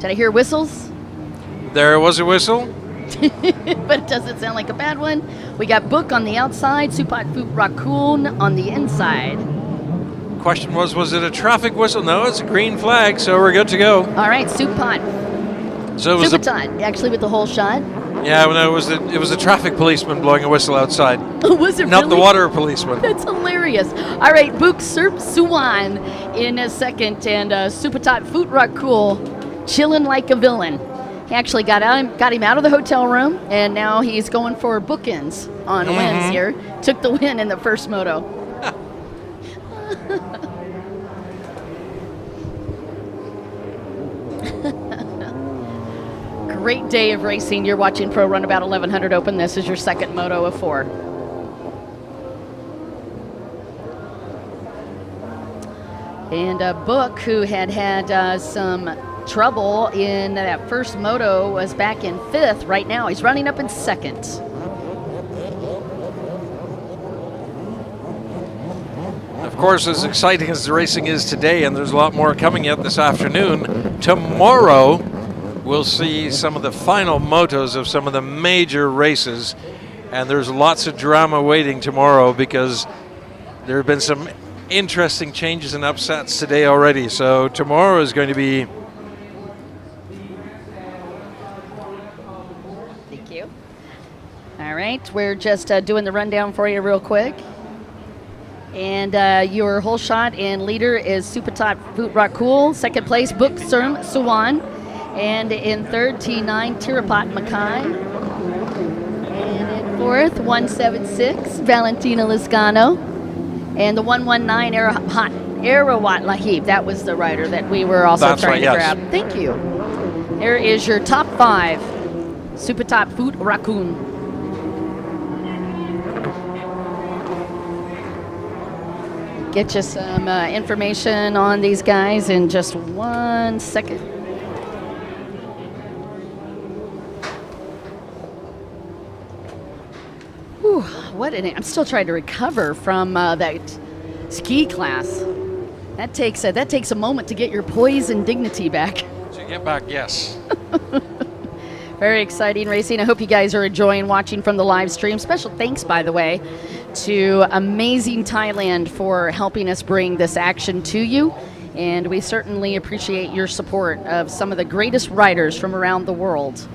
Did I hear whistles? There was a whistle. But it doesn't sound like a bad one. We got Book on the outside, Supat Raccoon on the inside. Question was it a traffic whistle? No, it's a green flag, so we're good to go. All right, Supat. So it was Supatot, actually with the whole shot. Yeah, well, no, it was a traffic policeman blowing a whistle outside. Was it Not really? the water policeman. That's hilarious. All right, Book Serp Suwan in a second, and Supatot Foot Rakul chilling like a villain. He actually got him out of the hotel room, and now he's going for bookends on wins here. Took the win in the first moto. Great day of racing. You're watching Pro Runabout 1100 Open. This is your second moto of 4. And Book, who had some trouble in that first moto, was back in 5th. Right now, he's running up in 2nd. Of course, as exciting as the racing is today, and there's a lot more coming yet this afternoon, tomorrow we'll see some of the final motos of some of the major races, and there's lots of drama waiting tomorrow because there have been some interesting changes and upsets today already. So tomorrow is going to be... Thank you. All right, we're just doing the rundown for you real quick. And your whole shot and leader is Supatot Foot Rakul. Second place, Book Serm Suwan. And in 3rd, T9, Tirapat Makai. And in 4th, 176, Valentina Liscano. And the 119, Arawat Lahib. That was the rider that we were also trying to grab. Thank you. There is your top 5, Supatot Foot Rakun. Get you some information on these guys in just 1 second. Whew, I'm still trying to recover from that ski class. That takes a moment to get your poise and dignity back. To get back, yes. Very exciting racing. I hope you guys are enjoying watching from the live stream. Special thanks, by the way, to Amazing Thailand for helping us bring this action to you. And we certainly appreciate your support of some of the greatest riders from around the world.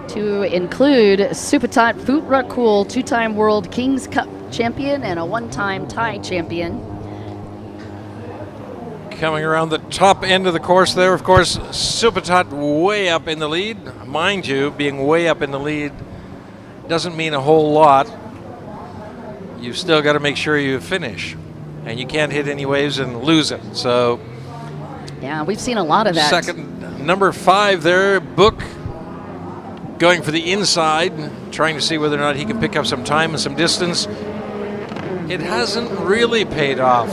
To include Supatot Foot Rakul, 2-time World Kings Cup champion and a 1-time Thai champion. Coming around the top end of the course there, of course, Supatot way up in the lead. Mind you, being way up in the lead doesn't mean a whole lot. You've still got to make sure you finish, and you can't hit any waves and lose it. So, yeah, we've seen a lot of that. Second, number 5 there, Book, going for the inside, trying to see whether or not he can pick up some time and some distance. It hasn't really paid off.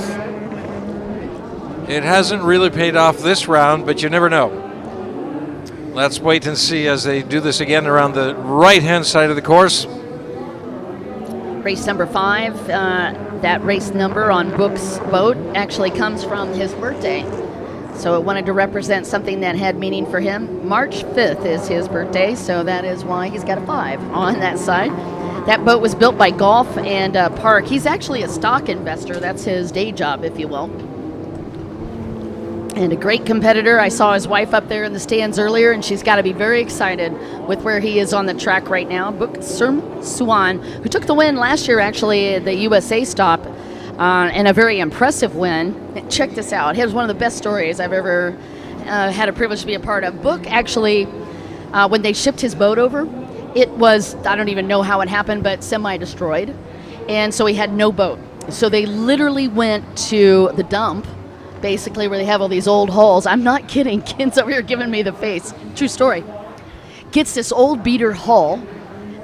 It hasn't really paid off this round, but you never know. Let's wait and see as they do this again around the right-hand side of the course. Race number 5, that race number on Book's boat actually comes from his birthday. So it wanted to represent something that had meaning for him. March 5th is his birthday, so that is why he's got a 5 on that side. That boat was built by Golf and Park. He's actually a stock investor. That's his day job, if you will. And a great competitor. I saw his wife up there in the stands earlier, and she's got to be very excited with where he is on the track right now. Buk Surm Suan, who took the win last year, actually, at the USA stop, and a very impressive win. Check this out. It was one of the best stories I've ever had a privilege to be a part of. Book, actually, when they shipped his boat over, it was, I don't even know how it happened, but semi-destroyed. And so he had no boat. So they literally went to the dump, basically, where they have all these old hulls. I'm not kidding. Ken's over here giving me the face. True story. Gets this old beater hull.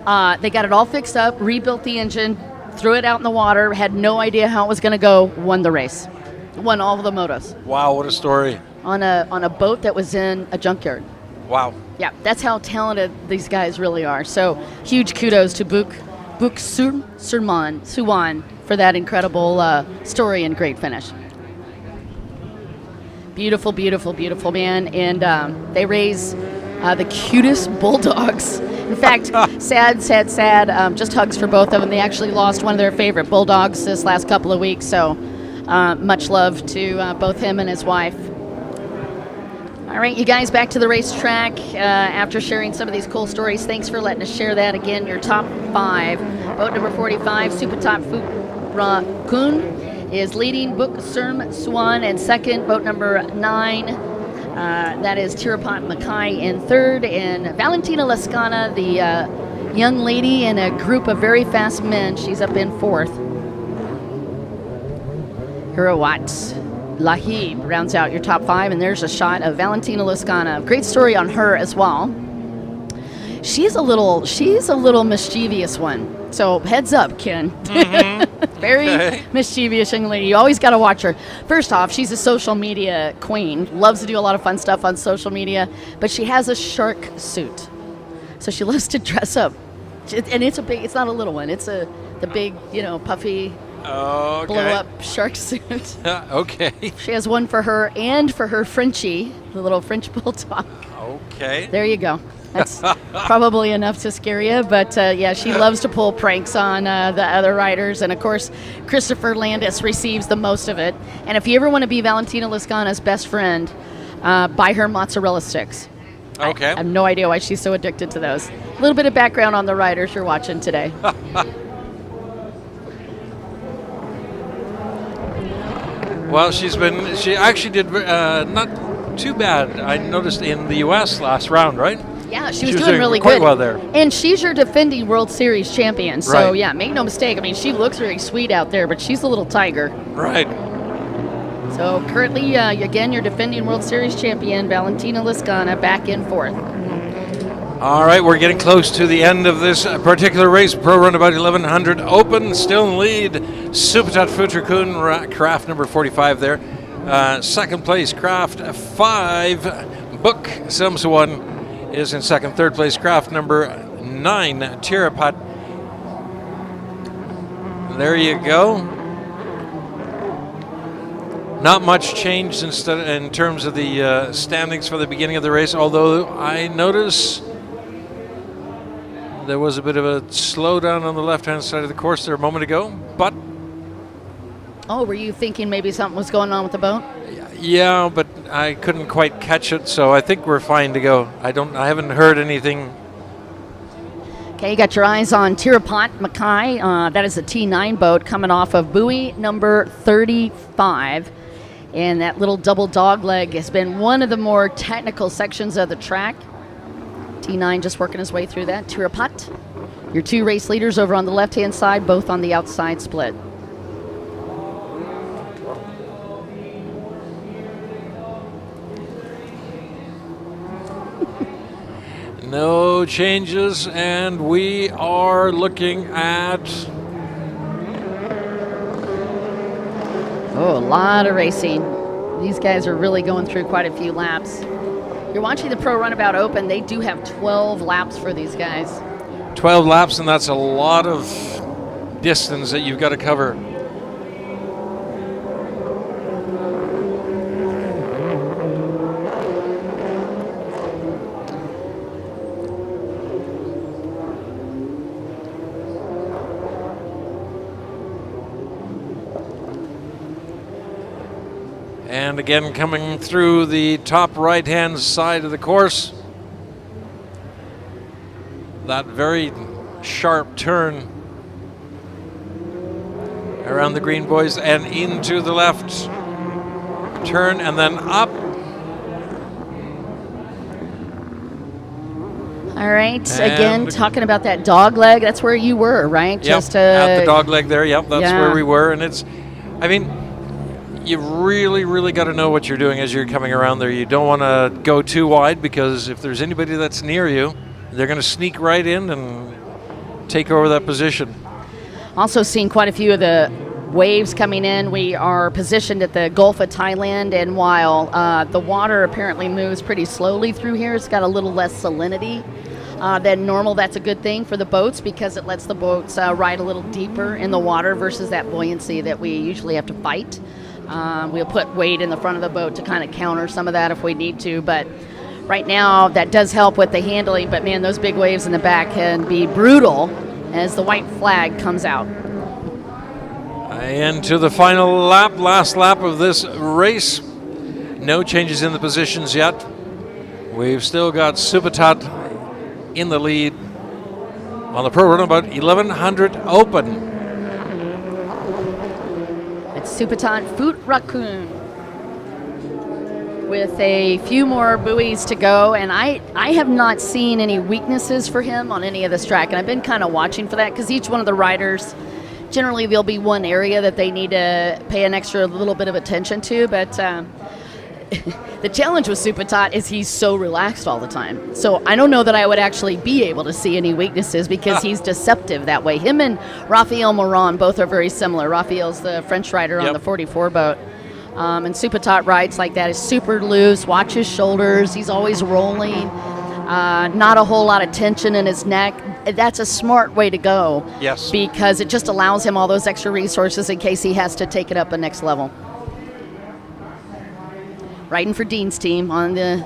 They got it all fixed up, rebuilt the engine, threw it out in the water, had no idea how it was going to go, won the race. Won all of the motos. Wow, what a story. On a boat that was in a junkyard. Wow. Yeah, that's how talented these guys really are. So huge kudos to Buk Suwan for that incredible story and great finish. Beautiful, beautiful, beautiful, man. And they raise the cutest bulldogs. In fact, sad. Just hugs for both of them. They actually lost one of their favorite bulldogs this last couple of weeks. So much love to both him and his wife. All right, you guys, back to the racetrack after sharing some of these cool stories. Thanks for letting us share that. Again, your top 5. Boat number 45, Superstock Kun, is leading. Buk Surm Suan in second. Boat number 9, that is Tirapat Mackay in third. And Valentina Lascana, the young lady in a group of very fast men, she's up in fourth. Hirawat Lahib rounds out your top 5, and there's a shot of Valentina Lascana. Great story on her as well. She's a little mischievous one. So heads up, Ken. Very mischievous young lady. You always got to watch her. First off, she's a social media queen. Loves to do a lot of fun stuff on social media, but she has a shark suit. So she loves to dress up. And it's not a little one. It's the big, puffy, blow-up shark suit. Okay. She has one for her and for her Frenchie, the little French bulldog. Okay. There you go. That's probably enough to scare you, but yeah, she loves to pull pranks on the other riders, and of course, Christopher Landis receives the most of it. And if you ever want to be Valentina Lascana's best friend, buy her mozzarella sticks. Okay. I have no idea why she's so addicted to those. A little bit of background on the riders you're watching today. Well, she actually did not too bad. I noticed in the U.S. last round, right? Yeah, she was doing really quite good. Well there. And she's your defending World Series champion. So, right. Yeah, make no mistake. I mean, she looks very sweet out there, but she's a little tiger. Right. So, currently, again, your defending World Series champion, Valentina Lascana, back in fourth. All right, we're getting close to the end of this particular race. Pro Runabout 1100 Open, still in lead. Superstock Futurkun, craft number 45 there. Second place, craft 5. Buk Samsuan is in second. Third place, craft number 9, Tirapat. There you go. Not much changed in terms of the standings for the beginning of the race, although I notice there was a bit of a slowdown on the left-hand side of the course there a moment ago, but... Oh, were you thinking maybe something was going on with the boat? Yeah, but I couldn't quite catch it, so I think we're fine to go. I haven't heard anything. Okay, you got your eyes on Tirapat Mackay. That is a T9 boat coming off of buoy number 35. And that little double dog leg has been one of the more technical sections of the track. T9 just working his way through that. Tirapat, your 2 race leaders over on the left-hand side, both on the outside split. No changes, and we are looking at... Oh, a lot of racing. These guys are really going through quite a few laps. You're watching the Pro Runabout Open. They do have 12 laps for these guys. 12 laps, and that's a lot of distance that you've got to cover. And again, coming through the top right-hand side of the course. That very sharp turn around the green, boys, and into the left turn, and then up. All right, again, talking about that dog leg, that's where you were, right? Yep, at the dog leg there, yep, that's where we were. And it's, I mean, you really got to know what you're doing as you're coming around there. You don't want to go too wide, because if there's anybody that's near you, they're going to sneak right in and take over that position. Also seeing quite a few of the waves coming in. We are positioned at the Gulf of Thailand, and while the water apparently moves pretty slowly through here, it's got a little less salinity than normal. That's a good thing for the boats, because it lets the boats ride a little deeper in the water versus that buoyancy that we usually have to fight. We'll put weight in the front of the boat to kind of counter some of that if we need to, but right now that does help with the handling. But man, those big waves in the back can be brutal as the white flag comes out. Into the final lap, last lap of this race. No changes in the positions yet. We've still got Superstock in the lead on the Pro Runabout 1100 Open. It's Superstock Foot Raccoon with a few more buoys to go, and I have not seen any weaknesses for him on any of this track, and I've been kind of watching for that, because each one of the riders, generally there'll be one area that they need to pay an extra little bit of attention to, but the challenge with Superstock is he's so relaxed all the time. So I don't know that I would actually be able to see any weaknesses, because he's deceptive that way. Him and Raphael Moran both are very similar. Raphael's the French rider on the 44 boat. And Superstock rides like that. Is super loose, watch his shoulders, he's always rolling, not a whole lot of tension in his neck. That's a smart way to go. Yes. Because it just allows him all those extra resources in case he has to take it up a next level. Riding for Dean's team on the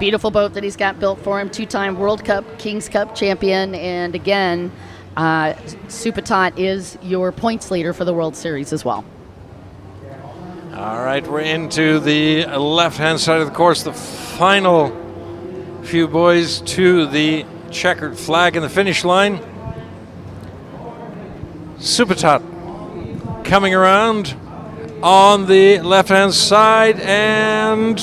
beautiful boat that he's got built for him. 2-time World Cup, King's Cup champion. And again, Superstock is your points leader for the World Series as well. All right, we're into the left-hand side of the course. The final few boys to the checkered flag in the finish line. Superstock coming around on the left-hand side, and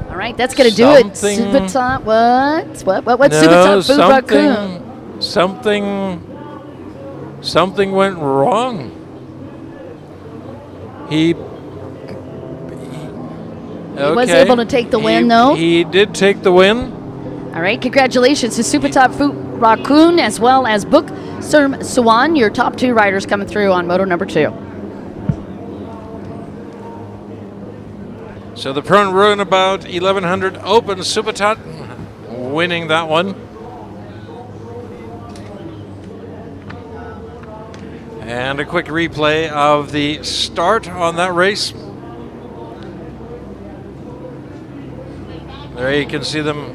all right, that's going to do it. Superstock, what's Superstock Foot Raccoon? Something went wrong. He was able to take the win, though. He did take the win. All right, congratulations to Superstock Foot Raccoon, as well as Book Serm Swan, your top 2 riders coming through on Moto number 2. So the Pro Runabout 1100 Open, Superstock winning that one. And a quick replay of the start on that race. There you can see them.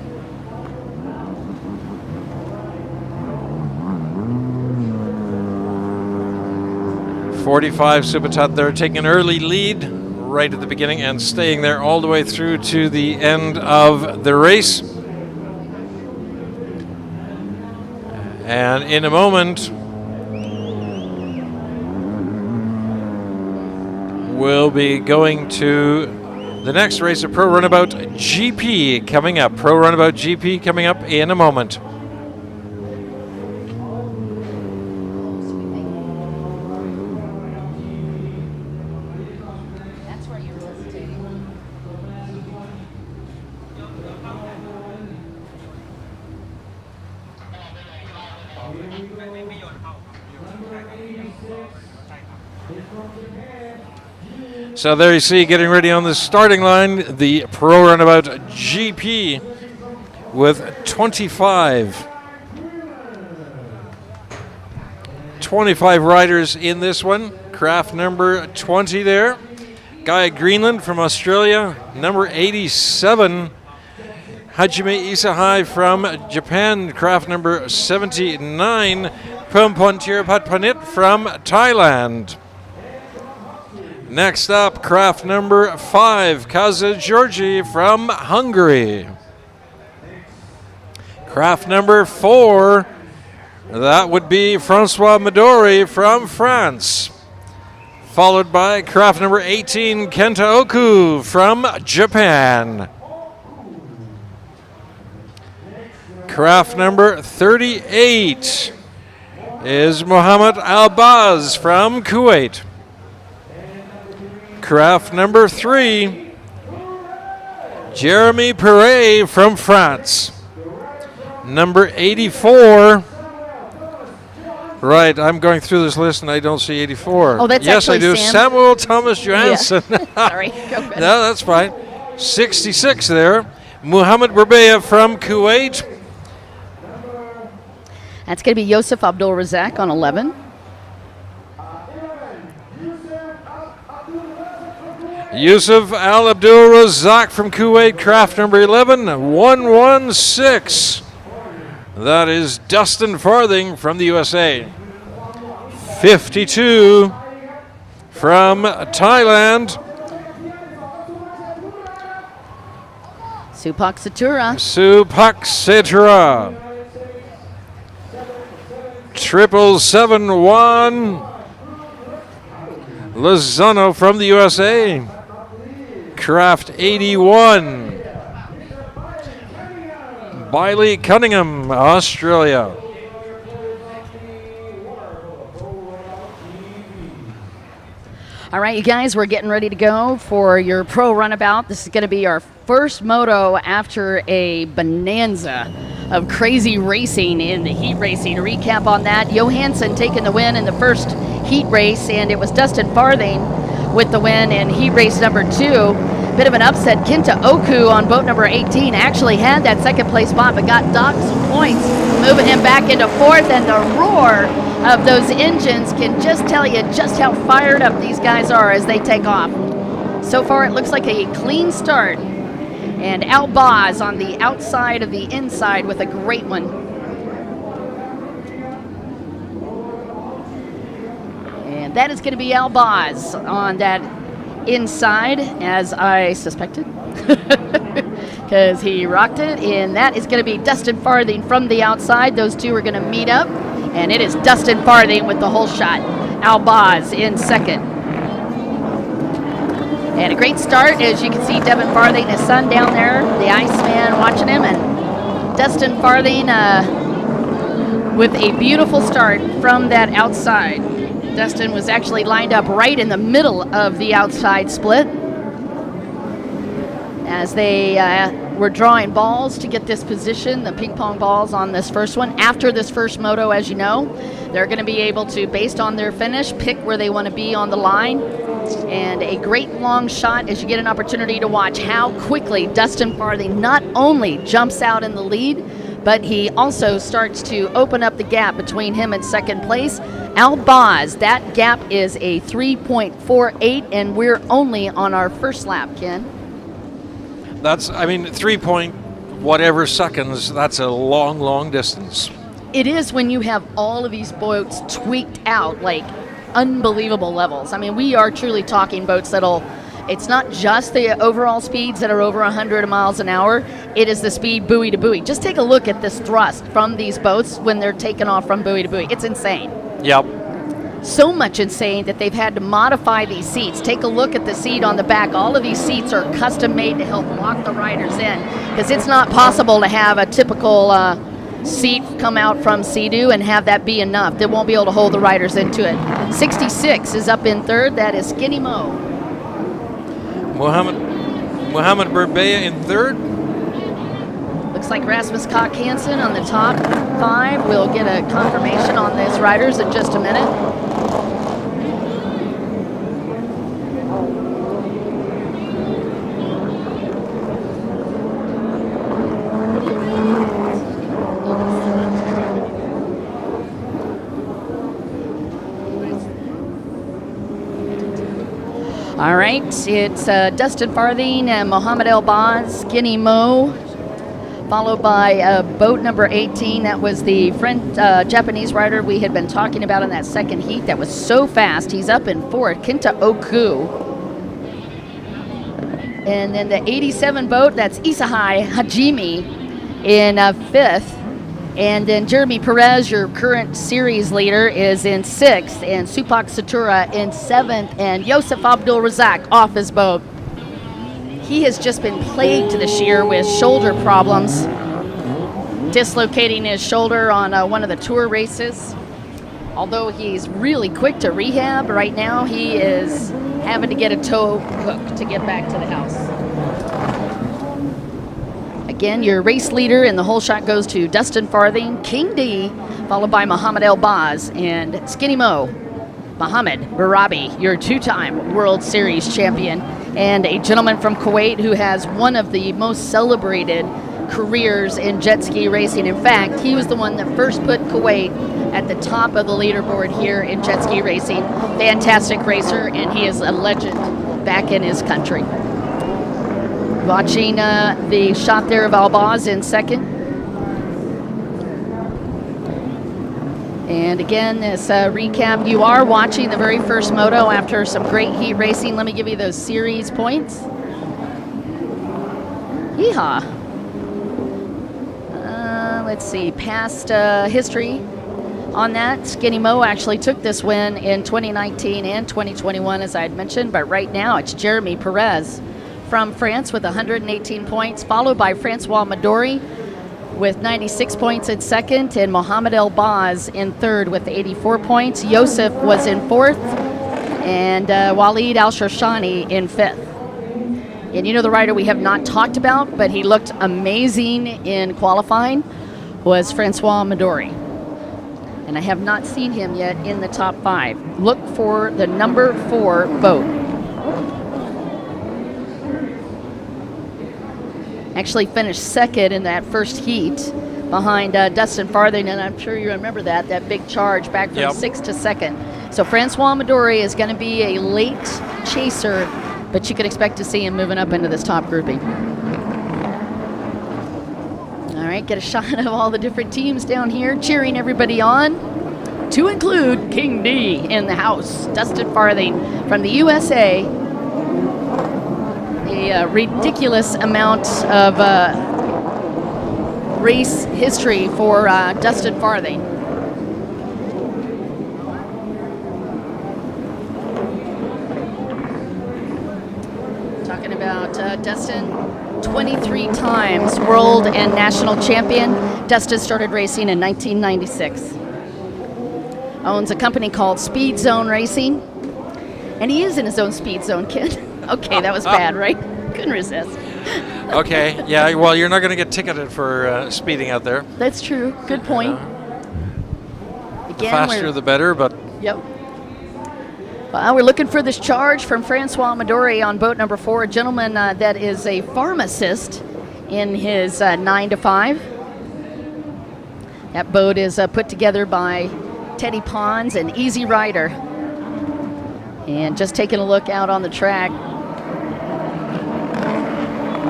.45 Superstock there, taking an early lead right at the beginning and staying there all the way through to the end of the race. And in a moment, we'll be going to the next race of Pro Runabout GP coming up. Pro Runabout GP coming up in a moment. That's where you were hesitating. So there you see, getting ready on the starting line, the Pro Runabout GP with 25 riders in this one. Craft number 20 there. Guy Greenland from Australia, number 87. Hajime Isahai from Japan, craft number 79. Pumpontir Patpanit from Thailand. Next up, craft number 5, Kaza Georgi from Hungary. Craft number 4, that would be Francois Midori from France. Followed by craft number 18, Kenta Oku from Japan. Craft number 38 is Mohammed Albaz from Kuwait. Craft number 3, Jeremy Perret from France. Number 84. Right, I'm going through this list and I don't see 84. Oh, that's yes, I do. Sam. Samuel Thomas Johansson. Yeah. Sorry, go ahead. No, that's fine. 66 there. Muhammad Berbeya from Kuwait. That's going to be Yosef Abdul Razak on 11. Yusuf Al Abdul Razak from Kuwait, craft number 11, 116. That is Dustin Farthing from the USA. 52 from Thailand. Supak Satura. Supak Satura. 7771. Lozano from the USA. Craft 81. Biley Cunningham, Australia. All right, you guys, we're getting ready to go for your Pro Runabout. This is going to be our first moto after a bonanza of crazy racing in the heat racing. A recap on that, Johansson taking the win in the first heat race, and it was Dustin Farthing with the win in heat race number 2. Bit of an upset. Kenta Oku on boat number 18 actually had that second place spot, but got docked some points, moving him back into 4th, and the roar of those engines can just tell you just how fired up these guys are as they take off. So far, it looks like a clean start. And Al Boz on the outside of the inside with a great one. And that is going to be Al Boz on that inside, as I suspected, because he rocked it. And that is going to be Dustin Farthing from the outside. Those two are going to meet up, and it is Dustin Farthing with the whole shot. Al Boz in second. And a great start, as you can see Devin Farthing, his son down there, the Iceman watching him, and Dustin Farthing with a beautiful start from that outside. Dustin was actually lined up right in the middle of the outside split as they were drawing balls to get this position, the ping pong balls on this first one. After this first moto, as you know, they're going to be able to, based on their finish, pick where they want to be on the line. And a great long shot as you get an opportunity to watch how quickly Dustin Farthing not only jumps out in the lead, but he also starts to open up the gap between him and second place. Al Boz, that gap is a 3.48, and we're only on our first lap, Ken. That's, I mean, 3 point whatever seconds, that's a long, long distance. It is when you have all of these boats tweaked out, like unbelievable levels. I mean, we are truly talking boats that'll, it's not just the overall speeds that are over 100 miles an hour, it is the speed buoy to buoy. Just take a look at this thrust from these boats when they're taking off from buoy to buoy. It's insane. Yep. So much insane that they've had to modify these seats. Take a look at the seat on the back. All of these seats are custom made to help lock the riders in, because it's not possible to have a typical seat come out from Sea-Doo and have that be enough. They won't be able to hold the riders into it. 66 is up in third. That is Skinny Mo. Muhammad Berbeya in third. Looks like Rasmus Koch Hansen on the top 5. We'll get a confirmation on these riders in just a minute. All right, it's Dustin Farthing and Mohammed El Boz, Skinny Mo followed by boat number 18. That was the Japanese rider we had been talking about in that second heat. That was so fast. He's up in fourth, Kenta Oku. And then the 87 boat, that's Isahai Hajime in fifth. And then Jeremy Perez, your current series leader, is in sixth, and Supak Satura in seventh, and Yosef Abdul Razak off his boat. He has just been plagued this year with shoulder problems, dislocating his shoulder on one of the tour races. Although he's really quick to rehab, right now he is having to get a tow hook to get back to the house. Again, your race leader in the whole shot goes to Dustin Farthing, King D, followed by Mohamed El Baz, and Skinny Mo, Mohamed Barabi, your two-time World Series champion, and a gentleman from Kuwait who has one of the most celebrated careers in jet ski racing. In fact, he was the one that first put Kuwait at the top of the leaderboard here in jet ski racing. Fantastic racer, and he is a legend back in his country. Watching the shot there of Albaz in second. And again, this recap, you are watching the very first moto after some great heat racing. Let me give you those series points. Yeehaw. Let's see, past history on that. Skinny Mo actually took this win in 2019 and 2021, as I had mentioned, but right now it's Jeremy Perez from France with 118 points, followed by Francois Midori with 96 points in second, and Mohamed El Baz in third with 84 points. Yosef was in fourth, and Walid Al-Shoshani in fifth. And you know the rider we have not talked about, but he looked amazing in qualifying, was Francois Midori. And I have not seen him yet in the top 5. Look for the number 4 boat. Actually finished second in that first heat behind Dustin Farthing, and I'm sure you remember that big charge back from sixth to second. So Francois Midori is going to be a late chaser, but you can expect to see him moving up into this top grouping. All right, get a shot of all the different teams down here cheering everybody on, to include King D in the house. Dustin Farthing from the USA. A ridiculous amount of race history for Dustin Farthing. Talking about Dustin, 23 times world and national champion. Dustin started racing in 1996. Owns a company called Speed Zone Racing, and he is in his own Speed Zone kit. Okay, that was bad, right? Couldn't resist. Okay, yeah, well, you're not going to get ticketed for speeding out there. That's true. Good point. The faster the better, but... Yep. Well, we're looking for this charge from Francois Midori on boat number 4, a gentleman that is a pharmacist in his 9 to 5. That boat is put together by Teddy Pons and Easy Rider. And just taking a look out on the track,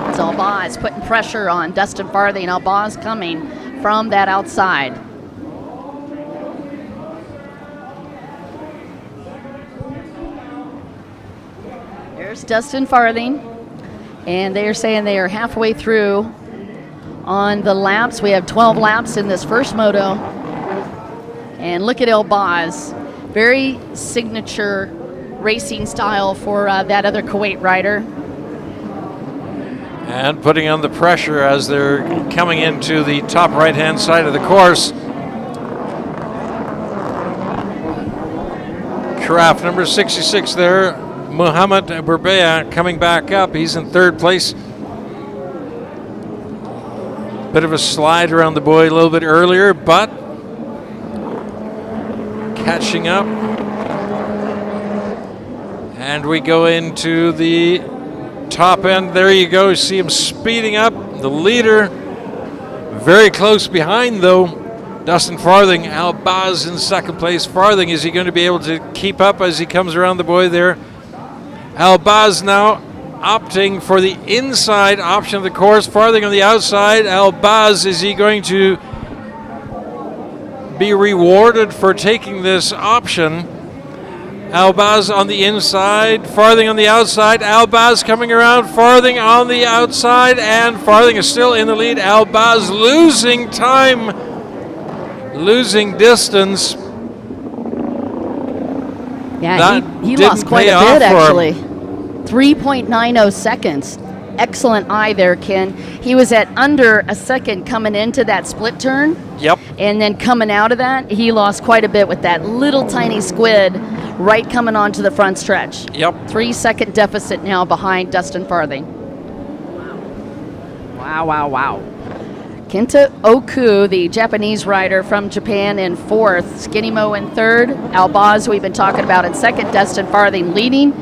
it's Albaz putting pressure on Dustin Farthing. Albaz coming from that outside. There's Dustin Farthing, and they are saying they are halfway through on the laps. We have 12 laps in this first moto. And look at Albaz, very signature racing style for that other Kuwait rider. And putting on the pressure as they're coming into the top right-hand side of the course. Craft number 66 there, Mohamed Berbea, coming back up. He's in third place. Bit of a slide around the buoy a little bit earlier, but catching up. And we go into the top end. There you go. You see him speeding up. The leader very close behind, though. Dustin Farthing. Albaz in second place. Farthing, is he going to be able to keep up as he comes around the buoy there? Albaz now opting for the inside option of the course, farthing on the outside. Albaz, is he going to be rewarded for taking this option? Albaz on the inside, farthing on the outside. Albaz coming around, farthing on the outside, and farthing is still in the lead. Albaz losing time, losing distance. Yeah, he lost quite a bit, actually. 3.90 seconds. Excellent eye there, Ken. He was at under a second coming into that split turn. Yep. And then coming out of that, he lost quite a bit with that little tiny squid right coming onto the front stretch. Yep. 3-second deficit now behind Dustin Farthing. Wow, wow, wow. Kenta Oku, the Japanese rider from Japan, in fourth. Skinny Mo in third. Albaz, we've been talking about, in second. Dustin Farthing leading.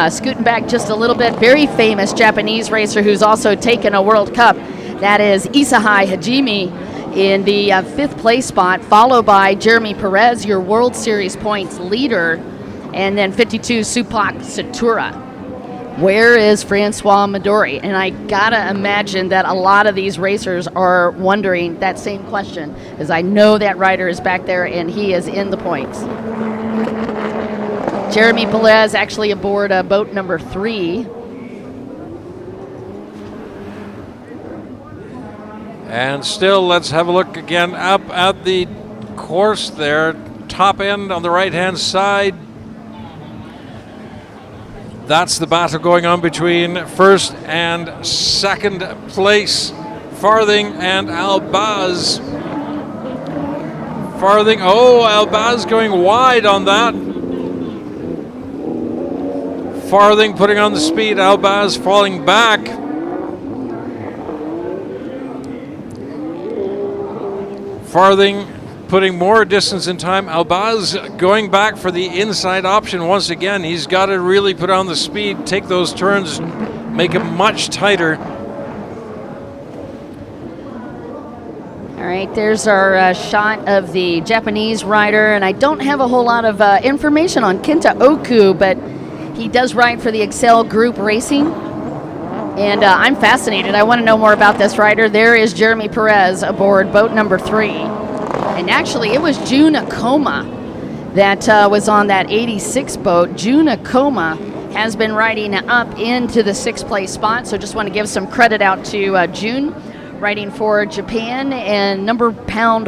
Scooting back just a little bit, very famous Japanese racer who's also taken a World Cup. That is Isahai Hajime in the fifth place spot, followed by Jeremy Perez, your World Series points leader, and then 52 Supak Satura. Where is Francois Midori? And I gotta imagine that a lot of these racers are wondering that same question, as I know that rider is back there and he is in the points. Jeremy Perez actually aboard boat number 3. And still, let's have a look again up at the course there. Top end on the right-hand side. That's the battle going on between first and second place. Farthing and Albaz. Farthing, Albaz going wide on that. Farthing putting on the speed, Albaz falling back. Farthing putting more distance in time. Albaz going back for the inside option once again. He's got to really put on the speed, take those turns, make it much tighter. All right, there's our shot of the Japanese rider, and I don't have a whole lot of information on Kenta Oku, but he does ride for the Excel Group Racing, and I'm fascinated. I want to know more about this rider. There is Jeremy Perez aboard boat number 3. And actually, it was Jun Akoma that was on that 86 boat. Jun Akoma has been riding up into the 6th place spot, so just want to give some credit out to Jun, riding for Japan, and number one, pound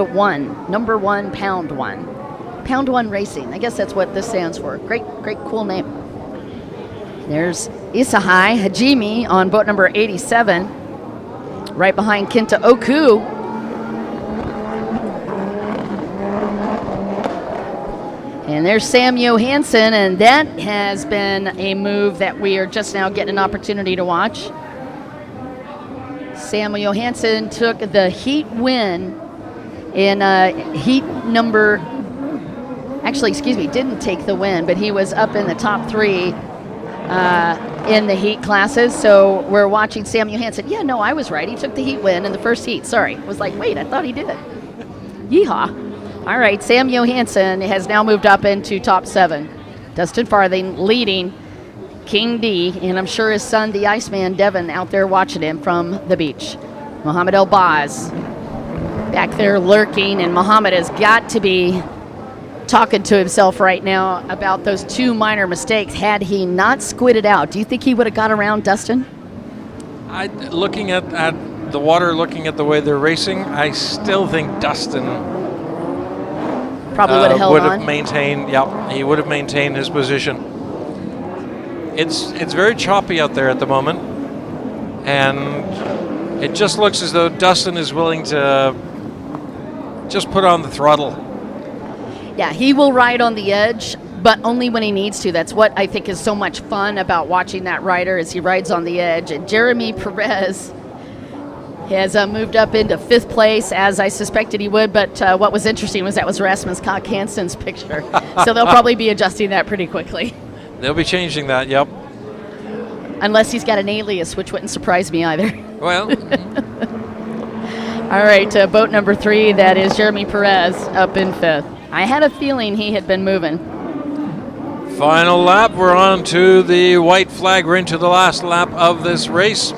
one. Pound One Racing. I guess that's what this stands for. Great, cool name. There's Isahai Hajime on boat number 87, right behind Kenta Oku. And there's Sam Johansson, and that has been a move that we are just now getting an opportunity to watch. Sam Johansson took the heat win in heat number, didn't take the win, but he was up in the top 3 in the heat classes. So we're watching Sam Johansson. Yeah, no, I was right. He took the heat win in the first heat. Sorry. I was like, wait, I thought he did. Yeehaw. All right, Sam Johansson has now moved up into top 7. Dustin Farthing leading King D, and I'm sure his son, the Iceman, Devin, out there watching him from the beach. Mohamed Elbaz back there lurking, and Mohamed has got to be talking to himself right now about those 2 minor mistakes. Had he not squidded out, do you think he would have got around Dustin? Looking at the water, looking at the way they're racing, I still think Dustin probably would have held on. Maintained, he would have maintained his position. It's very choppy out there at the moment, and it just looks as though Dustin is willing to just put on the throttle. Yeah, he will ride on the edge, but only when he needs to. That's what I think is so much fun about watching that rider, is he rides on the edge. And Jeremy Perez has moved up into 5th place, as I suspected he would, but what was interesting was that was Rasmus Koch Hansen's picture. So they'll probably be adjusting that pretty quickly. They'll be changing that, yep. Unless he's got an alias, which wouldn't surprise me either. Well. All right, boat number 3, that is Jeremy Perez up in 5th. I had a feeling he had been moving. Final lap, we're on to the white flag. We're into the last lap of this race.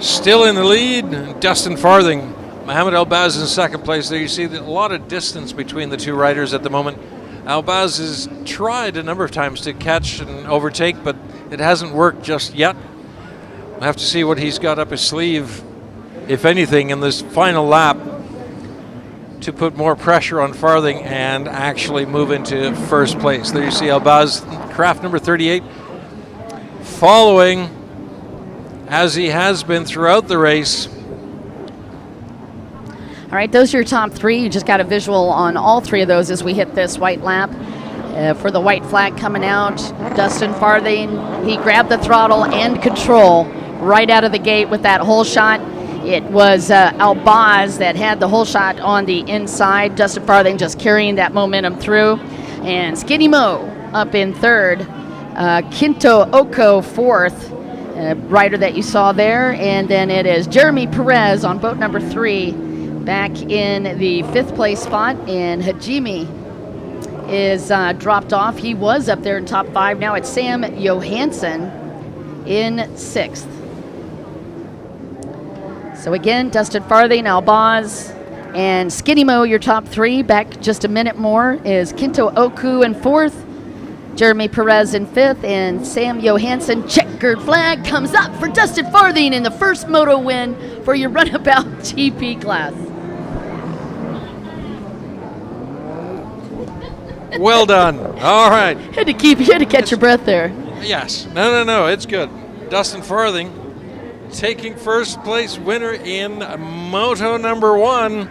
Still in the lead, Dustin Farthing. Mohamed Elbaz in second place. There you see a lot of distance between the two riders at the moment. Elbaz has tried a number of times to catch and overtake, but it hasn't worked just yet. We'll have to see what he's got up his sleeve, if anything, in this final lap to put more pressure on Farthing and actually move into first place. There you see Elbaz, craft number 38, following as he has been throughout the race. All right, those are your top three. You just got a visual on all three of those as we hit this white lap. For the white flag coming out, Dustin Farthing, he grabbed the throttle and control right out of the gate with that hole shot. It was Elbaz that had the hole shot on the inside. Dustin Farthing just carrying that momentum through. And Skinny Mo up in third. Kinto Oko fourth, rider that you saw there. And then it is Jeremy Perez on boat number 3 back in the 5th place spot. And Hajime is dropped off. He was up there in top 5. Now it's Sam Johansson in 6th. So again, Dustin Farthing, Elbaz, and Skinny Mo, your top 3. Back just a minute more is Kinto Oku in 4th, Jeremy Perez in 5th, and Sam Johansson. Checkered flag comes up for Dustin Farthing in the first moto win for your Runabout GP class. Well done. All right. You had to catch your breath there. Yes. No, it's good. Dustin Farthing taking first place, winner in Moto number 1.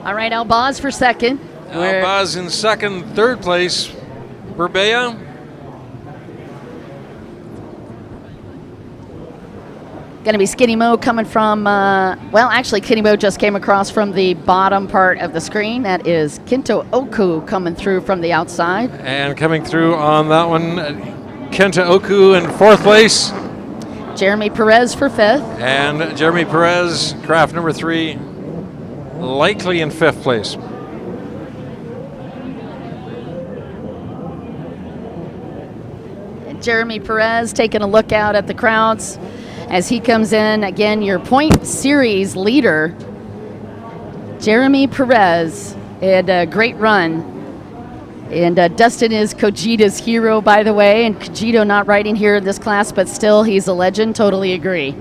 All right, Elbaz for second. Elbaz in second, third place, Berbea. Going to be Skinny Mo coming from, actually Skinny Mo just came across from the bottom part of the screen. That is Kinto Oku coming through from the outside. And coming through on that one, Kenta Oku in 4th place. Jeremy Perez for 5th. And Jeremy Perez, craft number 3, likely in 5th place. And Jeremy Perez taking a look out at the crowds as he comes in. Again, your point series leader, Jeremy Perez, had a great run. And Dustin is Kojita's hero, by the way, and Kojita not riding here in this class, but still, he's a legend. Totally agree.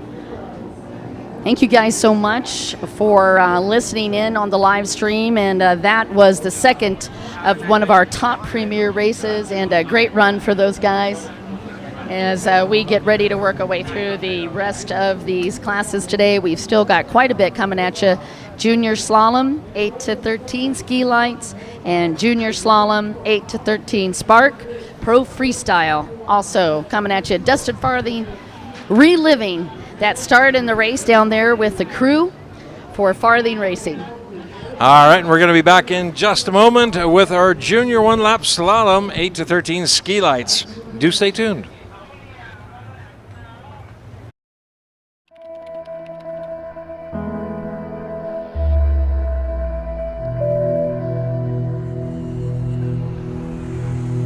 Thank you guys so much for listening in on the live stream, and that was the second of one of our top premier races, and a great run for those guys as we get ready to work our way through the rest of these classes today. We've still got quite a bit coming at you. Junior Slalom, 8 to 13 ski lights, and Junior Slalom, 8 to 13 Spark. Pro Freestyle also coming at you. Dustin Farthing reliving that start in the race down there with the crew for Farthing Racing. All right, and we're going to be back in just a moment with our Junior 1-lap Slalom, 8 to 13 ski lights. Do stay tuned.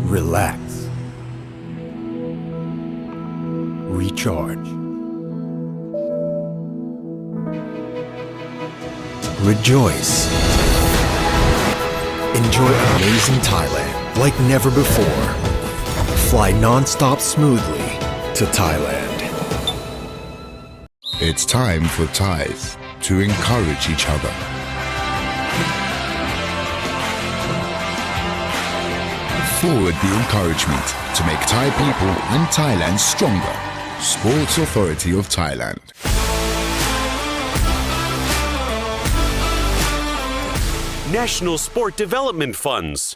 Relax. Recharge. Rejoice. Enjoy amazing Thailand like never before. Fly non-stop smoothly to Thailand. It's time for Thais to encourage each other. Forward the encouragement to make Thai people and Thailand stronger. Sports Authority of Thailand. National Sport Development Funds.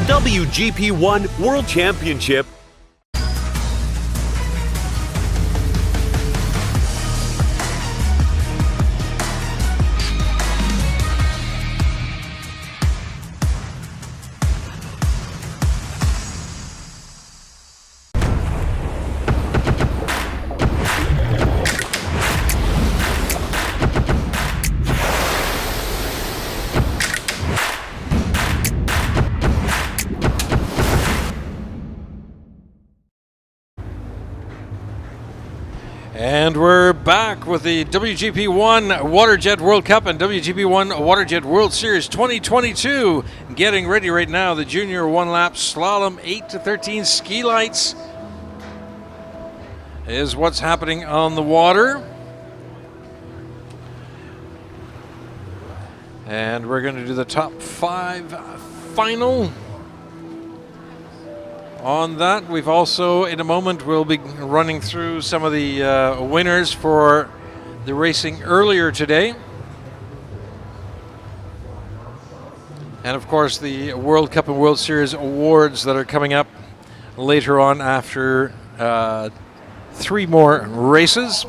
WGP 1 World Championship. And we're back with the WGP1 Waterjet World Cup and WGP1 Waterjet World Series 2022. Getting ready right now, the junior one-lap slalom 8 to 13 ski lights is what's happening on the water. And we're going to do the top 5 final. On that, we've also, in a moment, we'll be running through some of the winners for the racing earlier today. And of course, the World Cup and World Series awards that are coming up later on after 3 more races.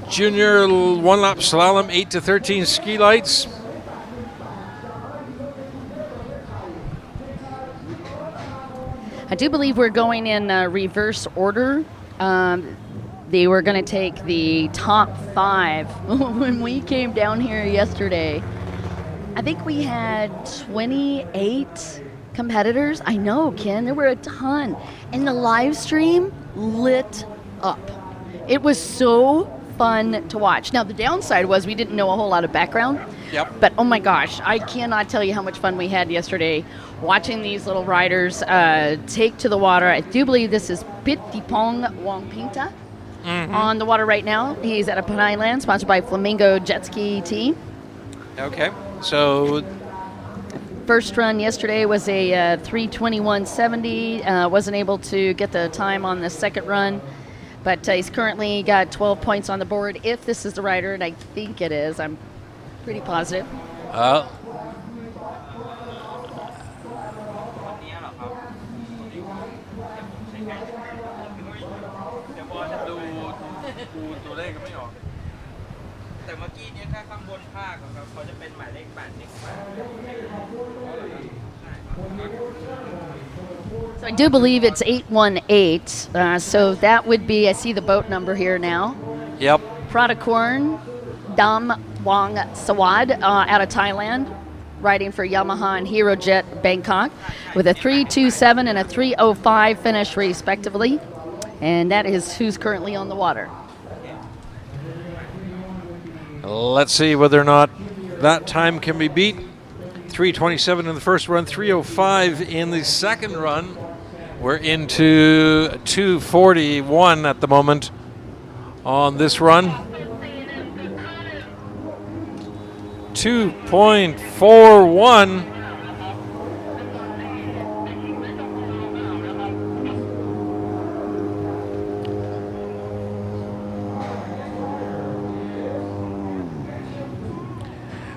Junior one-lap slalom 8 to 13 ski lights. I do believe we're going in reverse order. They were going to take the top 5. When we came down here yesterday, I think we had 28 competitors. I know, Ken, there were a ton. And the live stream lit up. It was so fun to watch. Now, the downside was we didn't know a whole lot of background. Yep. But oh my gosh, I cannot tell you how much fun we had yesterday watching these little riders take to the water. I do believe this is Pitipong Wangpinta on the water right now. He's at a Panay Land, sponsored by Flamingo Jet Ski Team. Okay, so first run yesterday was a 3:21.70. Wasn't able to get the time on the second run, but he's currently got 12 points on the board. If this is the rider, and I think it is, I'm pretty positive. So I do believe it's 818. So that would be, I see the boat number here now. Yep. Pradakorn Dam Wang Sawad out of Thailand, riding for Yamaha and HeroJet Bangkok with a 3:27 and a 3:05 finish respectively. And that is who's currently on the water. Let's see whether or not that time can be beat. 3:27 in the first run, 3:05 in the second run. We're into 2:41 at the moment on this run. 2.41.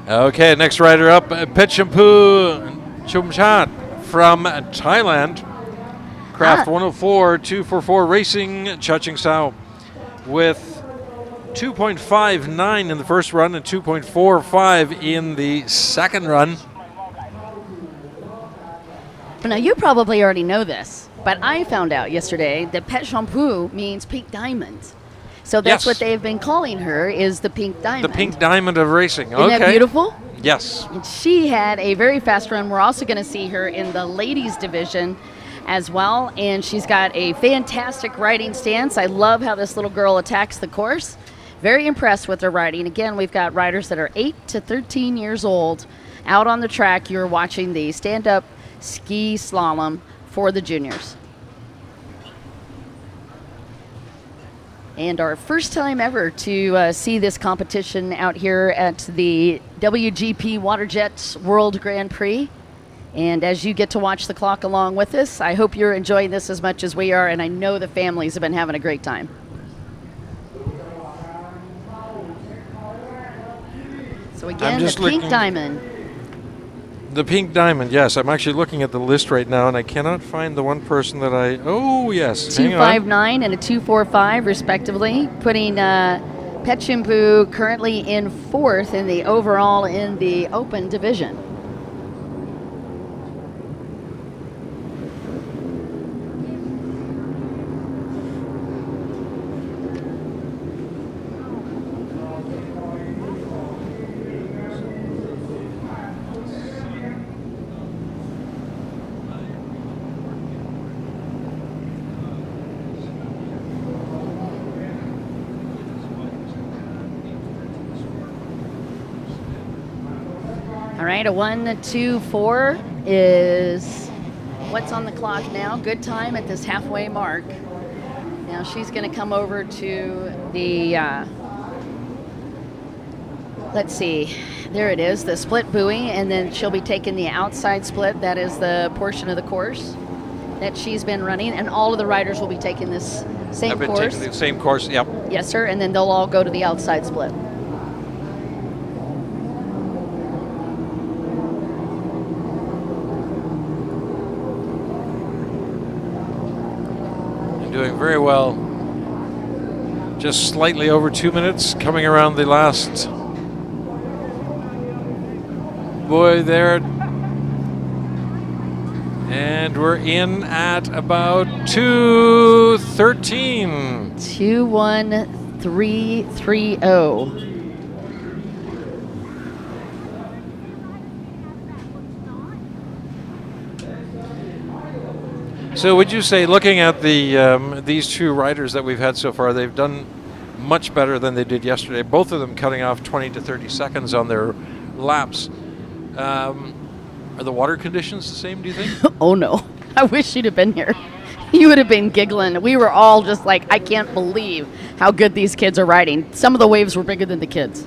Okay, next rider up, Pechampu Chumchat from Thailand. Craft 104, 244 Racing, Chaching Sao, with 2.59 in the first run and 2.45 in the second run. Now, you probably already know this, but I found out yesterday that Pechampu means pink diamond. So that's what they've been calling her, is the pink diamond. The pink diamond of racing. Isn't that beautiful? Yes. And she had a very fast run. We're also going to see her in the ladies division as well. And she's got a fantastic riding stance. I love how this little girl attacks the course. Very impressed with her riding. Again, we've got riders that are 8 to 13 years old out on the track. You're watching the stand-up ski slalom for the juniors. And our first time ever to see this competition out here at the WGP Waterjet World Grand Prix. And as you get to watch the clock along with us, I hope you're enjoying this as much as we are, and I know the families have been having a great time. So again, the pink diamond. The pink diamond, yes. I'm actually looking at the list right now, and I cannot find the one person that I... Oh, yes. 259 and a 245, respectively, putting Pechampu currently in 4th in the overall in the open division. All right, a 1:2:4 is what's on the clock now. Good time at this halfway mark. Now she's going to come over to the, let's see, there it is, the split buoy, and then she'll be taking the outside split. That is the portion of the course that she's been running, and all of the riders will be taking this same I've been course. taking the same course, yep. Yes, sir, and then they'll all go to the outside split. Doing very well. Just slightly over 2 minutes, coming around the last buoy there. And we're in at about 2:13. 2:13:30. So would you say, looking at the these two riders that we've had so far, they've done much better than they did yesterday, both of them cutting off 20 to 30 seconds on their laps. Are the water conditions the same, do you think? Oh no, I wish you'd have been here. You would have been giggling. We were all just like, I can't believe how good these kids are riding. Some of the waves were bigger than the kids.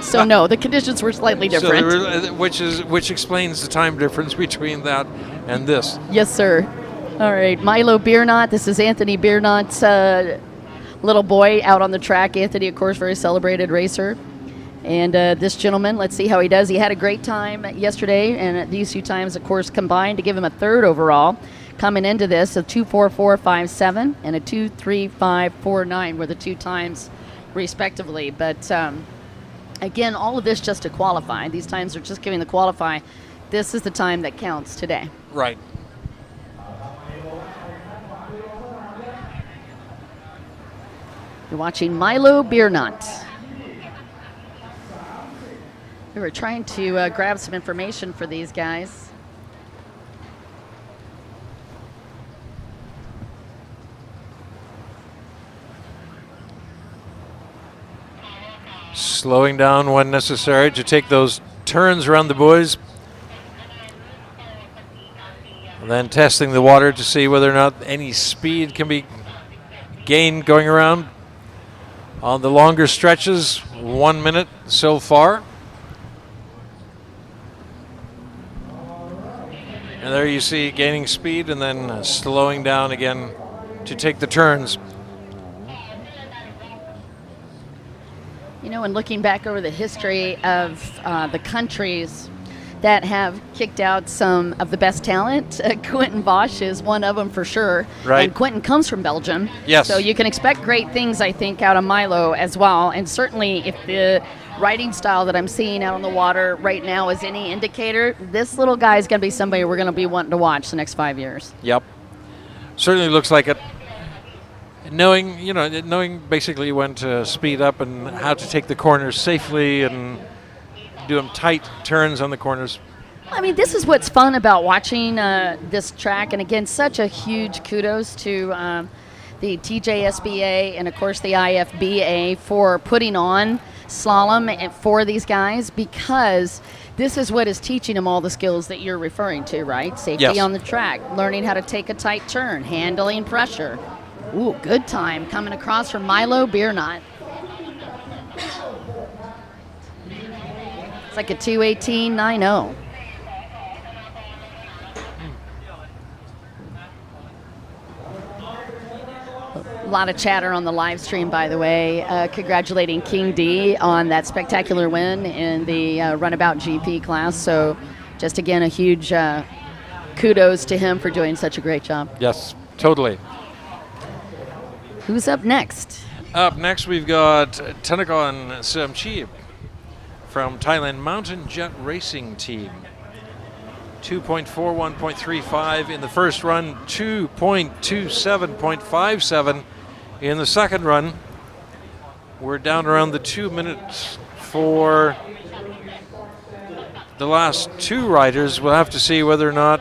So no, the conditions were slightly different. So which explains the time difference between that and this. Yes, sir. All right, Milo Biernot. This is Anthony Biernot's little boy out on the track. Anthony, of course, very celebrated racer. And this gentleman, let's see how he does. He had a great time yesterday, and these two times, of course, combined to give him a third overall. Coming into this, a 2:44.57 and a 2:35.49 were the two times, respectively. But again, all of this just to qualify. These times are just giving the qualify. This is the time that counts today. Right. You're watching Milo Biernot. We were trying to grab some information for these guys. Slowing down when necessary to take those turns around the buoys. And then testing the water to see whether or not any speed can be gained going around. On the longer stretches, 1 minute so far. And there you see gaining speed and then slowing down again to take the turns. You know, and looking back over the history of the countries that have kicked out some of the best talent, Quentin Bosch is one of them for sure. Right. And Quentin comes from Belgium. Yes. So you can expect great things, I think, out of Milo as well. And certainly if the riding style that I'm seeing out on the water right now is any indicator, this little guy is going to be somebody we're going to be wanting to watch the next 5 years. Yep. Certainly looks like it. Knowing basically when to speed up and how to take the corners safely and do them tight turns on the corners. I mean, this is what's fun about watching this track. And again, such a huge kudos to the TJSBA and, of course, the IFBA for putting on slalom for these guys, because this is what is teaching them all the skills that you're referring to, right? Safety Yes. on the track, learning how to take a tight turn, handling pressure. Ooh, good time coming across from Milo Biernot. It's like a 2:18.90. A lot of chatter on the live stream, by the way, congratulating King D on that spectacular win in the Runabout GP class. So just again, a huge kudos to him for doing such a great job. Yes, totally. Who's up next? Up next, we've got Tanagon Samchi from Thailand Mountain Jet Racing Team. 2.41.35 in the first run, 2.27.57 in the second run. We're down around the 2 minutes for the last two riders. We'll have to see whether or not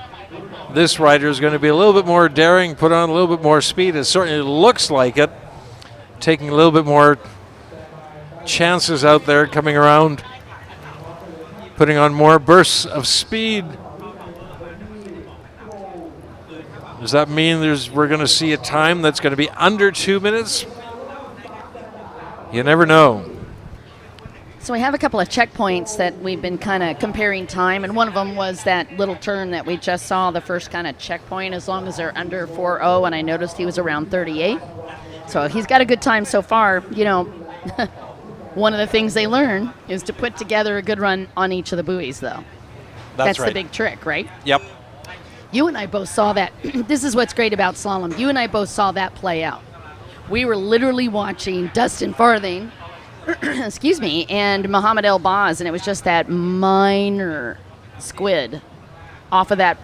this rider is going to be a little bit more daring, put on a little bit more speed. It certainly looks like it. Taking a little bit more chances out there coming around. putting on more bursts of speed. Does that mean we're going to see a time that's going to be under 2 minutes? You never know. So we have a couple of checkpoints that we've been kind of comparing time, and one of them was that little turn that we just saw, the first kind of checkpoint, as long as they're under 4:0, and I noticed he was around 38. So he's got a good time so far. You know, one of the things they learn is to put together a good run on each of the buoys, though. That's right. The big trick, right? Yep. You and I both saw that. This is what's great about slalom. You and I both saw that play out. We were literally watching Dustin Farthing, excuse me, and Muhammad El Baz, and it was just that minor squid off of that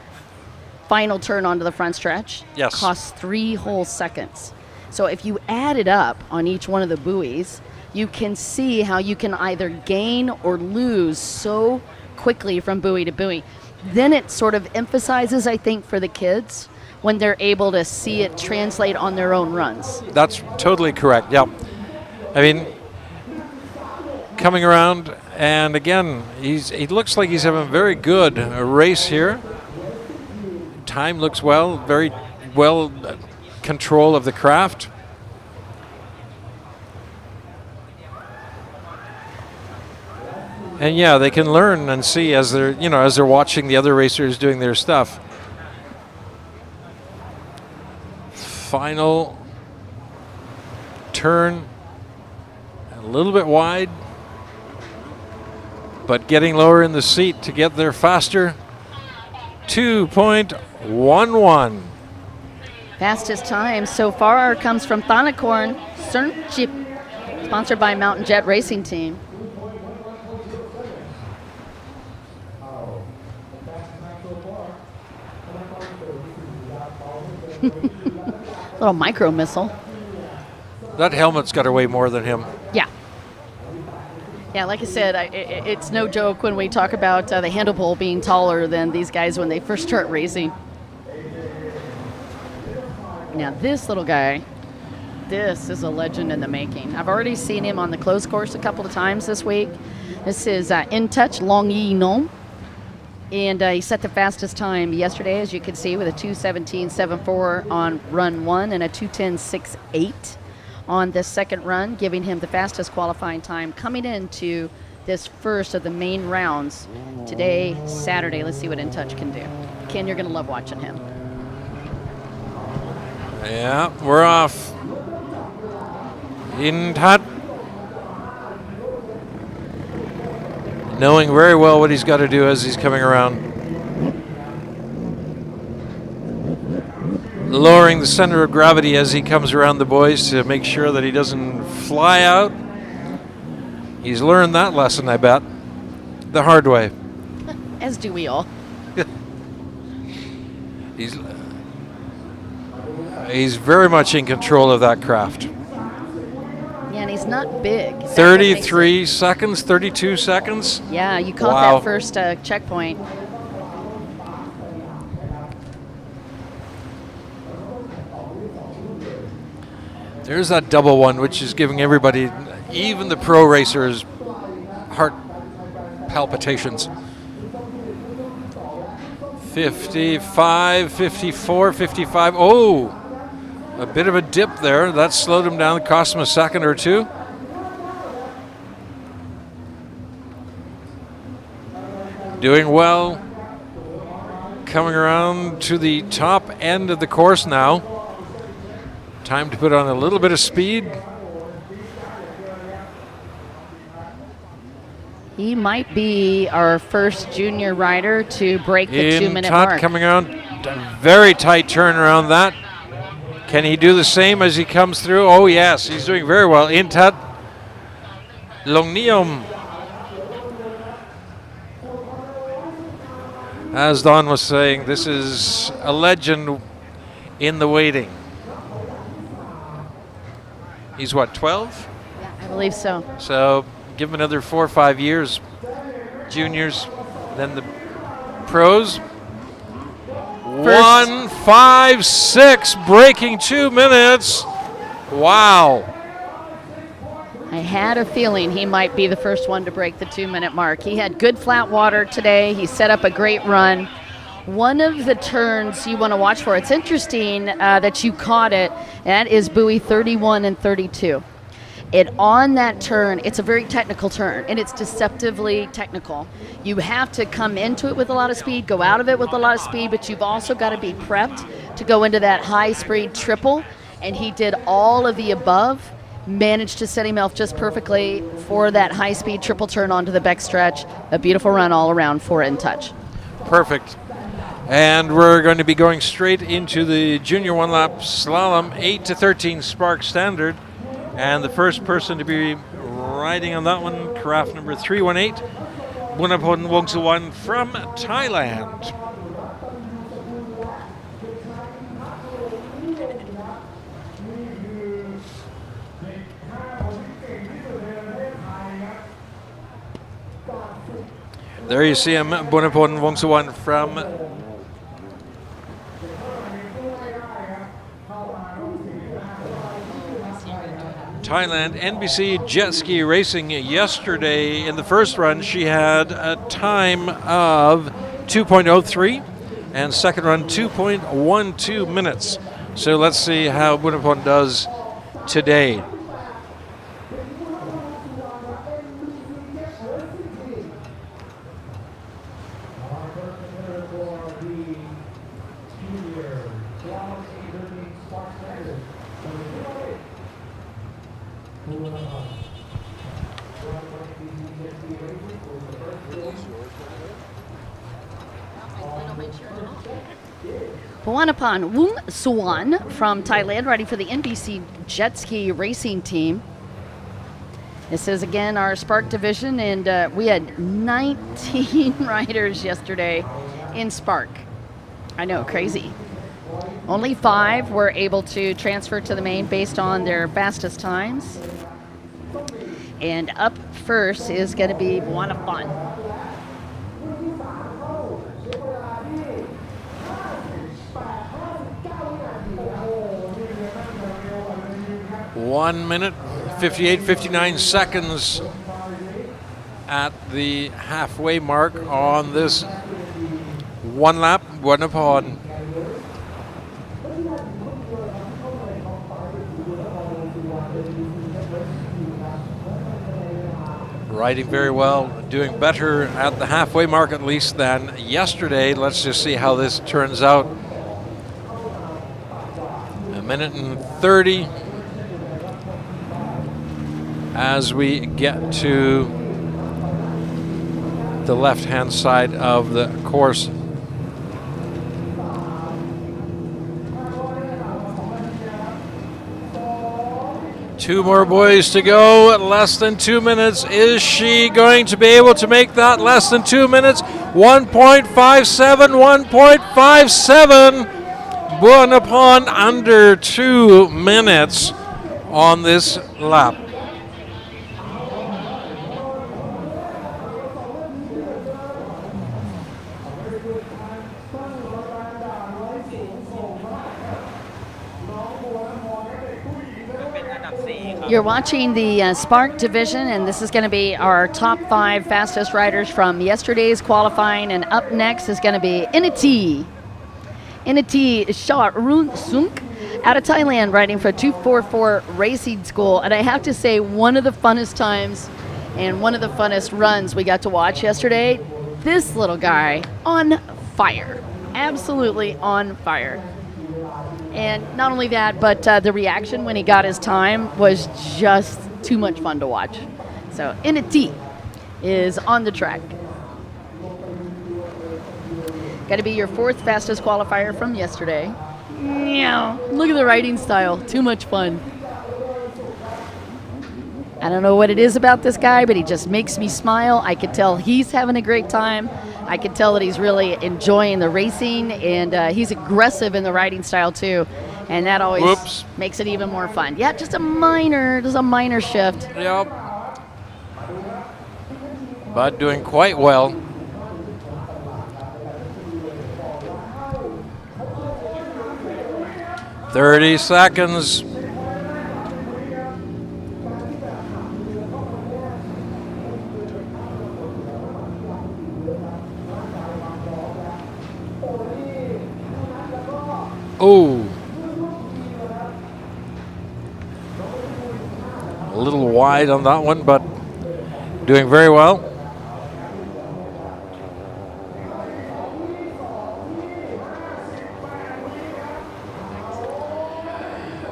final turn onto the front stretch. Yes. Costs 3 whole seconds. So if you add it up on each one of the buoys, you can see how you can either gain or lose so quickly from buoy to buoy. Then it sort of emphasizes, I think, for the kids when they're able to see it translate on their own runs. That's totally correct. Yep. I mean, coming around, and again, he looks like he's having a very good race here. Time looks well, very well control of the craft. And yeah, they can learn and see as they're watching the other racers doing their stuff. Final turn, a little bit wide, but getting lower in the seat to get there faster. 2.11. Fastest time so far comes from Thanakorn Cernchip, sponsored by Mountain Jet Racing Team. Little micro missile. That helmet's got to weigh more than him. Yeah. Yeah, like I said, it's no joke when we talk about the handle pole being taller than these guys when they first start racing. Now this little guy, this is a legend in the making. I've already seen him on the closed course a couple of times this week. This is In Touch Long Yi Nom. And he set the fastest time yesterday, as you can see, with a 2:17.74 on run 1 and a 2:10.68 on this second run, giving him the fastest qualifying time coming into this first of the main rounds today, Saturday. Let's see what In Touch can do. Ken, you're going to love watching him. Yeah, we're off. In Touch. Knowing very well what he's got to do as he's coming around. Lowering the center of gravity as he comes around the boys to make sure that he doesn't fly out. He's learned that lesson, I bet, the hard way. As do we all. He's very much in control of that craft. Yeah, and he's not big. 33 seconds, 32 seconds. Yeah, you caught Wow. that first checkpoint. There's that double one, which is giving everybody, even the pro racers, heart palpitations. 55, 54, 55. Oh, a bit of a dip there. That slowed him down, cost him a second or two. Doing well. Coming around to the top end of the course now. Time to put on a little bit of speed. He might be our first junior rider to break the 2-minute mark. Coming around, a very tight turn around that. Can he do the same as he comes through? Oh yes, he's doing very well. Intat Longnium. As Don was saying, this is a legend in the waiting. He's what, 12? Yeah, I believe so. So give him another 4 or 5 years. Juniors, then the pros. 1:56, breaking 2 minutes. Wow. I had a feeling he might be the first one to break the 2-minute mark. He had good flat water today. He set up a great run. One of the turns you want to watch for, it's interesting that you caught it, that is buoy 31 and 32. On that turn, it's a very technical turn, and it's deceptively technical. You have to come into it with a lot of speed, go out of it with a lot of speed, but you've also got to be prepped to go into that high-speed triple, and he did all of the above, managed to set himself just perfectly for that high-speed triple turn onto the back stretch. A beautiful run all around for it in touch. Perfect. And we're going to be going straight into the junior one-lap slalom, 8 to 13 Spark Standard. And the first person to be riding on that one, carafe number 318, Bunapon Wongsuwan from Thailand. There you see him, Bunapon Wongsuwan from Thailand. NBC Jet Ski Racing yesterday in the first run, she had a time of 2.03 and second run 2.12 minutes. So let's see how Bunapon does today. Buanapan Wongsuwan from Thailand, riding for the NBC Jet Ski Racing team. This is again our Spark division, and we had 19 riders yesterday in Spark. I know, crazy. Only 5 were able to transfer to the main based on their fastest times. And up first is going to be Buanapan. 1 minute, 58, 59 seconds at the halfway mark on this one lap. Bunapon. Riding very well, doing better at the halfway mark at least than yesterday. Let's just see how this turns out. A minute and 30 as we get to the left-hand side of the course. Two more boys to go, less than 2 minutes. Is she going to be able to make that less than 2 minutes? 1.57, 1.57. Bunapon under 2 minutes on this lap. You're watching the Spark division, and this is going to be our top 5 fastest riders from yesterday's qualifying. And up next is going to be Inati Sharun out of Thailand, riding for 244 Racing School. And I have to say, one of the funnest times and one of the funnest runs we got to watch yesterday. This little guy on fire, absolutely on fire. And not only that, but the reaction when he got his time was just too much fun to watch. So Inati is on the track. Got to be your 4th fastest qualifier from yesterday. Look at the riding style, too much fun. I don't know what it is about this guy, but he just makes me smile. I could tell he's having a great time. I could tell that he's really enjoying the racing, and he's aggressive in the riding style too, and that always makes it even more fun. Yeah, just a minor shift. Yep. But doing quite well. ...30 seconds. Oh. A little wide on that one, but doing very well.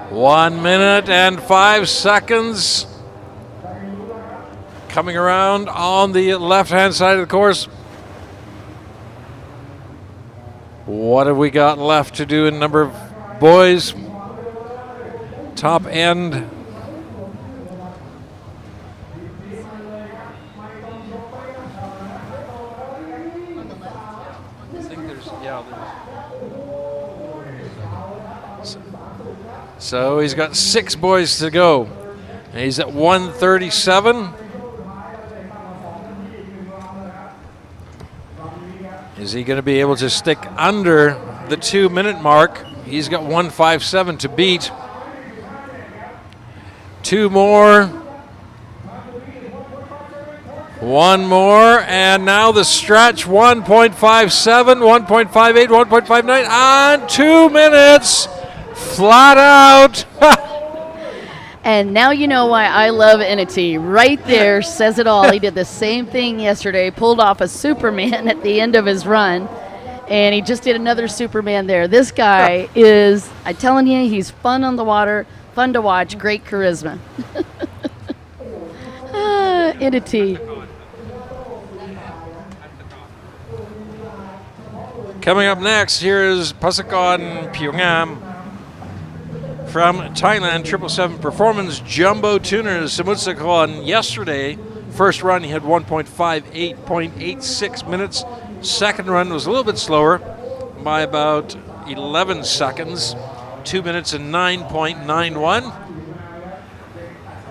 One minute and 5 seconds. Coming around on the left-hand side of the course. What have we got left to do in number of boys? Top end. I think there's, yeah, so he's got 6 boys to go. And he's at 137. Is he going to be able to stick under the 2-minute mark? He's got 1:57 to beat. 2 more. 1 more. And now the stretch, 1.57, 1.58, 1.59, and 2 minutes. Flat out. And now you know why I love Inity. Right there says it all. He did the same thing yesterday, pulled off a Superman at the end of his run, and he just did another Superman there. This guy is, I'm telling you, he's fun on the water, fun to watch, great charisma. Inity. Coming up next, here is Pasakon Pyongyang from Thailand, 777 Performance Jumbo Tuners. Samutsakon yesterday, first run he had 1.58.86 minutes. Second run was a little bit slower by about 11 seconds, 2 minutes and 9.91.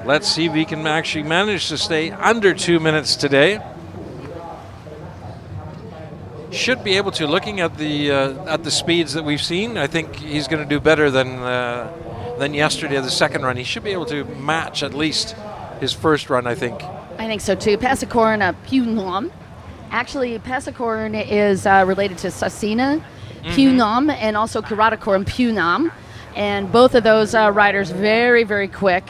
Let's see if he can actually manage to stay under 2 minutes today. Should be able to. Looking at the speeds that we've seen, I think he's going to do better than yesterday, the second run. He should be able to match at least his first run, I think. I think so too. Passakorn Pyongyang. Actually, Passakorn is related to Sasina Pyongyang and also Karatakorn Pyongyang. And both of those riders very, very quick.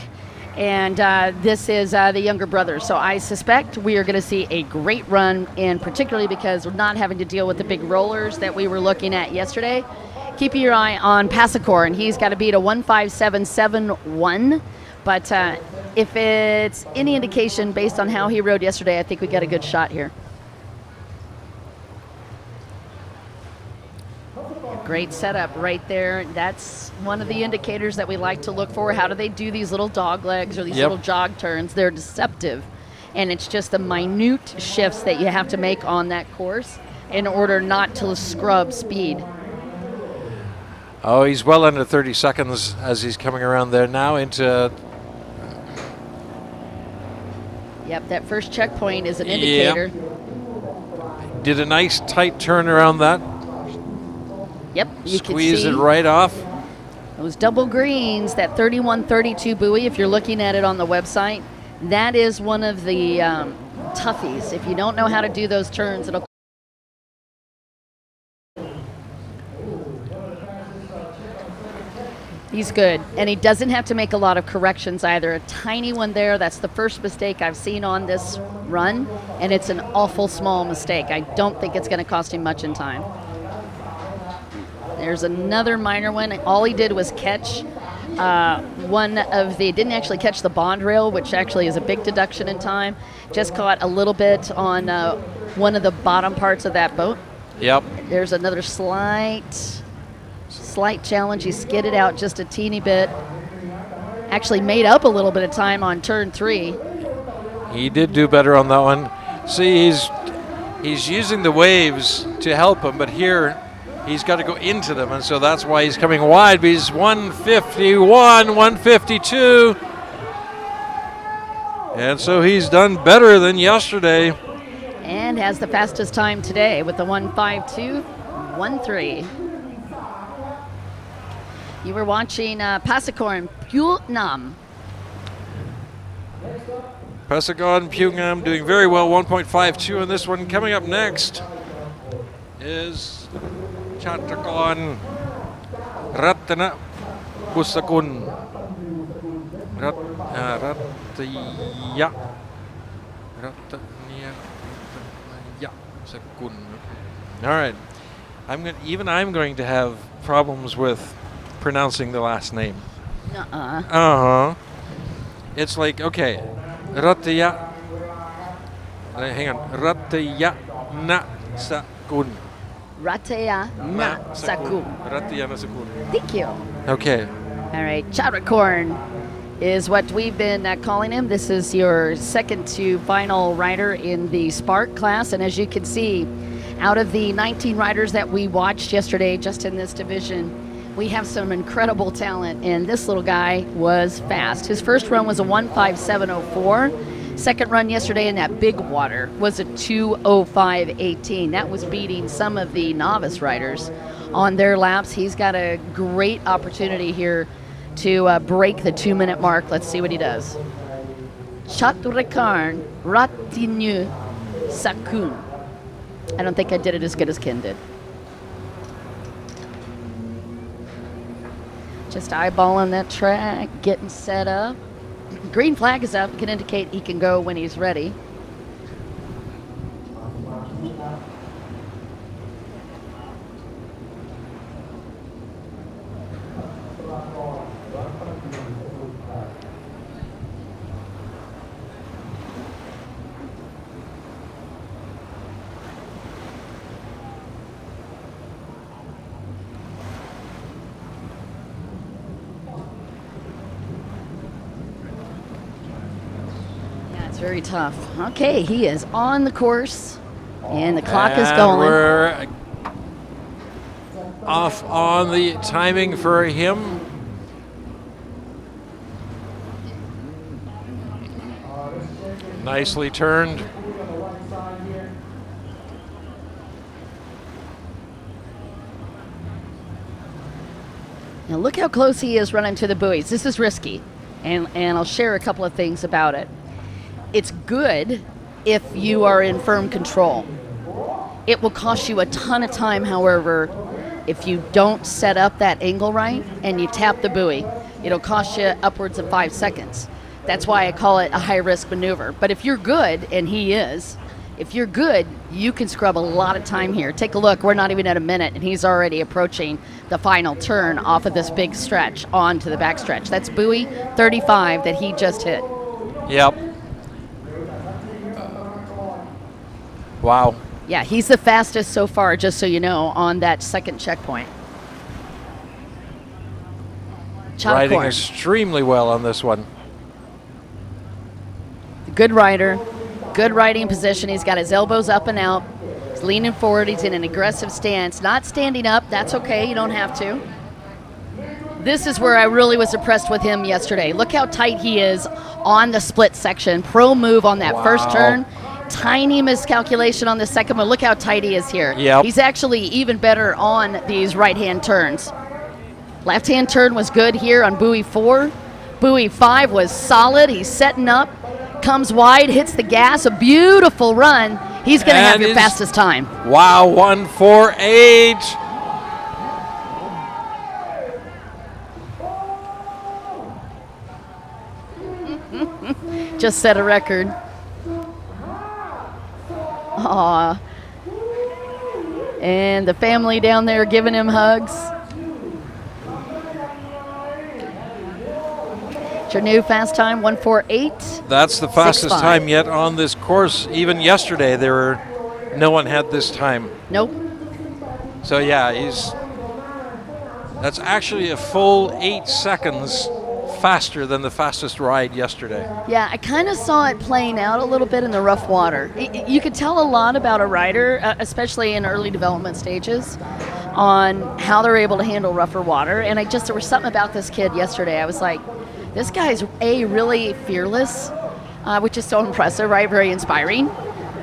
And this is the younger brother. So I suspect we are going to see a great run, and particularly because we're not having to deal with the big rollers that we were looking at yesterday. Keep your eye on Passakorn. He's got to beat a 1:57.71. But if it's any indication based on how he rode yesterday, I think we got a good shot here. Great setup right there. That's one of the indicators that we like to look for. How do they do these little dog legs or these little jog turns? They're deceptive. And it's just the minute shifts that you have to make on that course in order not to scrub speed. Oh, he's well under 30 seconds as he's coming around there now into... Yep, that first checkpoint is an indicator. Yep. Did a nice tight turn around that. Yep, you Squeezed can see it right off. those double greens, that 31-32 buoy, if you're looking at it on the website, that is one of the toughies. If you don't know how to do those turns, it'll... He's good, and he doesn't have to make a lot of corrections either. A tiny one there, that's the first mistake I've seen on this run, and it's an awful small mistake. I don't think it's going to cost him much in time. There's another minor one. All he did was catch didn't actually catch the bond rail, which actually is a big deduction in time. Just caught a little bit on one of the bottom parts of that boat. Yep. There's another slight challenge. He skidded out just a teeny bit. Actually made up a little bit of time on turn 3. He did do better on that one. See, he's using the waves to help him, but here he's got to go into them, and so that's why he's coming wide. But he's 151, 152. And so he's done better than yesterday. And has the fastest time today with the 1:52.13. You were watching Passakorn Pyongyang. Passakorn Pyongyang doing very well, 1.52 on this one. Coming up next is Chatakon Ratana Busakun. Rataya. Ratanya Sakun. All right. I'm going to have problems with pronouncing the last name. Uh-uh. It's like, okay, Rataya. Hang on. Rataya na sakun. Rataya na sakun. Rataya na sakun. Thank you. Okay. All right, Chadwick is what we've been calling him. This is your second to final rider in the Spark class. And as you can see, out of the 19 riders that we watched yesterday just in this division, we have some incredible talent. And this little guy was fast. His first run was a 1:57.04. Second run yesterday in that big water was a 2:05.18. That was beating some of the novice riders on their laps. He's got a great opportunity here to break the 2-minute mark. Let's see what he does. Chatrekarn Ratinu Sakun. I don't think I did it as good as Ken did. Just eyeballing that track, getting set up. Green flag is up, can indicate he can go when he's ready. Very tough. Okay, he is on the course, and the clock is going. We're off on the timing for him. Nicely turned. Now look how close he is running to the buoys. This is risky, and I'll share a couple of things about it. It's good if you are in firm control. It will cost you a ton of time, however, if you don't set up that angle right and you tap the buoy. It'll cost you upwards of 5 seconds. That's why I call it a high-risk maneuver. But if you're good, and he is, if you're good, you can scrub a lot of time here. Take a look. We're not even at a minute, and he's already approaching the final turn off of this big stretch onto the back stretch. That's buoy 35 that he just hit. Yep. Wow. Yeah, he's the fastest so far, just so you know, on that second checkpoint. Riding extremely well on this one. Good rider, good riding position. He's got his elbows up and out. He's leaning forward. He's in an aggressive stance. Not standing up. That's okay. You don't have to. This is where I really was impressed with him yesterday. Look how tight he is on the split section. Pro move on that first turn. Tiny miscalculation on the second one. Look how tight he is here. Yep. He's actually even better on these right-hand turns. Left-hand turn was good here on buoy 4. Buoy 5 was solid. He's setting up, comes wide, hits the gas. A beautiful run. He's going to have your fastest time. Wow, 1:48. Just set a record. Aw. And the family down there giving him hugs. It's your new fast time, 1:48. That's the fastest time yet on this course. Even yesterday, no one had this time. Nope. So yeah, that's actually a full 8 seconds faster than the fastest ride yesterday. Yeah, I kind of saw it playing out a little bit in the rough water. You could tell a lot about a rider, especially in early development stages, on how they're able to handle rougher water. And there was something about this kid yesterday. I was like, this guy's really fearless, which is so impressive, right? Very inspiring.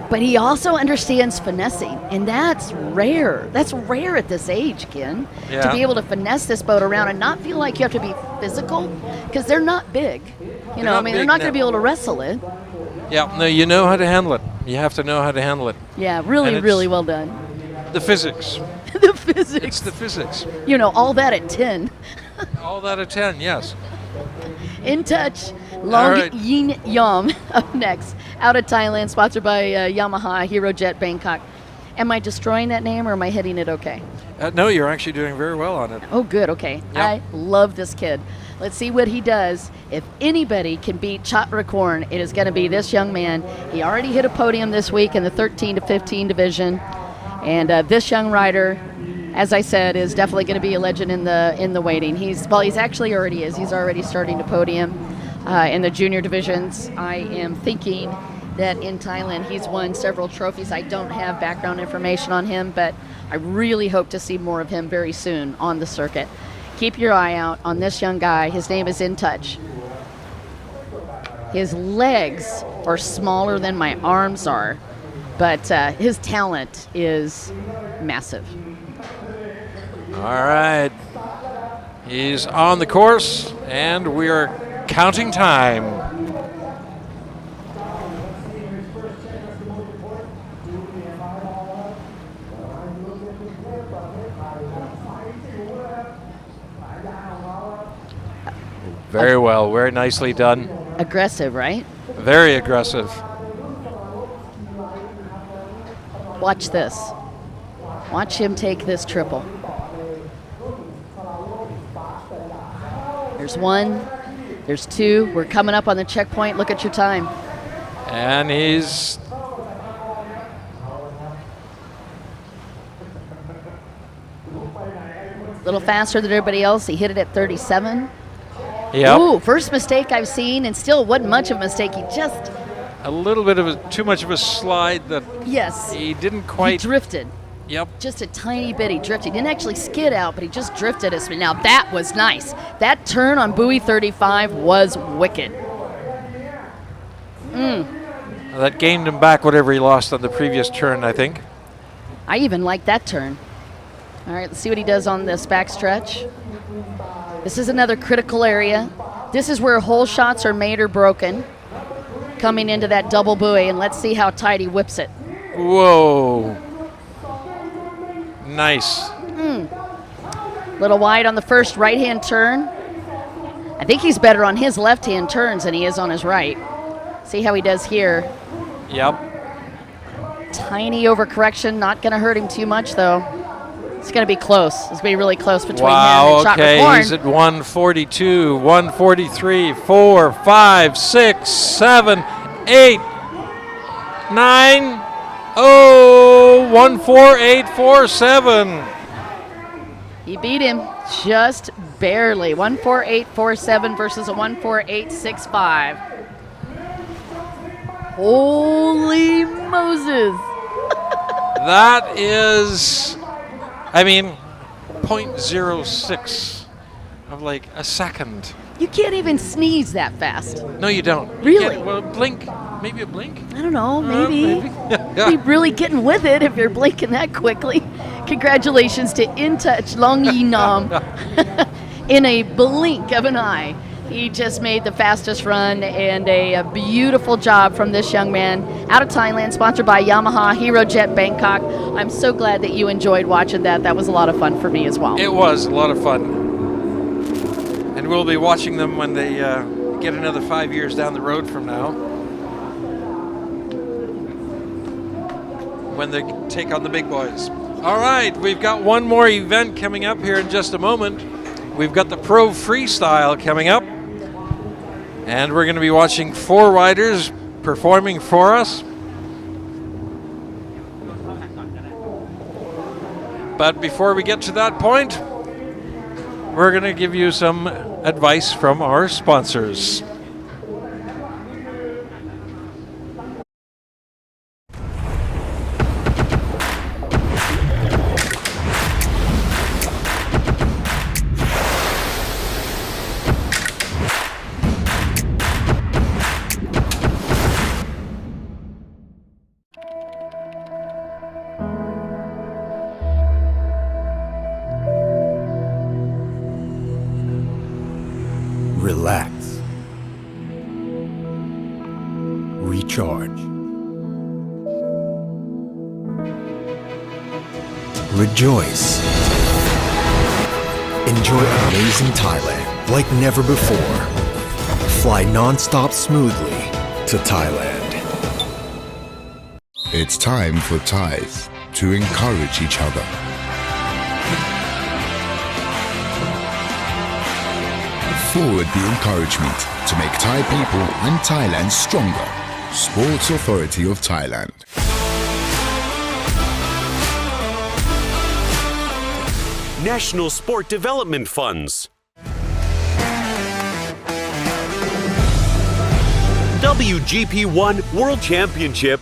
But he also understands finessing, and that's rare. That's rare at this age, Ken, to be able to finesse this boat around and not feel like you have to be physical, because they're not big. They're not going to be able to wrestle it. Yeah, no, you know how to handle it. You have to know how to handle it. Yeah, really well done. The physics. The physics. It's the physics. You know, all that at 10. All that at 10, yes. In Touch, All Long right. Yin Yam up next. Out of Thailand, sponsored by Yamaha, Hero Jet Bangkok. Am I destroying that name or am I hitting it okay? No, you're actually doing very well on it. Oh, good. Okay. Yep. I love this kid. Let's see what he does. If anybody can beat Chatrakorn, it is going to be this young man. He already hit a podium this week in the 13 to 15 division. And this young rider, as I said, is definitely going to be a legend in the waiting. He's actually already is. He's already starting to podium in the junior divisions. I am thinking that in Thailand he's won several trophies. I don't have background information on him, but I really hope to see more of him very soon on the circuit. Keep your eye out on this young guy. His name is In Touch. His legs are smaller than my arms are, but his talent is massive. All right. He's on the course, and we are counting time. Very well, very nicely done. Aggressive, right? Very aggressive. Watch this. Watch him take this triple. There's one, there's two. We're coming up on the checkpoint. Look at your time. And he's a little faster than everybody else. He hit it at 37. Yep. Ooh, first mistake I've seen, and still wasn't much of a mistake. He just, a little bit of too much of a slide that yes, he didn't he quite. drifted. Yep. Just a tiny bit. He drifted. He didn't actually skid out, but he just drifted us. Now that was nice. That turn on buoy 35 was wicked. That gained him back whatever he lost on the previous turn, I think. I even like that turn. All right, let's see what he does on this backstretch. This is another critical area. This is where hole shots are made or broken. Coming into that double buoy, and let's see how tight he whips it. Whoa. Nice. Little wide on the first right-hand turn. I think he's better on his left-hand turns than he is on his right. See how he does here. Yep. Tiny overcorrection, not going to hurt him too much, though. It's going to be close. It's going to be really close between him and okay, Chatrakorn. he's at 142, 143, 4, 5, 6, 7, 8, 9, 14847. He beat him just barely. 14847 versus a 14865. Holy Moses. That is, I mean, 0.06 of like a second. You can't even sneeze that fast. No, you don't. Really? Well, blink. Maybe a blink? I don't know, maybe. Yeah. Be really getting with it if you're blinking that quickly. Congratulations to In Touch Long Yinam. In a blink of an eye, he just made the fastest run, and a beautiful job from this young man out of Thailand, sponsored by Yamaha, Hero Jet Bangkok. I'm so glad that you enjoyed watching that. That was a lot of fun for me as well. It was a lot of fun. And we'll be watching them when they get another 5 years down the road from now, when they take on the big boys. All right, we've got one more event coming up here in just a moment. We've got the PRO Freestyle coming up, and we're going to be watching 4 riders performing for us. But before we get to that point, we're going to give you some advice from our sponsors. Relax. Recharge. Rejoice. Enjoy amazing Thailand like never before. Fly non-stop smoothly to Thailand. It's time for Thais to encourage each other. Forward the encouragement to make Thai people and Thailand stronger. Sports Authority of Thailand. National Sport Development Funds. WGP1 World Championship.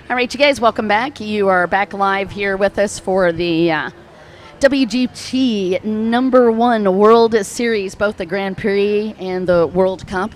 All right, you guys, welcome back. You are back live here with us for the WGP #1 World Series, both the Grand Prix and the World Cup.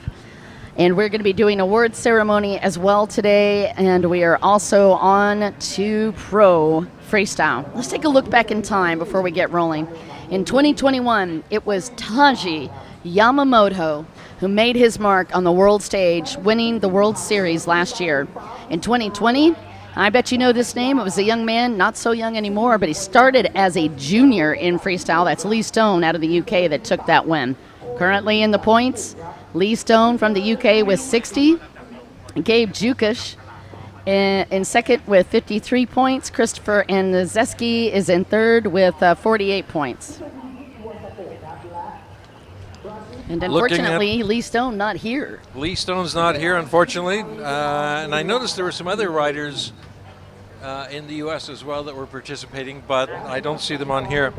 And we're going to be doing award ceremony as well today, and we are also on to Pro Freestyle. Let's take a look back in time before we get rolling. In 2021, it was Taji Yamamoto who made his mark on the world stage, winning the World Series last year. In 2020, I bet you know this name. It was a young man, not so young anymore, but he started as a junior in freestyle. That's Lee Stone out of the UK that took that win. Currently in the points, Lee Stone from the UK with 60. Gabe Jukic in second with 53 points. Christopher Anzeski is in third with 48 points. And unfortunately, Lee Stone not here. Lee Stone's not here, unfortunately. And I noticed there were some other riders in the U.S. as well that were participating, but I don't see them on here.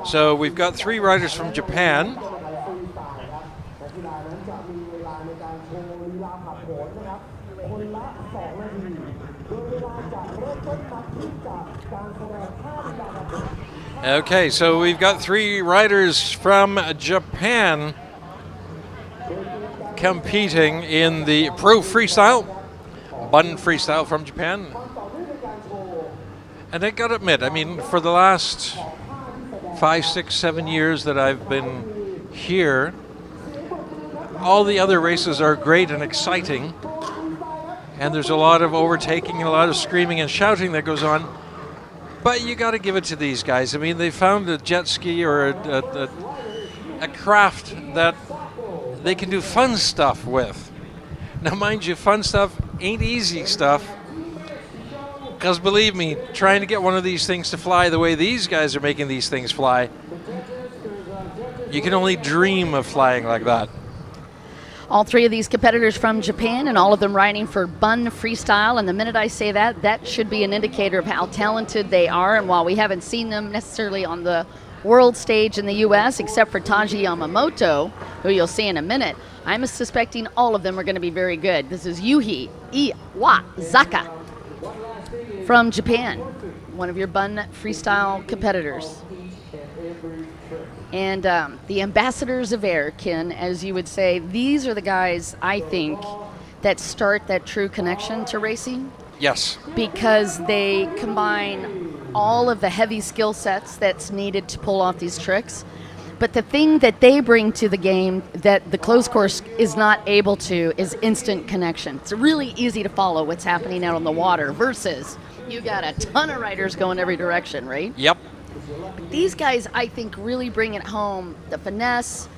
So we've got 3 riders from Japan. Okay, so we've got 3 riders from Japan competing in the Pro Freestyle, Bun Freestyle from Japan. And I gotta admit, I mean, for the last 5, 6, 7 years that I've been here, all the other races are great and exciting, and there's a lot of overtaking and a lot of screaming and shouting that goes on, but you gotta give it to these guys. I mean, they found a jet ski or a craft that they can do fun stuff with. Now, mind you, fun stuff ain't easy stuff, because believe me, trying to get one of these things to fly the way these guys are making these things fly, you can only dream of flying like that. All 3 of these competitors from Japan, and all of them riding for Bun Freestyle. And the minute I say that, that should be an indicator of how talented they are. And while we haven't seen them necessarily on the world stage in the U.S., except for Taji Yamamoto, who you'll see in a minute, I'm suspecting all of them are going to be very good. This is Yuhi Iwazaka from Japan, one of your Bun Freestyle competitors. And the ambassadors of air, Ken, as you would say, these are the guys, I think, that start that true connection to racing. Yes. Because they combine all of the heavy skill sets that's needed to pull off these tricks. But the thing that they bring to the game that the closed course is not able to is instant connection. It's really easy to follow what's happening out on the water versus you got a ton of riders going every direction, right? Yep. But these guys, I think, really bring it home. The finesse,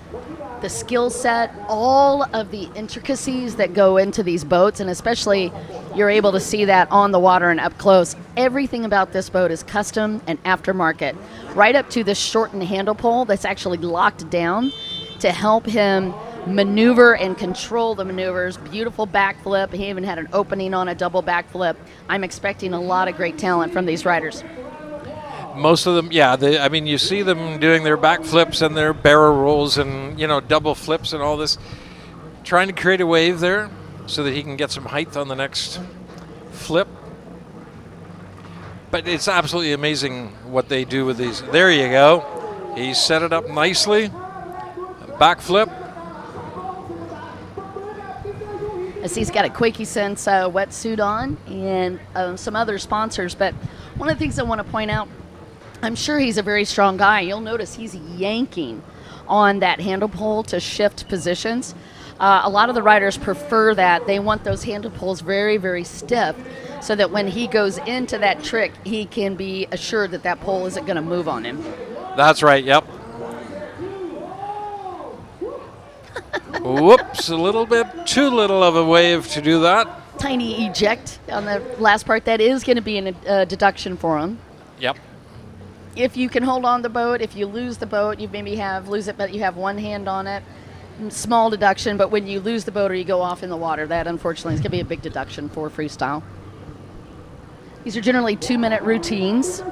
the skill set, all of the intricacies that go into these boats, and especially you're able to see that on the water and up close. Everything about this boat is custom and aftermarket, right up to this shortened handle pole that's actually locked down to help him maneuver and control the maneuvers. Beautiful backflip. He even had an opening on a double backflip. I'm expecting a lot of great talent from these riders. Most of them, yeah. I mean, you see them doing their backflips and their barrel rolls and, you know, double flips and all this, trying to create a wave there so that he can get some height on the next flip. But it's absolutely amazing what they do with these. There you go. He set it up nicely. Backflip. I see he's got a Quakey Sense wetsuit on and some other sponsors. But one of the things I want to point out, I'm sure he's a very strong guy. You'll notice he's yanking on that handle pole to shift positions. A lot of the riders prefer that. They want those handle poles very, very stiff so that when he goes into that trick, he can be assured that that pole isn't going to move on him. That's right, yep. Whoops, a little bit too little of a wave to do that. Tiny eject on the last part. That is going to be a deduction for him. Yep. If you can hold on the boat, if you lose the boat, you maybe lose it, but you have one hand on it. Small deduction, but when you lose the boat or you go off in the water, that unfortunately is going to be a big deduction for freestyle. These are generally 2-minute routines.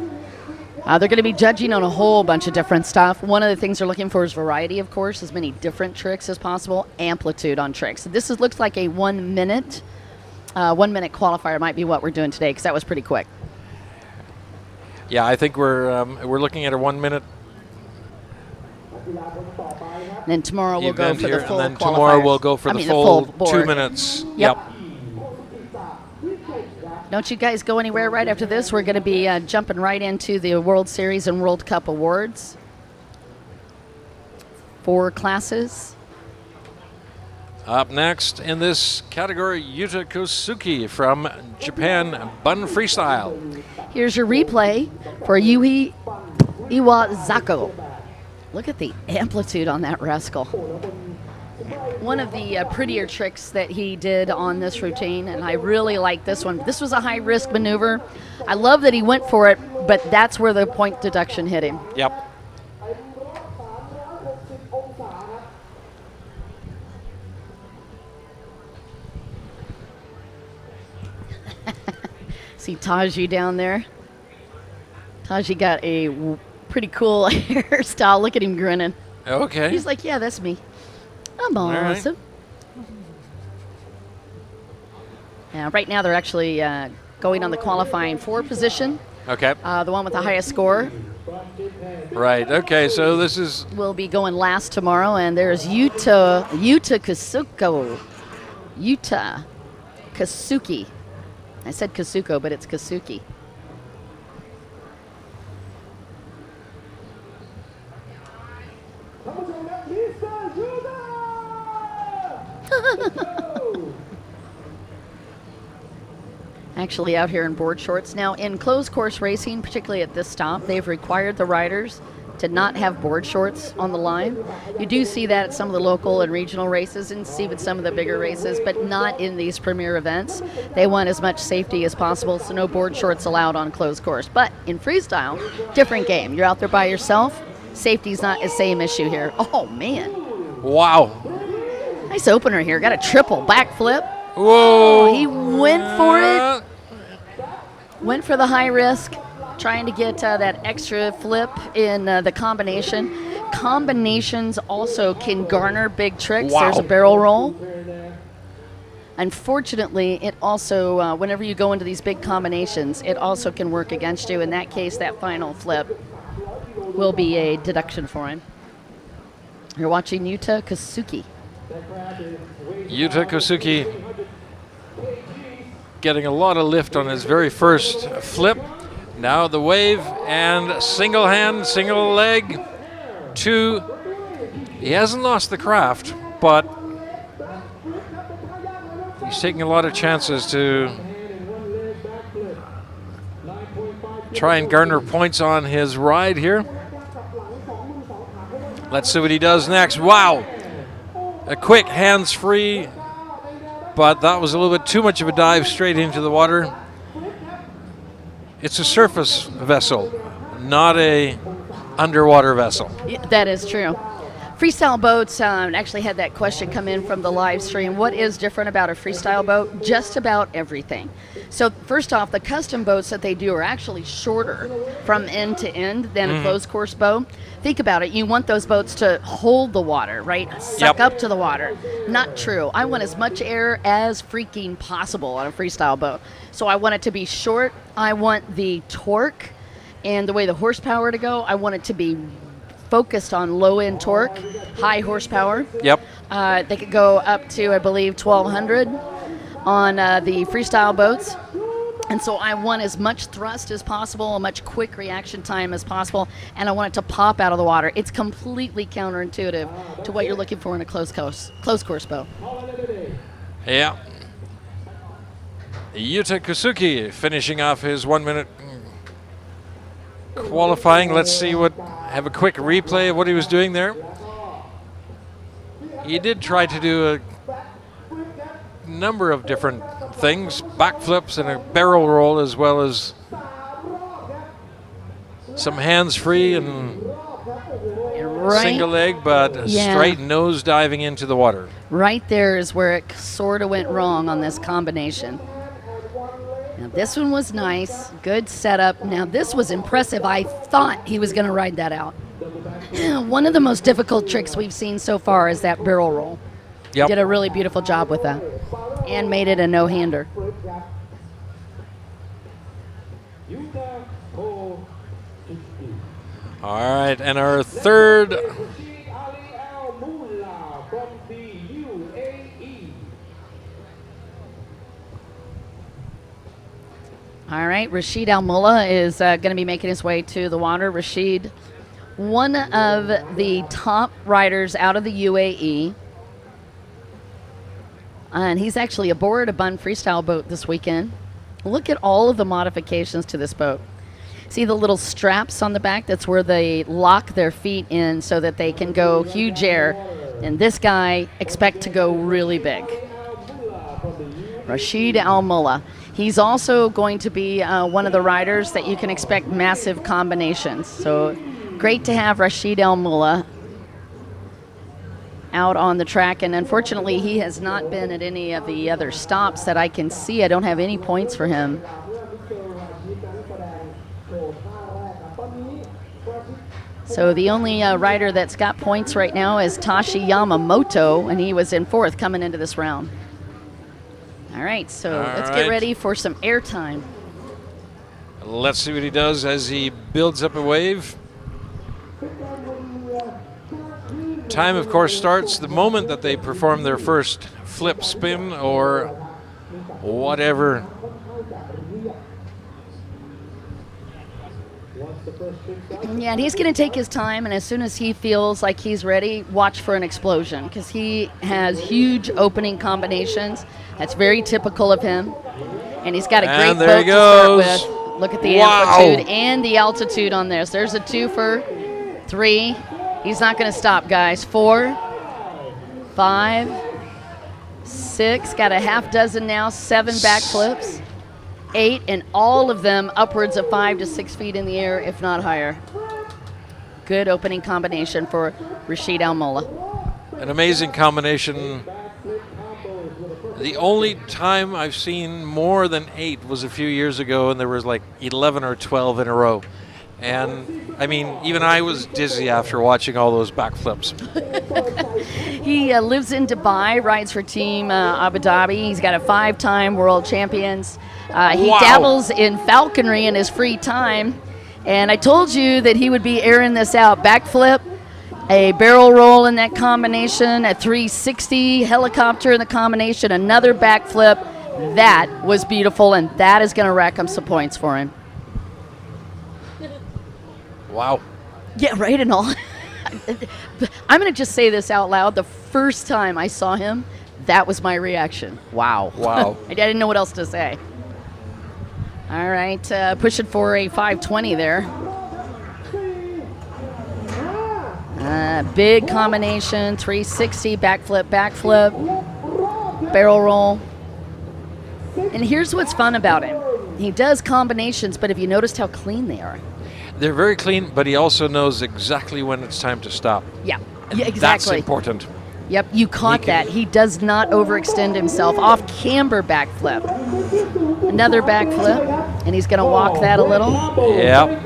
They're going to be judging on a whole bunch of different stuff. One of the things they're looking for is variety, of course, as many different tricks as possible, amplitude on tricks. So this looks like a 1 minute qualifier might be what we're doing today, because that was pretty quick. Yeah, I think we're looking at a 1 minute. And then tomorrow we'll go for the full and then qualifiers. tomorrow we'll go for the full board. 2 minutes. Yep. Don't you guys go anywhere right after this. We're going to be jumping right into the World Series and World Cup awards. 4 classes. Up next in this category, Yuta Kosuke from Japan, Bun Freestyle. Here's your replay for Yui Iwazako. Look at the amplitude on that rascal. One of the prettier tricks that he did on this routine, and I really like this one. This was a high-risk maneuver. I love that he went for it, but that's where the point deduction hit him. Yep. See Taji down there? Taji got a pretty cool hairstyle. Look at him grinning. Okay. He's like, yeah, that's me. I'm awesome. Right now they're actually going on the qualifying 4 position. Okay. The one with the highest score. Right. Okay. So this is. Will be going last tomorrow, and there's Yuta Kasuko. Yuta Kasuki. I said Kasuko, but it's Kasuki. Actually out here in board shorts. Now in closed course racing, particularly at this stop, they've required the riders to not have board shorts on the line. You do see that at some of the local and regional races and see with some of the bigger races, but not in these premier events. They want as much safety as possible, so no board shorts allowed on closed course. But in freestyle, different game. You're out there by yourself. Safety's not the same issue here. Oh, man. Wow. Nice opener here. Got a triple backflip. Whoa. Oh, he went for it. Went for the high risk, trying to get that extra flip in the combination. Combinations also can garner big tricks. Wow. There's a barrel roll. Unfortunately, it also, whenever you go into these big combinations, it also can work against you. In that case, that final flip will be a deduction for him. You're watching Yuta Kasuke. Yuta Kosuke getting a lot of lift on his very first flip. Now the wave and single hand, single leg, 2. He hasn't lost the craft, but he's taking a lot of chances to try and garner points on his ride here. Let's see what he does next. Wow. A quick hands-free, but that was a little bit too much of a dive straight into the water. It's a surface vessel, not a underwater vessel. Yeah, that is true. Freestyle boats, actually had that question come in from the live stream. What is different about a freestyle boat? Just about everything. So first off, the custom boats that they do are actually shorter from end to end than a closed course boat. Think about it. You want those boats to hold the water, right? Suck up to the water. Not true. I want as much air as freaking possible on a freestyle boat. So I want it to be short. I want the torque and the way the horsepower to go. I want it to be focused on low-end torque, high horsepower. Yep. They could go up to, I believe, 1,200. on the freestyle boats. And so I want as much thrust as possible, a much quick reaction time as possible, and I want it to pop out of the water. It's completely counterintuitive to what you're looking for in a closed course boat. Yeah. Yuta Kusuki finishing off his 1 minute qualifying. Let's see have a quick replay of what he was doing there. He did try to do a number of different things, backflips and a barrel roll, as well as some hands-free and single leg, but straight nose diving into the water. Right there is where it sort of went wrong on this combination. Now this one was nice, good setup. Now this was impressive. I thought he was going to ride that out. One of the most difficult tricks we've seen so far is that barrel roll. Yep. Did a really beautiful job with that and made it a no-hander. All right, and our third All right, Rashid Al-Mullah is going to be making his way to the water. Rashid, one of the top riders out of the UAE. And he's actually aboard a Bun Freestyle boat this weekend. Look at all of the modifications to this boat. See the little straps on the back? That's where they lock their feet in so that they can go huge air. And this guy expect to go really big. Rashid Al-Mullah. He's also going to be one of the riders that you can expect massive combinations. So great to have Rashid Al-Mullah out on the track, and unfortunately he has not been at any of the other stops that I can see. I don't have any points for him. So the only rider that's got points right now is Tashi Yamamoto, and he was in 4th coming into this round. All right, so let's get ready for some airtime. Let's see what he does as he builds up a wave. Time, of course, starts the moment that they perform their first flip spin or whatever. Yeah, and he's going to take his time, and as soon as he feels like he's ready, watch for an explosion, because he has huge opening combinations. That's very typical of him. And he's got a great boat to start with. Look at the amplitude and the altitude on this. There's a 2 for 3. He's not going to stop, guys. 4, 5, 6. Got a half dozen now. 7 backflips. 8, and all of them upwards of 5 to 6 feet in the air, if not higher. Good opening combination for Rashid Al-Mullah. An amazing combination. The only time I've seen more than 8 was a few years ago, and there was like 11 or 12 in a row. And, I mean, even I was dizzy after watching all those backflips. He lives in Dubai, rides for Team Abu Dhabi. He's got a 5-time world champions. He dabbles in falconry in his free time. And I told you that he would be airing this out. Backflip, a barrel roll in that combination, a 360 helicopter in the combination, another backflip. That was beautiful, and that is going to rack up some points for him. Wow. Yeah, right, and all. I'm going to just say this out loud. The first time I saw him, that was my reaction. Wow. Wow. I didn't know what else to say. All right, pushing for a 520 there. Big combination, 360, backflip, backflip, barrel roll. And here's what's fun about him. He does combinations, but have you noticed how clean they are? They're very clean, but he also knows exactly when it's time to stop. Yeah, And exactly. That's important. Yep, you caught that. He does not overextend himself. Off camber backflip. Another backflip, and he's going to walk that a little. Yep.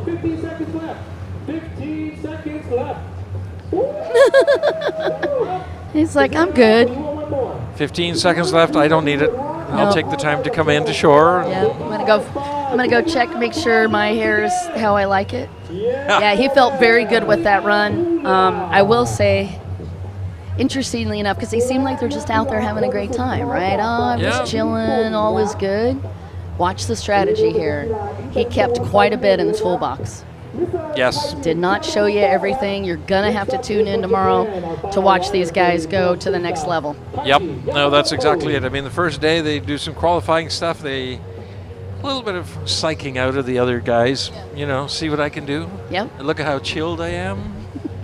15 seconds left. 15 seconds left. He's like, I'm good. 15 seconds left. I don't need it. I'll take the time to come in to shore. Yeah, I'm gonna go check, make sure my hair is how I like it. Yeah, he felt very good with that run. I will say, interestingly enough, because they seem like they're just out there having a great time, right? Oh, I'm just chilling, all is good. Watch the strategy here. He kept quite a bit in the toolbox. Yes. Did not show you everything. You're going to have to tune in tomorrow to watch these guys go to the next level. Yep. No, that's exactly it. I mean, the first day they do some qualifying stuff. A little bit of psyching out of the other guys. You know, see what I can do. Yep. Look at how chilled I am.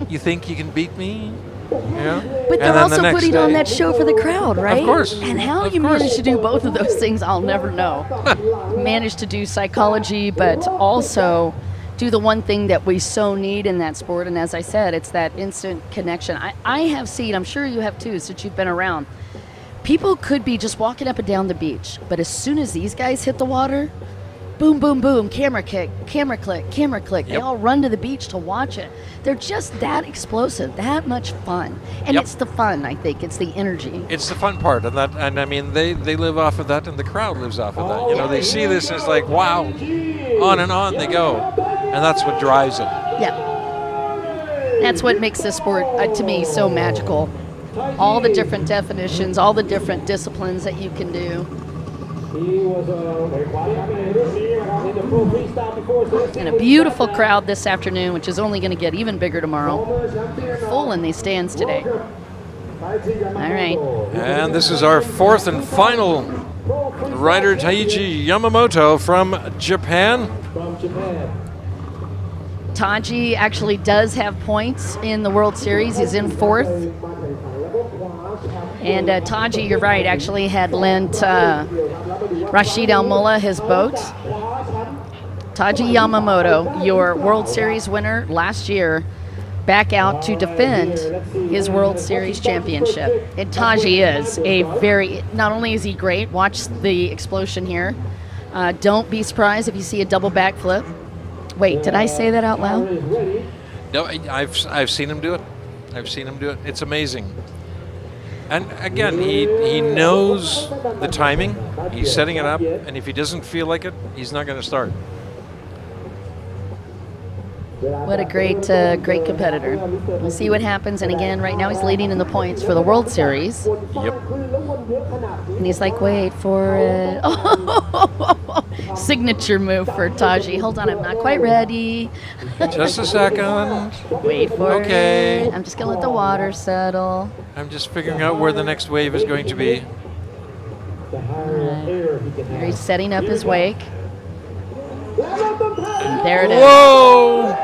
You think you can beat me? Yeah. But they're also putting on that show for the crowd, right? Of course. And how you manage to do both of those things, I'll never know. Manage to do psychology, but also do the one thing that we so need in that sport. And as I said, it's that instant connection. I have seen, I'm sure you have too, since you've been around, people could be just walking up and down the beach, but as soon as these guys hit the water, boom, boom, boom, camera kick, camera click, camera click. They all run to the beach to watch it. They're just that explosive, that much fun. And it's the fun, I think. It's the energy. It's the fun part. And I mean, they live off of that, and the crowd lives off of that. You know, they see this and it's like, wow, on and on they go. And that's what drives it. Yeah. That's what makes this sport, to me, so magical. All the different definitions, all the different disciplines that you can do. And a beautiful crowd this afternoon, which is only going to get even bigger tomorrow. Full in these stands today. All right. And this is our fourth and final rider, Taiji Yamamoto from Japan. Taji actually does have points in the World Series. He's in fourth. And Taji, you're right, actually had lent Rashid Al-Mullah his boat. Taji Yamamoto, your World Series winner last year, back out to defend his World Series championship. And Taji is not only is he great, watch the explosion here. Don't be surprised if you see a double backflip. Wait, did I say that out loud? No, I've seen him do it. I've seen him do it. It's amazing. And again, he knows the timing. He's setting it up, and if he doesn't feel like it, he's not going to start. What a great competitor. We'll see what happens. And again, right now he's leading in the points for the World Series. Yep. And he's like, wait for it. Signature move for Taji. Hold on, I'm not quite ready. Just a second. Wait for it. I'm just going to let the water settle. I'm just figuring out where the next wave is going to be. There he's setting up his wake. And there it is. Whoa!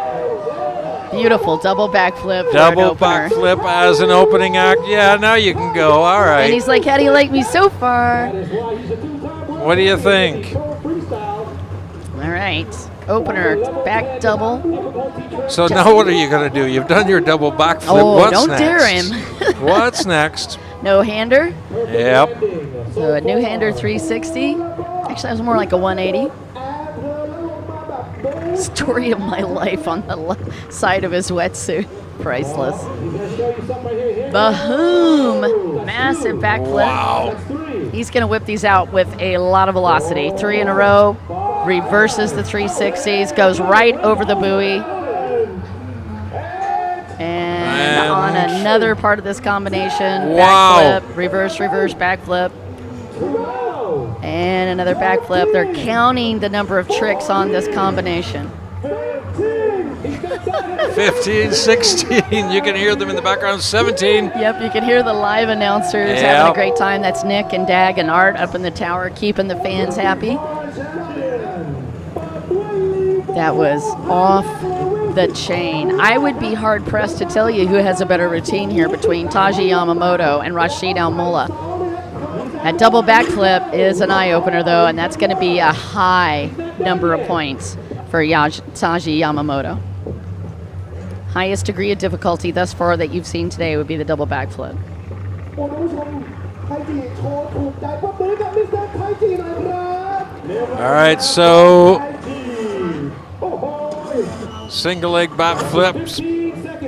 Beautiful double backflip. Double backflip as an opening act. Yeah, now you can go. All right. And he's like, how do you like me so far? What do you think? All right. Opener, back double. So now what are you going to do? You've done your double backflip. Oh, What's don't next? dare him. What's next? No hander. Yep. So a new hander 360. Actually, that was more like a 180. Story of my life on the side of his wetsuit. Priceless. Bahoom! Massive backflip. Wow. He's going to whip these out with a lot of velocity. 3 in a row. Reverses the 360s. Goes right over the buoy. And on another part of this combination. Wow. Backflip. Reverse, backflip. And another backflip. They're counting the number of tricks on this combination. 15, 16. You can hear them in the background. 17. Yep, you can hear the live announcers having a great time. That's Nick and Dag and Art up in the tower, keeping the fans happy. That was off the chain. I would be hard pressed to tell you who has a better routine here between Taji Yamamoto and Rashid Al-Mullah. That double backflip is an eye-opener, though, and that's going to be a high number of points for Taji Yamamoto. Highest degree of difficulty thus far that you've seen today would be the double backflip. All right, so single leg backflips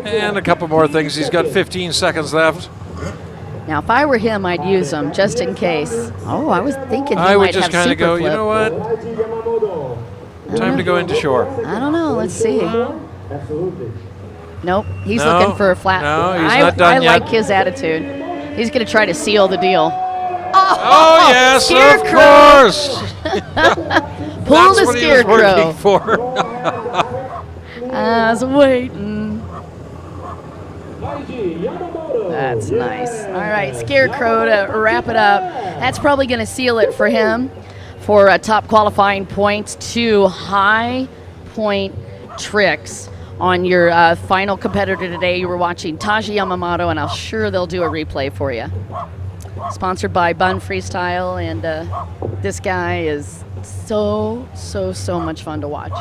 and a couple more things. He's got 15 seconds left. Now, if I were him, I'd use them just in case. Oh, I was thinking he I would might just have kind of go, you flip. know what? Time to go into shore. I don't know. Let's see. Nope, he's No, looking for a flat. no, he's not done I yet. like his attitude. He's going to try to seal the deal. Oh, yes, Scarecrow. of course. Pull That's the what he was scarecrow. working for. I was waiting. Yamamoto. That's nice. All right, Scarecrow to wrap it up. That's probably going to seal it for him for a top qualifying points to high point tricks on your final competitor today. You were watching Taji Yamamoto, and I'm sure they'll do a replay for you. Sponsored by Bun Freestyle, and this guy is so much fun to watch.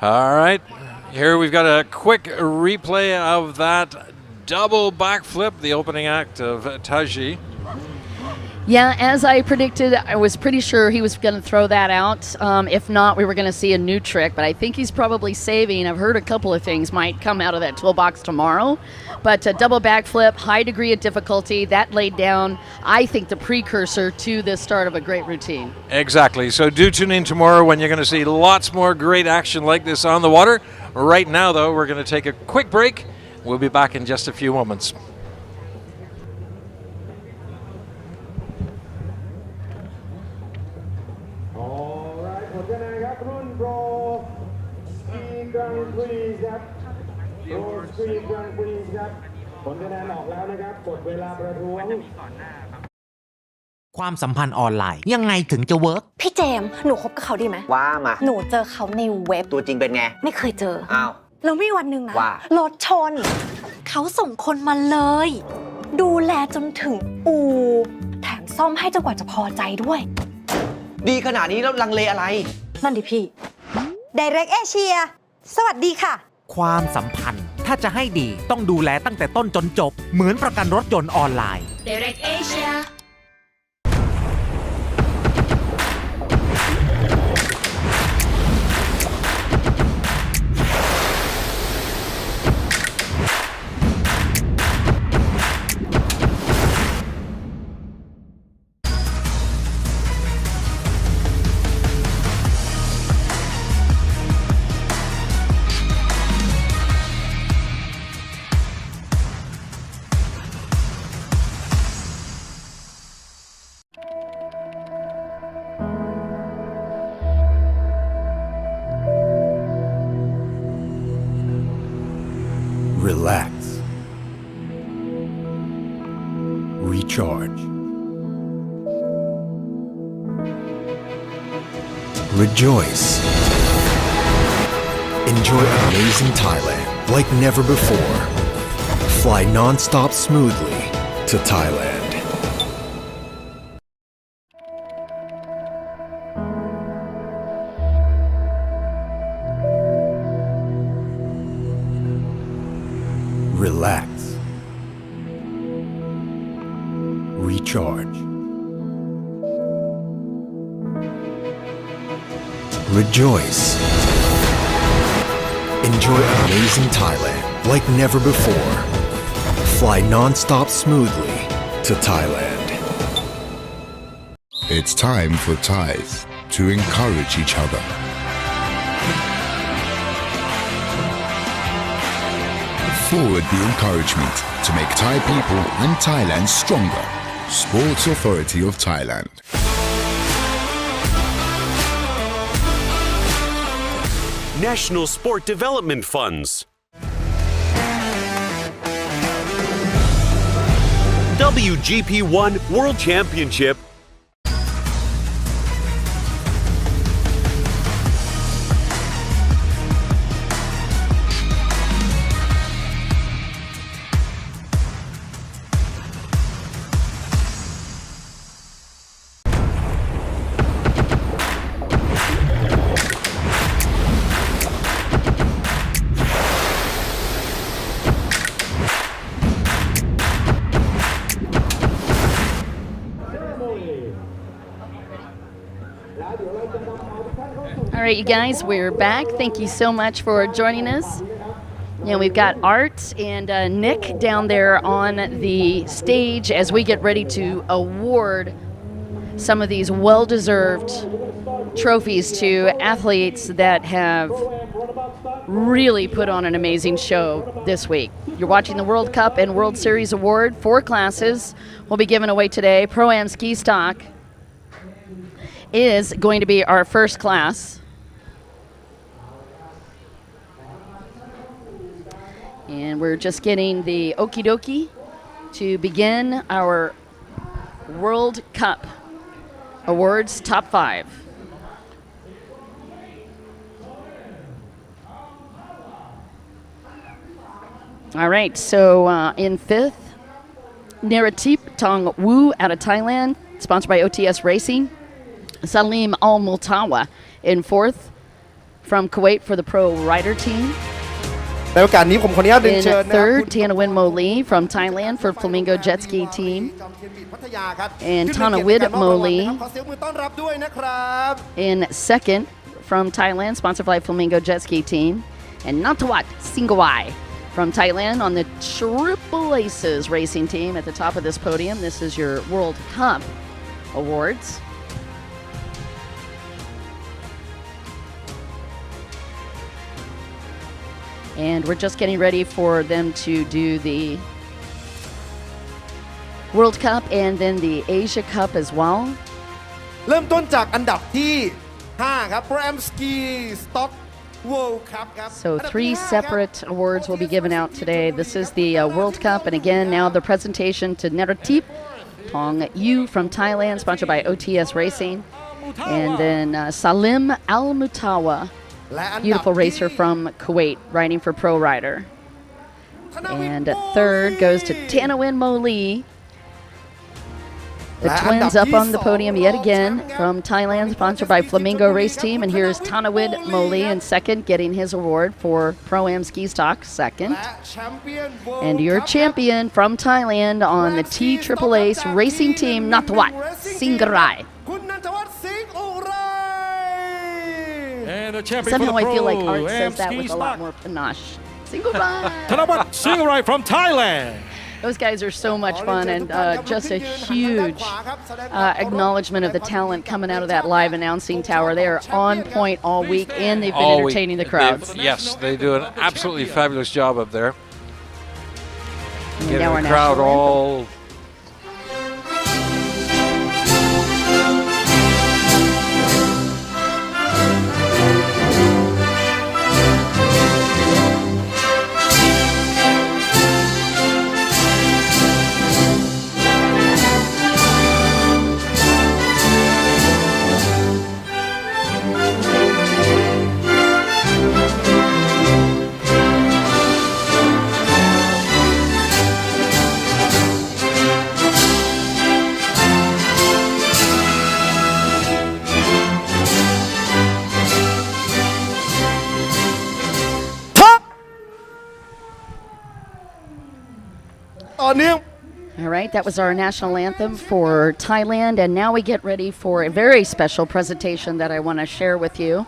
All right, here we've got a quick replay of that double backflip, the opening act of Taji. Yeah, as I predicted, I was pretty sure he was going to throw that out. If not, we were going to see a new trick, but I think he's probably saving. I've heard a couple of things might come out of that toolbox tomorrow, but a double backflip, high degree of difficulty, that laid down, I think, the precursor to the start of a great routine. Exactly, so do tune in tomorrow when you're going to see lots more great action like this on the water. Right now, though, we're going to take a quick break. We'll be back in just a few moments. Speed Grand Prix ครับผลคะแนนออกแล้วนะครับกดเวลาประท้วง ความสัมพันธ์ออนไลน์ยังไงถึงจะเวิร์ก พี่เจมส์หนูคบกับเขาดีไหม ว่ามา หนูเจอเขาในเว็บ ตัวจริงเป็นไง ไม่เคยเจอ อ้าว แล้วมีวันหนึ่งนะ ว่า รถชน เขาส่งคนมาเลย ดูแลจนถึงอู่แถมซ่อมให้จนกว่าจะพอใจด้วย ดีขนาดนี้แล้วลังเลอะไร นั่นดิพี่ Direct Asia สวัสดีค่ะ ความสัมพันธ์ถ้าจะให้ดีต้องดูแลตั้งแต่ต้นจนจบเหมือนประกันรถยนต์ออนไลน์ Direct Asia Relax. Recharge. Rejoice. Enjoy amazing Thailand like never before. Fly non-stop smoothly to Thailand. Relax. Recharge. Rejoice. Enjoy amazing Thailand like never before. Fly non-stop smoothly to Thailand. It's time for Thais to encourage each other. Forward the encouragement to make Thai people and Thailand stronger. Sports Authority of Thailand. National Sport Development Funds. WGP 1 World Championship. All right, you guys, we're back. Thank you so much for joining us. And we've got Art and Nick down there on the stage as we get ready to award some of these well-deserved trophies to athletes that have really put on an amazing show this week. You're watching the World Cup and World Series Award. 4 classes will be given away today. Pro-Am Ski Stock is going to be our first class. And we're just getting the okie dokie to begin our World Cup Awards Top 5. All right, so in 5th, Naratip Tong Wu out of Thailand, sponsored by OTS Racing. Salim Al Multawa in 4th from Kuwait for the Pro Rider team. ในโอกาสนี้ผมขออนุญาตเรียน In เชิญนะครับ 3rd, Tanawin Mo Lee from Thailand for Flamingo Jet Ski team. จอมเทียนบีดพัทยาครับ And ขึ้นเป็นเกียรติในการมอบรางวัล Tanawid Mo Lee นะครับขอเสียงมือต้อนรับด้วยนะครับ in 2nd from Thailand, sponsored by Flamingo Jet Ski team. And Natawat Singawai from Thailand on the Triple Aces racing team at the top of this podium. This is your World Cup Awards. And we're just getting ready for them to do the World Cup and then the Asia Cup as well. เริ่มต้นจากอันดับที่ 5 ครับ Pro Ski Stock World Cup ครับ So 3 separate awards will be given out today. This is the World Cup, and again, now the presentation to Naratip Tong Yu from Thailand, sponsored by OTS Racing, and then Salim Al Mutawa, และอันดับ beautiful ที่ racer from Kuwait, riding for Pro Rider. And 3rd goes to Tanawin Mo Lee. The twins up on the podium yet again from Thailand, sponsored by Flamingo Race Team. And here's Tanawid Mo Lee in 2nd, getting his award for Pro-Am Ski Stock 2nd. และแชมเปี้ยน World And your Cup champion from Thailand on the T Triple Ace Racing Team, Natawat Singrai. คุณนันทวัฒน์สิงห์อุไร And the champion Somehow for I the feel like Art Pro says that Ski with a lot Stock, more panache. Singrai. Tanawat Singrai from Thailand. Those guys are so much fun, and just a huge acknowledgement of the talent coming out of that live announcing tower. They are on point all week, and they've been entertaining the crowds. Yes, they do an absolutely fabulous job up there. And Getting now our the crowd national anthem. all All right, that was our national anthem for Thailand, and now we get ready for a very special presentation that I want to share with you.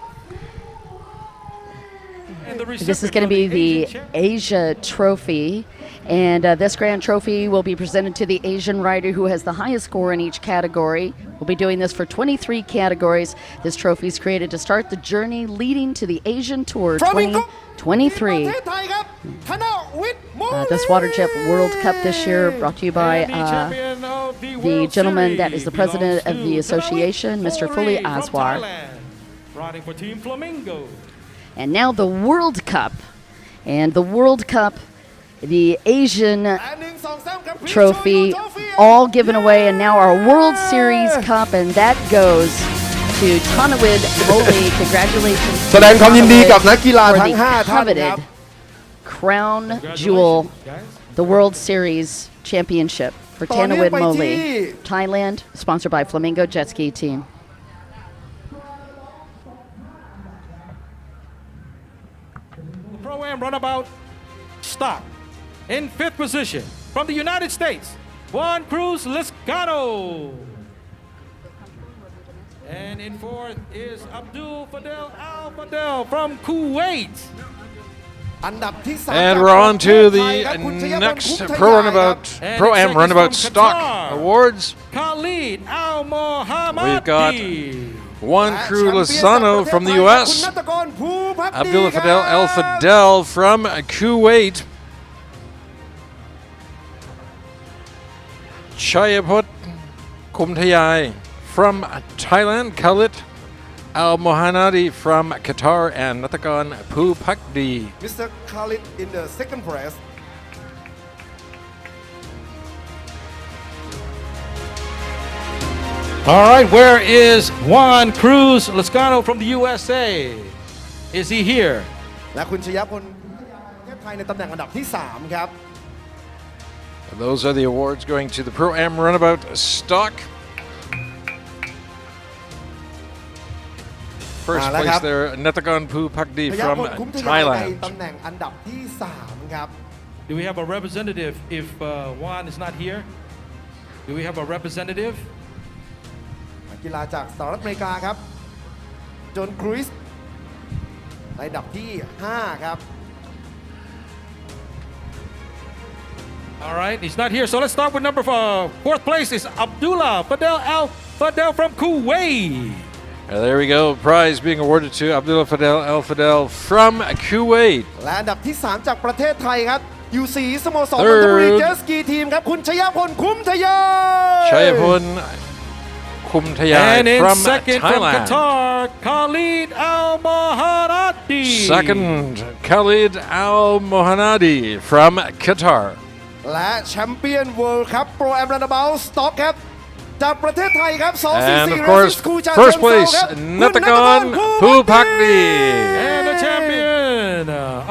This is going to be the Asia Trophy, and this grand trophy will be presented to the Asian rider who has the highest score in each category. We'll be doing this for 23 categories. This trophy is created to start the journey leading to the Asian Tour 2023. This Waterjet World Cup this year brought to you by the gentleman that is the president of the association, Mr. Fully Aswar. Riding for Team Flamingo. And now the World Cup. And the World Cup, the Asian Trophy, all given away. And now our World Series Cup, and that goes to Tanawid Moli. Congratulations แสดงความยินดีกับนักกีฬา for ทั้ง the 5 ท่านครับ coveted crown jewel, the World Series Championship for ต่อเนื่อง Tanawid ไปที่ Moli, Thailand, sponsored by Flamingo Jet Ski Team. Pro-Am Runabout Stock. In 5th position, from the United States, Juan Cruz Liscano. And in 4th is Abdul Fadel Al Fadel from Kuwait. อันดับที่ 3 And we're on to the next Pro-Am Runabout Stock Awards. Khalid Al Mohammadi. We've got Juan Cruz Lozano from the U.S. Abdullah Fadel El Fadel from Kuwait. Chayaput Kumthayai from Thailand. Khalid Al Mohanadi from Qatar, and Natakan Phupakdi. Mr. Khalid in the second press. All right, where is Juan Cruz Lozano from the USA? Is he here? และคุณชยพลประเทศไทยในตำแหน่งอันดับที่ 3 ครับ Those are the awards going to the Pro Am Runabout Stock. First place there, Natakan Phupakdi ชย from พลคุ้มทยายใน Thailand. ตำแหน่งอันดับที่ 3 ครับ Do we have a representative if Juan is not here? Do we have a representative? กีฬาจากสหรัฐอเมริกาครับจอห์นครูซในอันดับที่ 5 ครับ All right, he's not here. So let's start with number 4th place is Abdullah Fadel Al Fadel from Kuwait. There we go. Prize being awarded to Abdullah Fadel El Fadel from Kuwait. และอันดับที่ 3 จากประเทศไทยครับอยู่สีสโมสรนนทบุรีเจตสกีทีมครับคุณชยพลคุ้มทยาย Chayapun Kumthayai And in from second Thailand. from Qatar, Khalid Al Mohanadi. Second, Khalid Al Mohanadi from Qatar. และแชมเปี้ยนเวิลด์ครับ Pro Am Runabout Stock ครับจากประเทศไทยครับ And of 244 course, Racing School จาก first เชิงเทรา place, ครับ Natakan Phupakdi. And the champion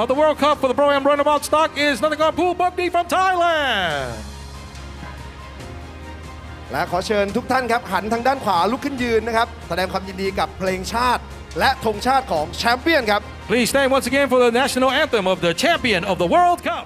of the World Cup for the Pro Am Runabout Stock is Natakan Phupakdi from Thailand. และขอเชิญทุกท่านครับหันทางด้านขวาลุกขึ้นยืนนะครับแสดงความยินดีกับเพลงชาติและธงชาติของแชมเปี้ยนครับ Please stand once again for the national anthem of the champion of the World Cup.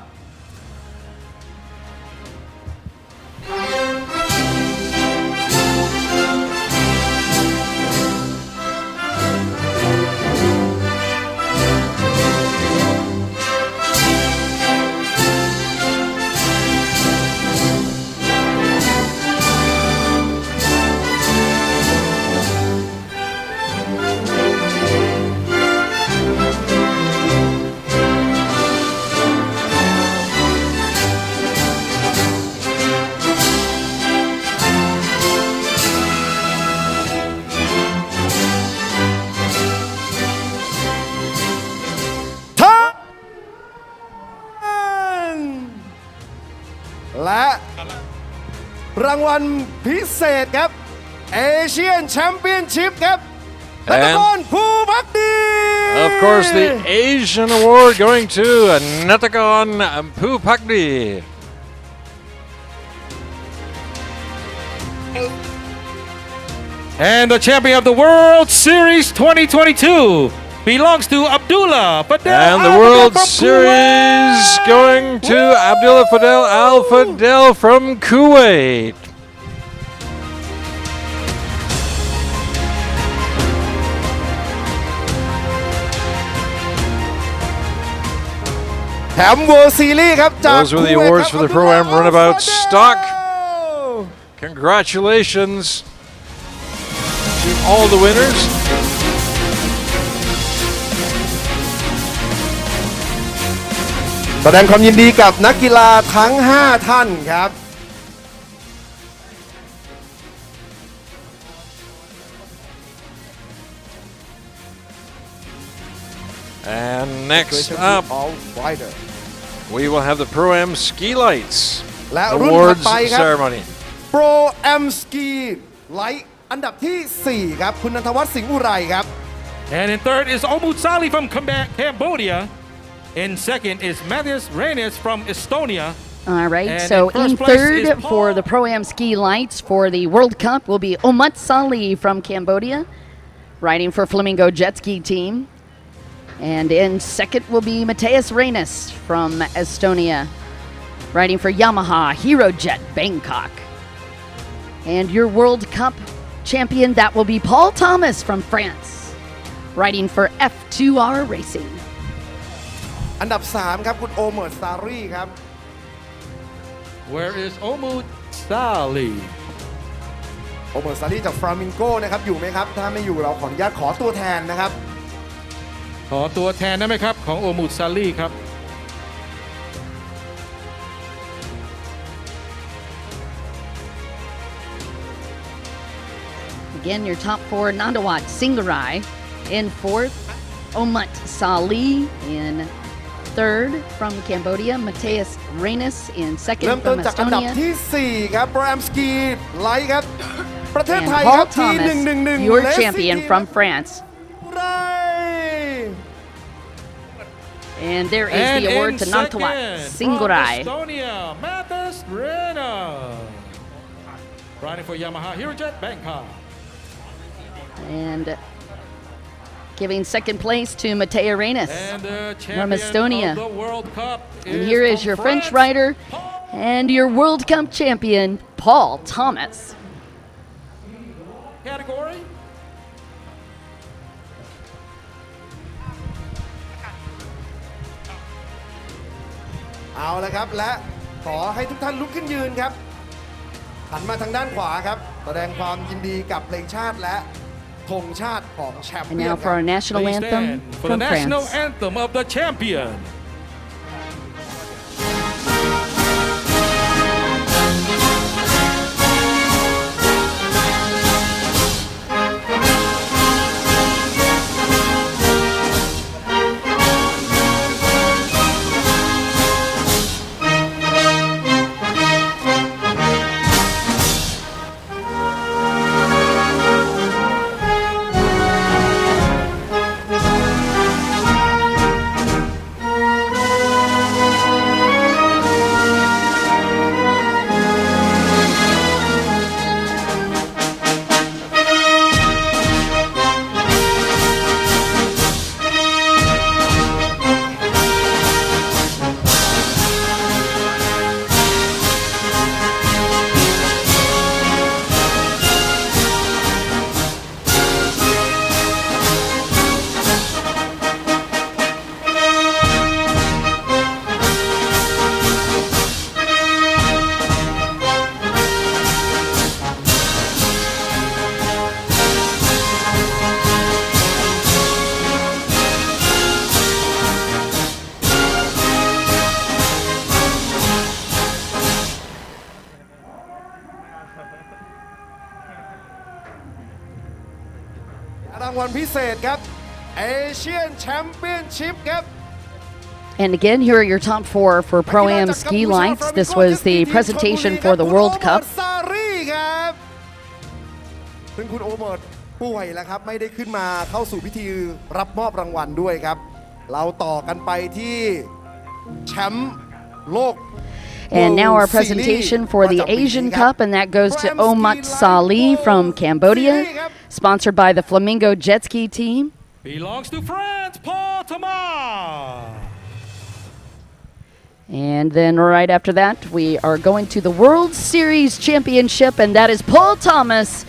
และรางวัลพิเศษครับเอเชียนแชมเปี้ยนชิพครับนัตกรภูภักดี Of course, the Asian award going to Natakan Phupakdi. And the champion of the World Series 2022 belongs to Abdullah Fadel. And the World Series going to Abdullah Fadel Al Fadel from Kuwait. Those were the awards for the Pro Am Runabout Stock. Congratulations to all the winners. แสดงความยินดีกับนักกีฬาทั้ง 5 ท่านครับ And next up, we will have the Pro Am Ski Lights และรุ่นถัด Awards ไปครับ ceremony. Pro Am Ski Light อันดับที่ 4 ครับคุณณัฐวัฒน์สิงห์อุไรครับ And in third is Omut Sali from Cambodia. In second is Matthias Reines from Estonia. All right, And so in in first place third is for the Pro Am Ski Lights for the World Cup will be Omut Sali from Cambodia, riding for Flamingo Jet Ski Team. And in second will be Matthias Reines from Estonia, riding for Yamaha Hero Jet Bangkok. And your World Cup champion, that will be Paul Thomas from France, riding for F2R Racing. อันดับ 3 ครับคุณโอเมิร์ตซารีครับ Where is Omut Sali? โอเมอร์ซารีจากฟลามิงโกนะครับอยู่ไหมครับถ้าไม่อยู่เราขออนุญาตขอตัวแทนนะครับขอตัวแทนได้ไหมครับของโอมูซารีครับ Again, your top four: Nandawat Singharai in fourth, Omut Sali in third from Cambodia, Mateus Reynes in เริ่ม second ต้น from จากอันดับ Estonia, ที่4ครับโปรแอมสกีไลท์ครับประเทศ and ไทยค Paul รับที่ Thomas, 111 your และ champion from France. ไร And there is the award to Nandawat Singharai. Estonia, Mateus Reynes. Riding for Yamaha HeroJet Bangkok. And giving second place to Mateo Reynes And the from champion Estonia. of the World Cup And here is from your French France, rider and your World Cup champion, Paul Thomas. Category. เอาละครับและขอให้ทุกท่านลุกขึ้นยืนครับหันมาทางด้านขวาครับแสดงความยินดีกับเพลงชาติและธงชาติของแชม And เปี้ยน now ค for รับ our national Please anthem stand for the from national France. anthem of the champion.รางวัลพิเศษครับเอเชียนแชมเปี้ยนชิพครับ And again, here are your top four for Pro-Am ski lights. This was the presentation for the World Cup. ซึ่งคุณโอเมิร์ดป่วยแล้วครับไม่ได้ขึ้นมาเข้าสู่พิธีรับมอบรางวัลด้วยครับเราต่อกันไปที่แชมป์โลก And now our presentation for the Asian Cup, and that goes to Omut Sali from Cambodia, sponsored by the Flamingo Jet Ski team. Belongs to France, Paul Thomas. And then right after that, we are going to the World Series Championship, and that is Paul Thomas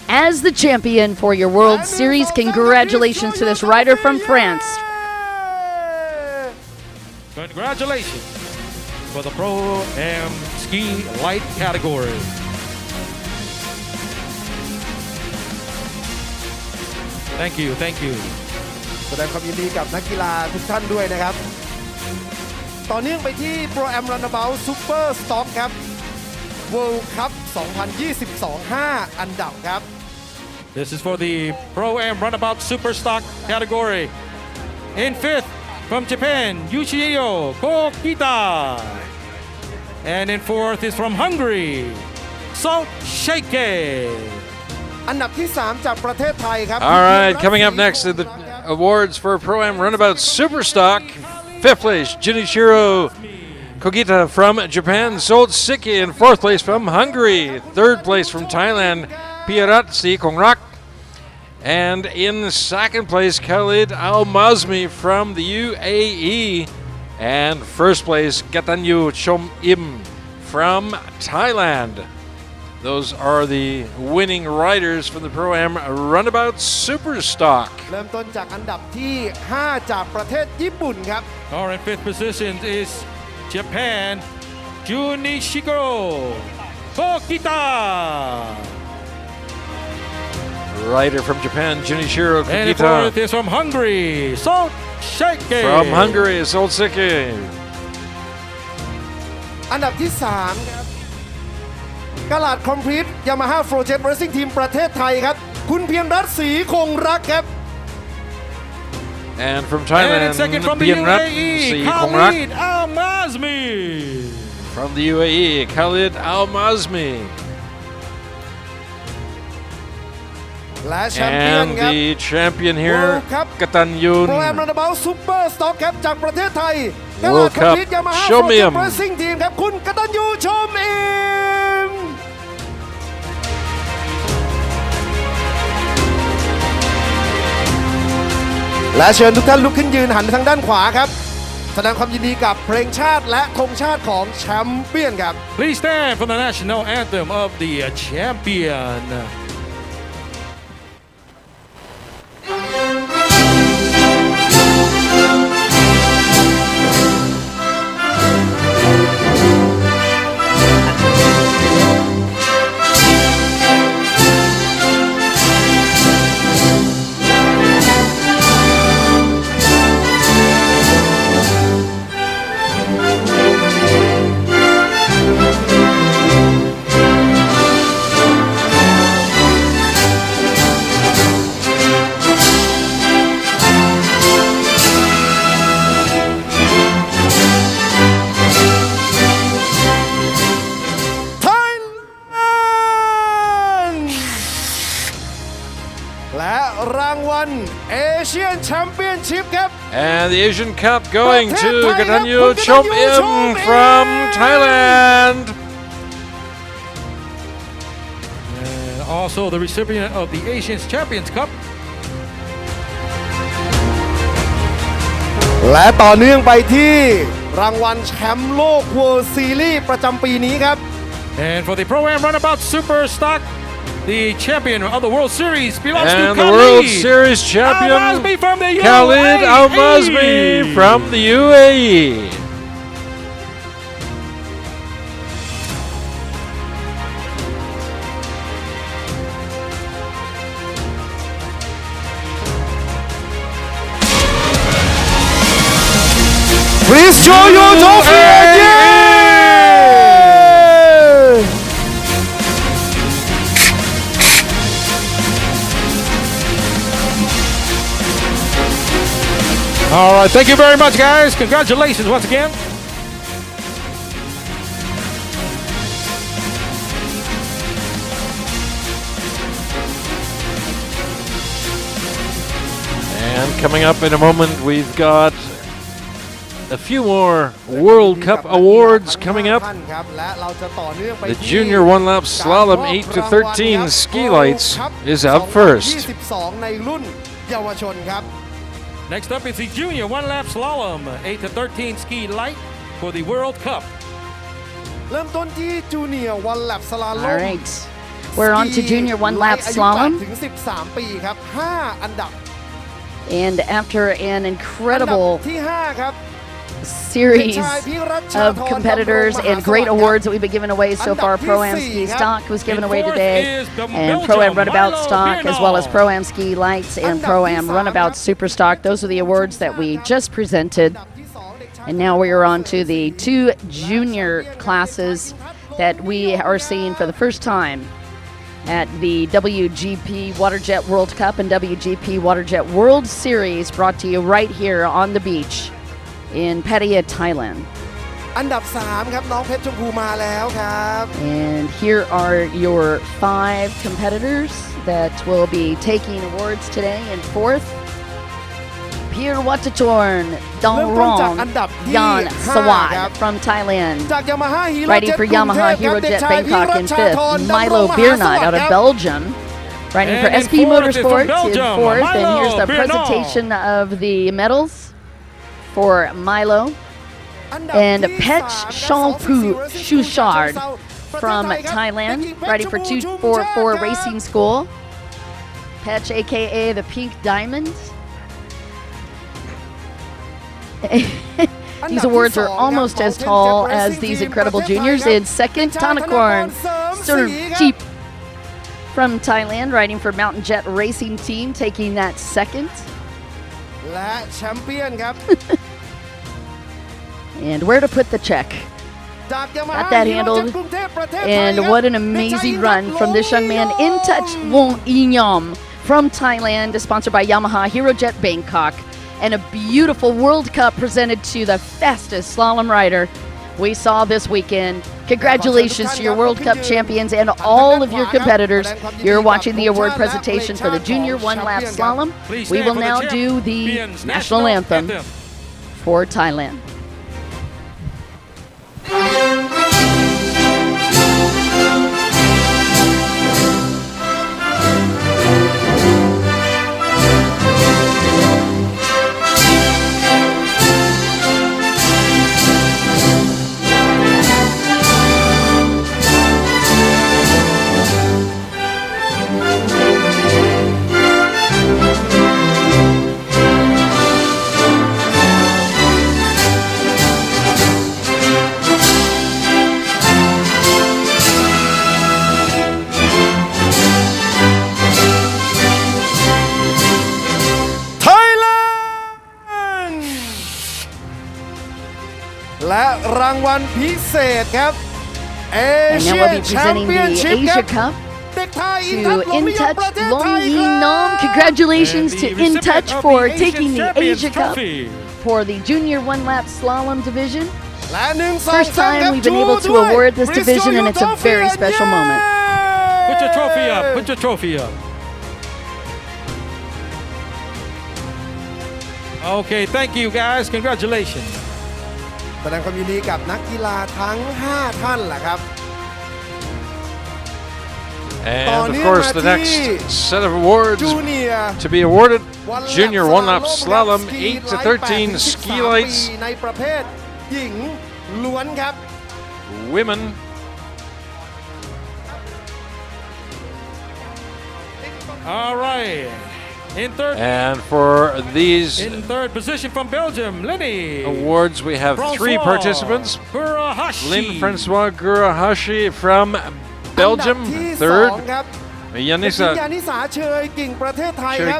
as the champion for your World Series. Congratulations to this rider from France. Congratulations for the Pro-Am ski light category. Thank you, thank you. แสดงความยินดีกับนักกีฬาทุกท่านด้วยนะครับต่อเนื่องไปที่ Pro Runabout Superstock ครับ World Cup 2022 5 อันดับครับ This is for the Pro-Am Runabout Superstock category. In fifth, from Japan, Yushiyo Kokita. And in fourth is from Hungary, Salt Sheike. อันดับที่ 3 จากประเทศไทยครับ All right, coming up next are the awards for Pro-Am Runabout Superstock. Fifth place, Junichiro Kogita from Japan. Sold Siki in fourth place from Hungary. Third place from Thailand, Piaratsi Kongrak. And in second place, Khalid Al-Mazmi from the UAE. And first place, Gatanyu Chom Im from Thailand. Those are the winning riders from the Pro-Am Runabout Superstock. เริ่มต้นจากอันดับที่ 5 จากประเทศญี่ปุ่นครับ Our in fifth position is Japan, Junichiro Kokita. Rider from Japan, Junichiro And in Kokita. fourth is from Hungary, Solseke. From Hungary, Solseke. อันดับที่ 3 ครับกาลาดคอมพลีทยามาฮ่าโฟร์เจ็ตเรซซิ่งทีมประเทศไทยครับ คุณเพียรรัตน์ศรีคงรักครับ And from And Thailand, in second from the Pianrat UAE, Si Kongrak. Khalid Al-Mazmi. From the UAE, Khalid Al-Mazmi. และแชมเปี้ยน And ครับ the champion here, World Cup Katanyun. โปรแกรม Runabout Superstock ครับจากประเทศไทยกาลา World ดคอม Cup พลีทยามาฮ่าโฟ Show ร์ me เจ็ต 'em. เรซซิ่งทีมครับ คุณกตัญญูชมอิมและเชิญทุกท่านลุกขึ้นยืนหันไปทางด้านขวาครับ แสดงความยินดีกับเพลงชาติและธงชาติของแชมเปี้ยนครับ Please stand for the national anthem of the champion.และรางวัลเอเชียนแชมเปี้ยนชิพครับ And the Asian Cup going to Thai, Katanyu Katanyu Chomim Chomim. from Thailand. And also the recipient of the Asian Champions Cup. และต่อเนื่องไปที่รางวัลแชมป์โลก World Series ประจำปีนี้ครับ And for the Pro Am Runabout Superstock, the champion of the World Series belongs to And the Khalid World Series champion, Al-Mazmi from the Khalid UAE. Al-Mazmi from the UAE. Please show your trophy again! All right, thank you very much, guys. Congratulations once again. And coming up in a moment, we've got a few more World Cup awards coming up. The Junior One Lap Slalom 8 to 13 Ski Lights is up first. 22 ในรุ่นเยาวชนครับ Next up is the Junior One Lap Slalom 8 to 13 Ski Light for the World Cup. เริ่มต้นที่ Junior One Lap Slalom All right. We're on to Junior One Lap อายุ Slalom. 8 ถึง 13 ปีครับ 5 อันดับ And after an incredible ที่ 5 ครับ series of competitors and great awards that we've been giving away so far. Pro-Am Ski Stock was given away today, and Pro-Am Runabout Stock, as well as Pro-Am Ski Lights and Pro-Am Runabout Superstock. Those are the awards that we just presented. And now we are on to the 2 junior classes that we are seeing for the first time at the WGP Waterjet World Cup and WGP Waterjet World Series, brought to you right here on the beach in Pattaya, Thailand. อันดับ 3 ครับ น้องเพชรชมพูมาแล้วครับ And here are your 5 competitors that will be taking awards today. In 4th, Pierre Wattatorn เริ่มต้นจากอันดับ Dongrong ที่ Yan 5 Sawat ครับ from Thailand. จาก Yamaha Hero Riding Jet for กรุงเท Yamaha พครับ Hero เด็ก Jet ชาย Bangkok วิ in รัชชา 5th. ธร Milo ดำรงมหาสวัส Biernat ดิ์ out ค of รับ Belgium. Riding for And in SP fourth is from Motorsports in Belgium, 4th. And Milo here's the Biernat. presentation of the medals for Milo. อันดับ And ที่ Pech 3 Shampu Shushard ประเทศ from ไทยครับ Thailand, เด็กหญิงเพชร riding ช for มพูชุมแจ้ง 244 ครับ Racing School. Pech, aka the Pink Diamond. These awards are almost as tall as these incredible juniors. In 2nd, Tanakorn Surjeep from Thailand, riding for Mountain Jet Racing Team, taking that second. และแชมเปี้ยนครับ And where to put the check. จาก Got that handled. And what an amazing run from this young man, In Touch Wong Inyom from Thailand, sponsored by Yamaha Hero Jet Bangkok. And a beautiful World Cup presented to the fastest slalom rider we saw this weekend. Congratulations to your World Cup champions and all of your competitors. You're watching the award presentation for the Junior One Lap Slalom. We will now do the national anthem for Thailand. Thailand และรางวัลพิเศษครับ And now we'll be presenting the Asia Cup เด็กไทย to In Touch Long Yin Nam. Congratulations to In Touch for taking the Asia Cup for the Junior One Lap Slalom division. และ First time we've been able to award this division, and it's a very special moment. Put your trophy up. Put your trophy up. Okay, thank you guys. Congratulations. แสดงความยินดีกับนักกีฬาทั้ง 5 ท่านแหละครับ And of course, the next set of awards to be awarded: Junior One Lap Slalom 8 to 13 ski lights, ในประเภทหญิงล้วนครับ women. All right. In third. And for these in third position from Belgium, Lenny. Awards, we have 3 participants. Lynn Francois Gurahashi from Belgium, third. Yanisa Choi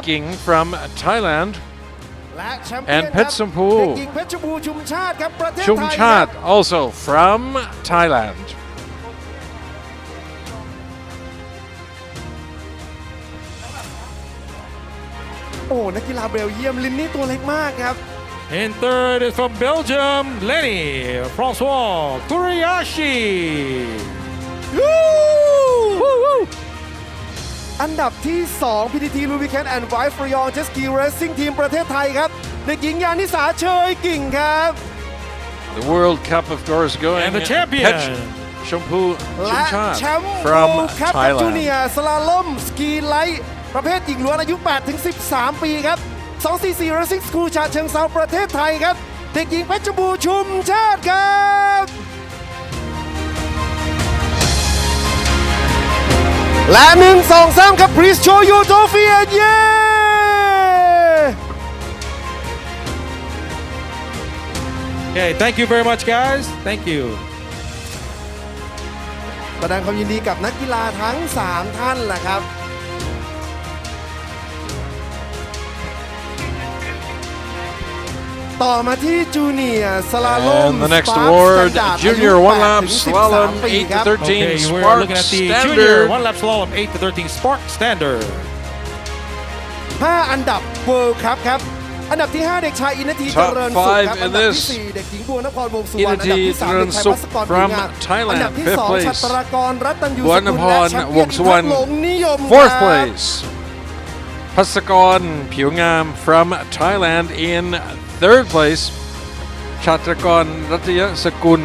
King from Thailand. And Petsampu Chumchat, also from Thailand. Oh, นักกีฬาเบลเยียมลินนี่ตัวเล็กมากครับ In third is from Belgium, Lenny Francois Kuriashi. อันดับที่ 2 PTT Lubricant and Wife Rayong Jet Ski Racing Team ประเทศไทยครับเด็กหญิงยานิสาเชยกิ่งครับ The World Cup, of course, going. And the champion. Champu และ Chumchat แชมป์ from ครับจูเนีย Thailand. ร์สลาลอมสกีไลท์ประเภทหญิงล้วนอายุ 8-13 ปีครับ 244 Racing School ฉะเชิงเทราประเทศไทยครับเด็กหญิงเพชรบูรณ์ชุมชาติครับและ1 2 3ครับ Please show your trophy and Okay, thank you very much, guys. Thank you. แสดงความยินดีกับนักกีฬาทั้ง 3 ท่านแหละครับต่อมาที่จูเนียร์สลาลอม And the next award, Junior One Lap Slalom 8 to 13 Okay, we're Spark looking at the Junior Standard. One Lap Slalom 8 to 13 Spark Standard. 5 อันดับ World Cup ครับอันดับที่ 5 เด็กชายอินทีเจริญสุขครับอันดับที่ 4 เด็กหญิงบัวนครวงสุวรรณอันดับที่ 3 เด็กชายพัสกร from อันดับ Thailand, ที่ fifth 2 ชั place. ตรกรรัตนยูสกุล Buanaporn และแชมเปี้ยน Wongsuwan, หลงนิยม fourth ครับ place. Pasakon Pyongam from Thailand in third place. Chatrakorn Rataya Sakun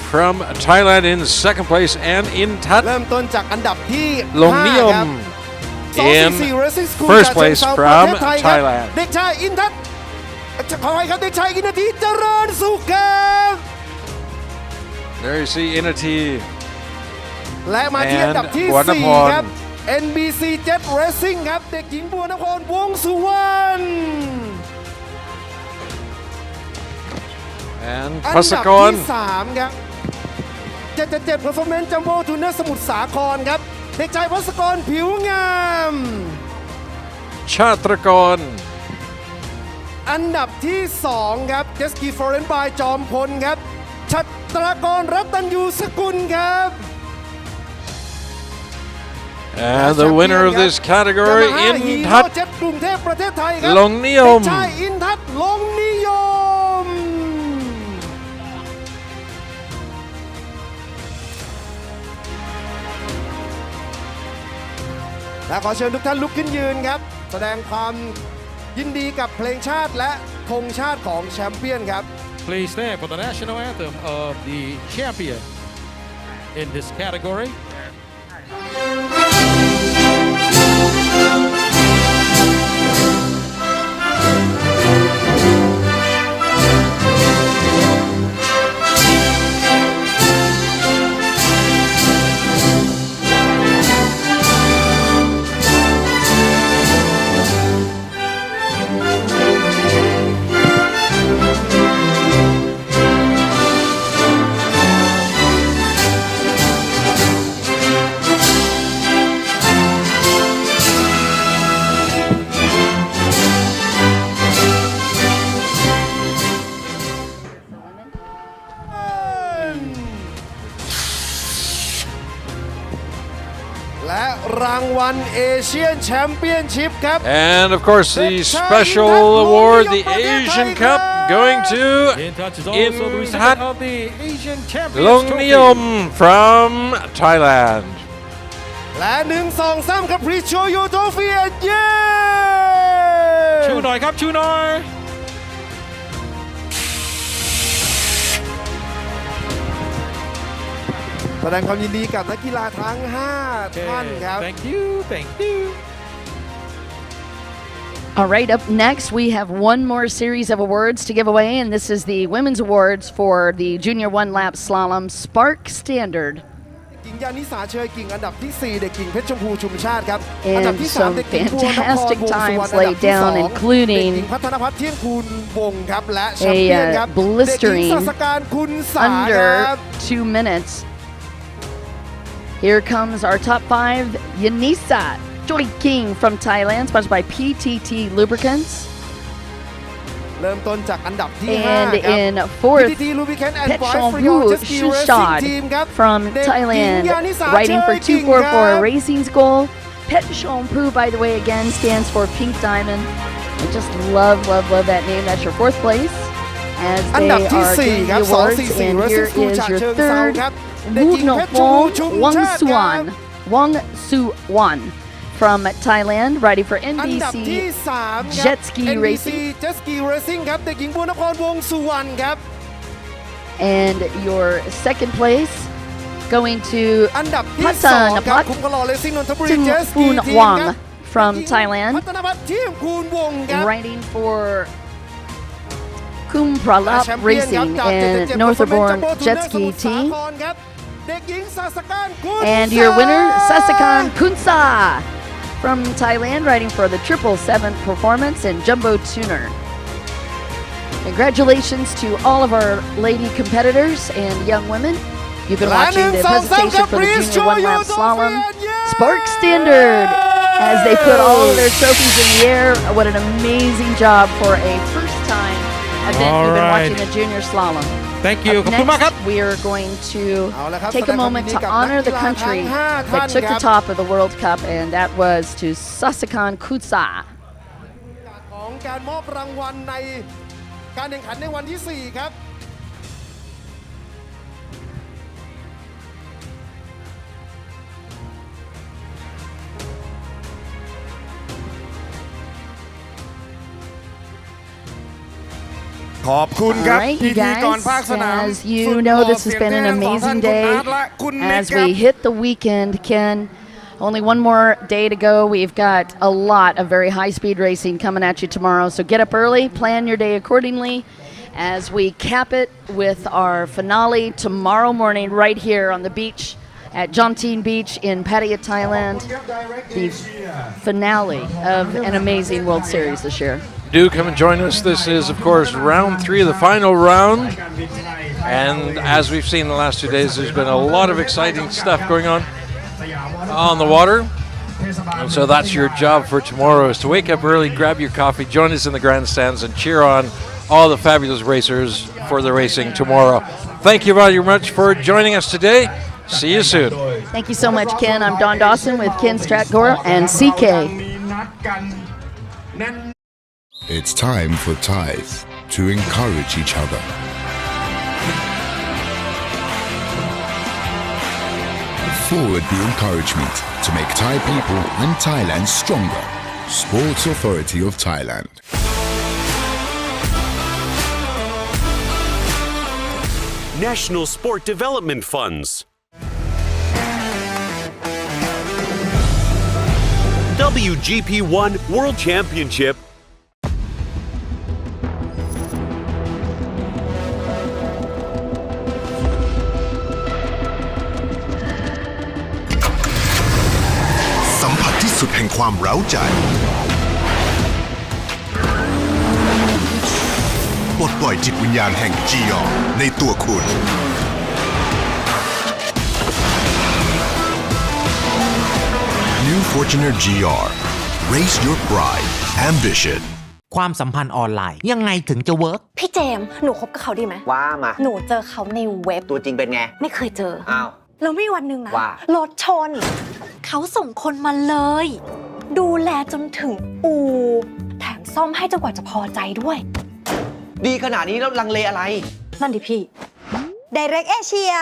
from Thailand in second place, and in Tat เริ่มต้นจากอันดับที่ Long 5 Niom ครับ in 244 Racing School first ฉะเชิง place เทราประ from เทศไทยครับ Thailand. เด็กชายอินทัศน์ขอให้ครับเด็กชายอินทีเจริญสุขครับ There you see Inati และมาที่อันดับที่ and 4 ครับ Buanaporn. NBC Jet Racing ครับเด็กหญิงบัวนครวงสุวรรณ and อันดับ Pasakon ที่ 3 ครับ 777 Performance Jumbo Tuner สมุทรสาครครับเด็กชายวัศกรผิวงาม ชาตรกร อันดับที่2ครับเจสกีฟลอเรนซ์บายจอมพลครับชัตรกรรัตนยูสกุลครับ And the winner of this category อินทัศน์ กรุงเทพประเทศไทยครับ ลงนิยม เด็กชายอินทัศน์ลงนิยมและขอเชิญทุกท่านลุกขึ้นยืนครับแสดงความยินดีกับเพลงชาติและธงชาติของแชมเปี้ยนครับ Please stand for the national anthem of the champion in this category.และรางวัลเอเชียนแชมเปี้ยนชิพครับ And of course the special award, the Asian Cup, going to In touch is also the recipient of the Asian Champions Long Trophy. Niyom from Thailand. และ1 2 3ครับพรีโชยูโทฟีเย้ ชูหน่อยครับชูหน่อย แสดงความยินดีกับนักกีฬาทั้ง5ท่านครับ Thank you, thank you. All right, up next, we have one more series of awards to give away, and this is the Women's Awards for the Junior One Lap Slalom Spark Standard. กิ่งยานิสาเชยกิ่งอันดับที่4เด็กกิ่งเพชรชมพูชุมชาติครับอันดับ And ที่3 some เด็กกิ่งบัวนคร fantastic วงสุวรรณ times อันดับ laid ที่ down, 2 เด็ก including กิ่งพัฒนพัฒน์เที่ยงคูณวงครับและแชมเปี้ยนครับ a blistering เด็กหญิงศาสการคุณสาครับ under 2 minutes. Here comes our top 5, Yanisa Joy King from Thailand, sponsored by PTT Lubricants. เริ่มต้นจากอันดับที่ And 5ครับ in fourth, PTT Lubricant and Pet Bike Chong for Your Wu Jet Ski Racing Shushad Team ครับ from เด็กหญิง Thailand, ยานิสา riding for เชยกิ่งครับ 244 Racing's goal. Pet Chong Pu, by the way, again stands for Pink Diamond. I just love that name. That's your fourth place as อัน they ดับที่ are doing 4 ครั the บ awards. 244 And Racing here School is ฉะ your เชิงเทรา third, ครับเด็ก Wu หญิง No เพชรชมพู Fong ชุม Wang ชาติครับ Suan. Wang Su-wan from Thailand, riding for อันดับที่ NBC 3 ครับ Jet Ski NBC Racing. Jet Ski Racing ครับเด็กหญิงบัวนครวงสุวรรณครับ And your second place going to อันดับที่ Patan 2 ครับ Pat คุ้มกะหล่อเลซิ่งนนทบุรี Tung เจสกี Poon ทีม Wang ครับ from เด็กหญิง Thailand, พัฒนพัฒน์เที่ยงคูณวงครับ riding for Kum Pralap แชมเปี้ยนครับ Racing จาก and 77 Northbourne Performance Jet Jumbo Tuner ส Ski มุทรสา Team. ครครับเด็กหญิงศาสการคุณ And your winner, Sasakan Kunsa from Thailand, riding for the 777 Performance and Jumbo Tuner. Congratulations to all of our lady competitors and young women. You've been watching the presentation for the Junior One Lap Slalom Spark Standard as they put all of their trophies in the air. What an amazing job for a first time event. All You've been right. watching the Junior Slalom. Thank you. Up ขอบคุณมากครับ next, we are going to เอาละครับ take แสด a งความยิ moment นดี to กับ honor นัก the กีฬา country ทั้ง5 that ท่าน took ค the รับ top of the World Cup, and that was to Sasakan Kutsa. ของการมอบรางวัลในการแข่งขันในวันที่ 4 ครับ ขอบคุณครับ All right, พิ you ธีกร guys, ภาคสนาม as you know, this has been an amazing day. As we hit the weekend, Ken, only one more day to go. We've got a lot of very high-speed racing coming at you tomorrow, so get up early, plan your day accordingly, as we cap it with our finale tomorrow morning right here on the beach at Jomtien Beach in Pattaya, Thailand, the finale of an amazing World Series this year. Do come and join us. This is, of course, round 3, the final round. And as we've seen the last 2 days, there's been a lot of exciting stuff going on the water. And so that's your job for tomorrow, is to wake up early, grab your coffee, join us in the grandstands, and cheer on all the fabulous racers for the racing tomorrow. Thank you very much for joining us today. See you soon. Thank you so much, Ken. I'm Dawn Dawson with Ken Stratgore and CK. It's time for ties to encourage each other. Forward the encouragement to make Thai people and Thailand stronger. Sports Authority of Thailand. National Sport Development Funds. WGP 1 World Championship.สัมผัสที่สุดแห่งความเร้าใจปลดปล่อยจิตวิญญาณแห่งจีออในตัวคุณ New Fortuner GR Race your pride ambition ความสัมพันธ์ออนไลน์ยังไงถึงจะเวิร์ก พี่เจมส์หนูคบกับเขาดีไหม ว่ามา หนูเจอเขาในเว็บ ตัวจริงเป็นไง ไม่เคยเจอ อ้าว แล้วมีวันหนึ่งนะ ว่า รถชน เขาส่งคนมาเลย ดูแลจนถึงอู่แถมซ่อมให้จนกว่าจะพอใจด้วย ดีขนาดนี้แล้วลังเลอะไร นั่นดิพี่ Direct Asia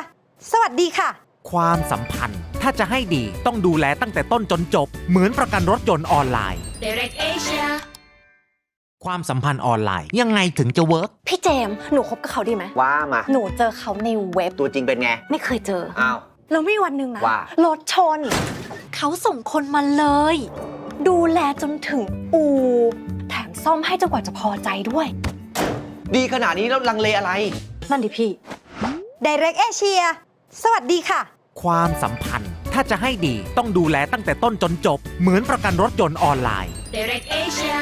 สวัสดีค่ะ ความสัมพันธ์ถ้าจะให้ดีต้องดูแลตั้งแต่ต้นจนจบเหมือนประกันรถยนต์ออนไลน์ Direct Asia ความสัมพันธ์ออนไลน์ยังไงถึงจะเวิร์ก พี่เจมส์หนูคบกับเขาดีไหม ว่ามา หนูเจอเขาในเว็บ ตัวจริงเป็นไง ไม่เคยเจอ อ้าว แล้วมีวันหนึ่งนะ ว่า รถชน เขาส่งคนมาเลย ดูแลจนถึงอู่แถมซ่อมให้จนกว่าจะพอใจด้วย ดีขนาดนี้แล้วลังเลอะไร นั่นดิพี่ Direct Asia สวัสดีค่ะ ความสัมพันธ์ถ้าจะให้ดีต้องดูแลตั้งแต่ต้นจนจบเหมือนประกันรถยนต์ออนไลน์ Direct Asia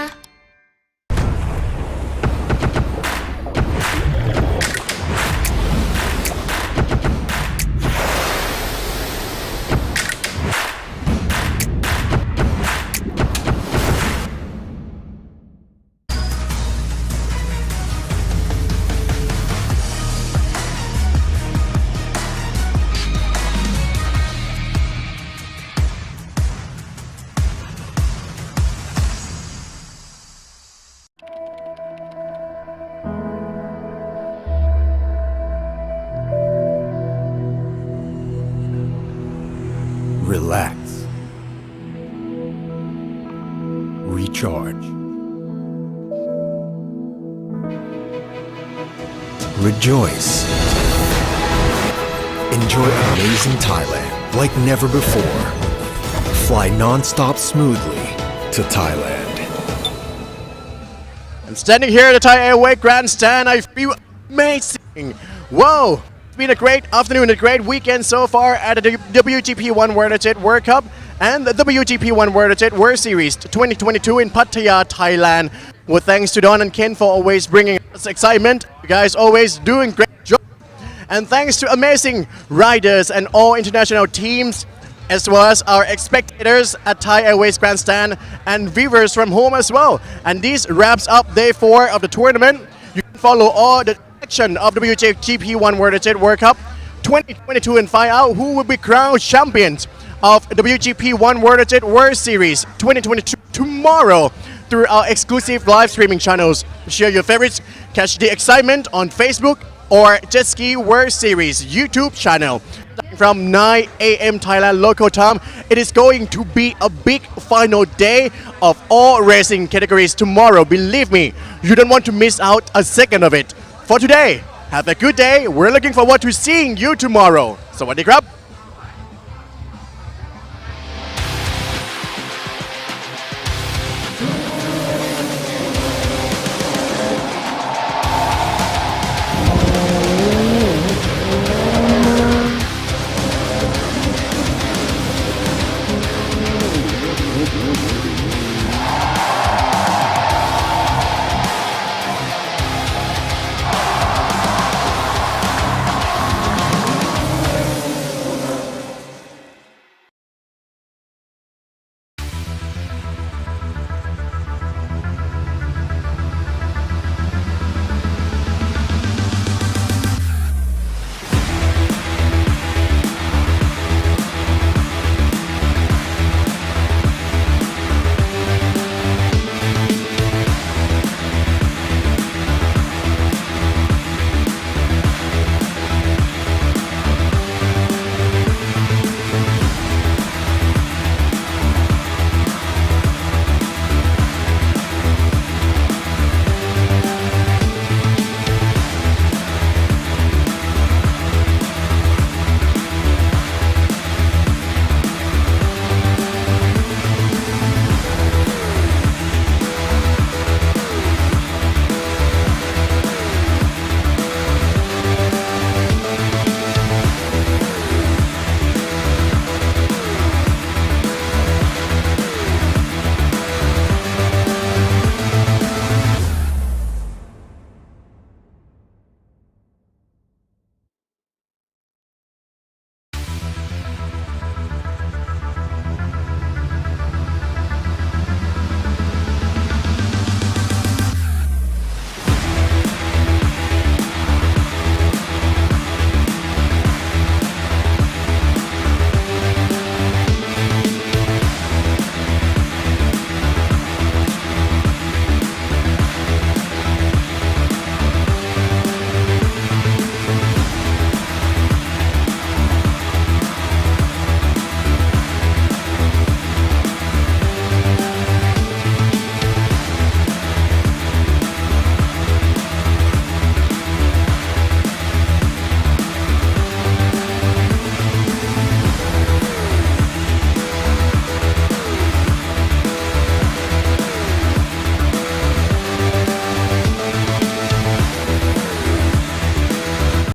Relax. Recharge. Rejoice. Enjoy amazing Thailand like never before. Fly non-stop smoothly to Thailand. I'm standing here at the Thai Airways grandstand. I feel amazing. Whoa! It's been a great afternoon, a great weekend so far at the WGP 1 World Jet World Cup and the WGP 1 World Jet World Series 2022 in Pattaya, Thailand. Well, thanks to Don and Ken for always bringing us excitement. You guys always doing great job. And thanks to amazing riders and all international teams, as well as our spectators at Thai Airways Grandstand and viewers from home as well. And this wraps up day 4 of the tournament. You can follow all the action of WGP 1 World Jet World Cup 2022 and find out who will be crowned champions of WGP 1 World Jet World Series 2022 tomorrow through our exclusive live streaming channels. Share your favorites, catch the excitement on Facebook or Jet Ski World Series YouTube channel. From 9 a.m. Thailand local time, it is going to be a big final day of all racing categories tomorrow. Believe me, you don't want to miss out a second of it. For today, have a good day. We're looking forward to seeing you tomorrow. สวัสดีครับ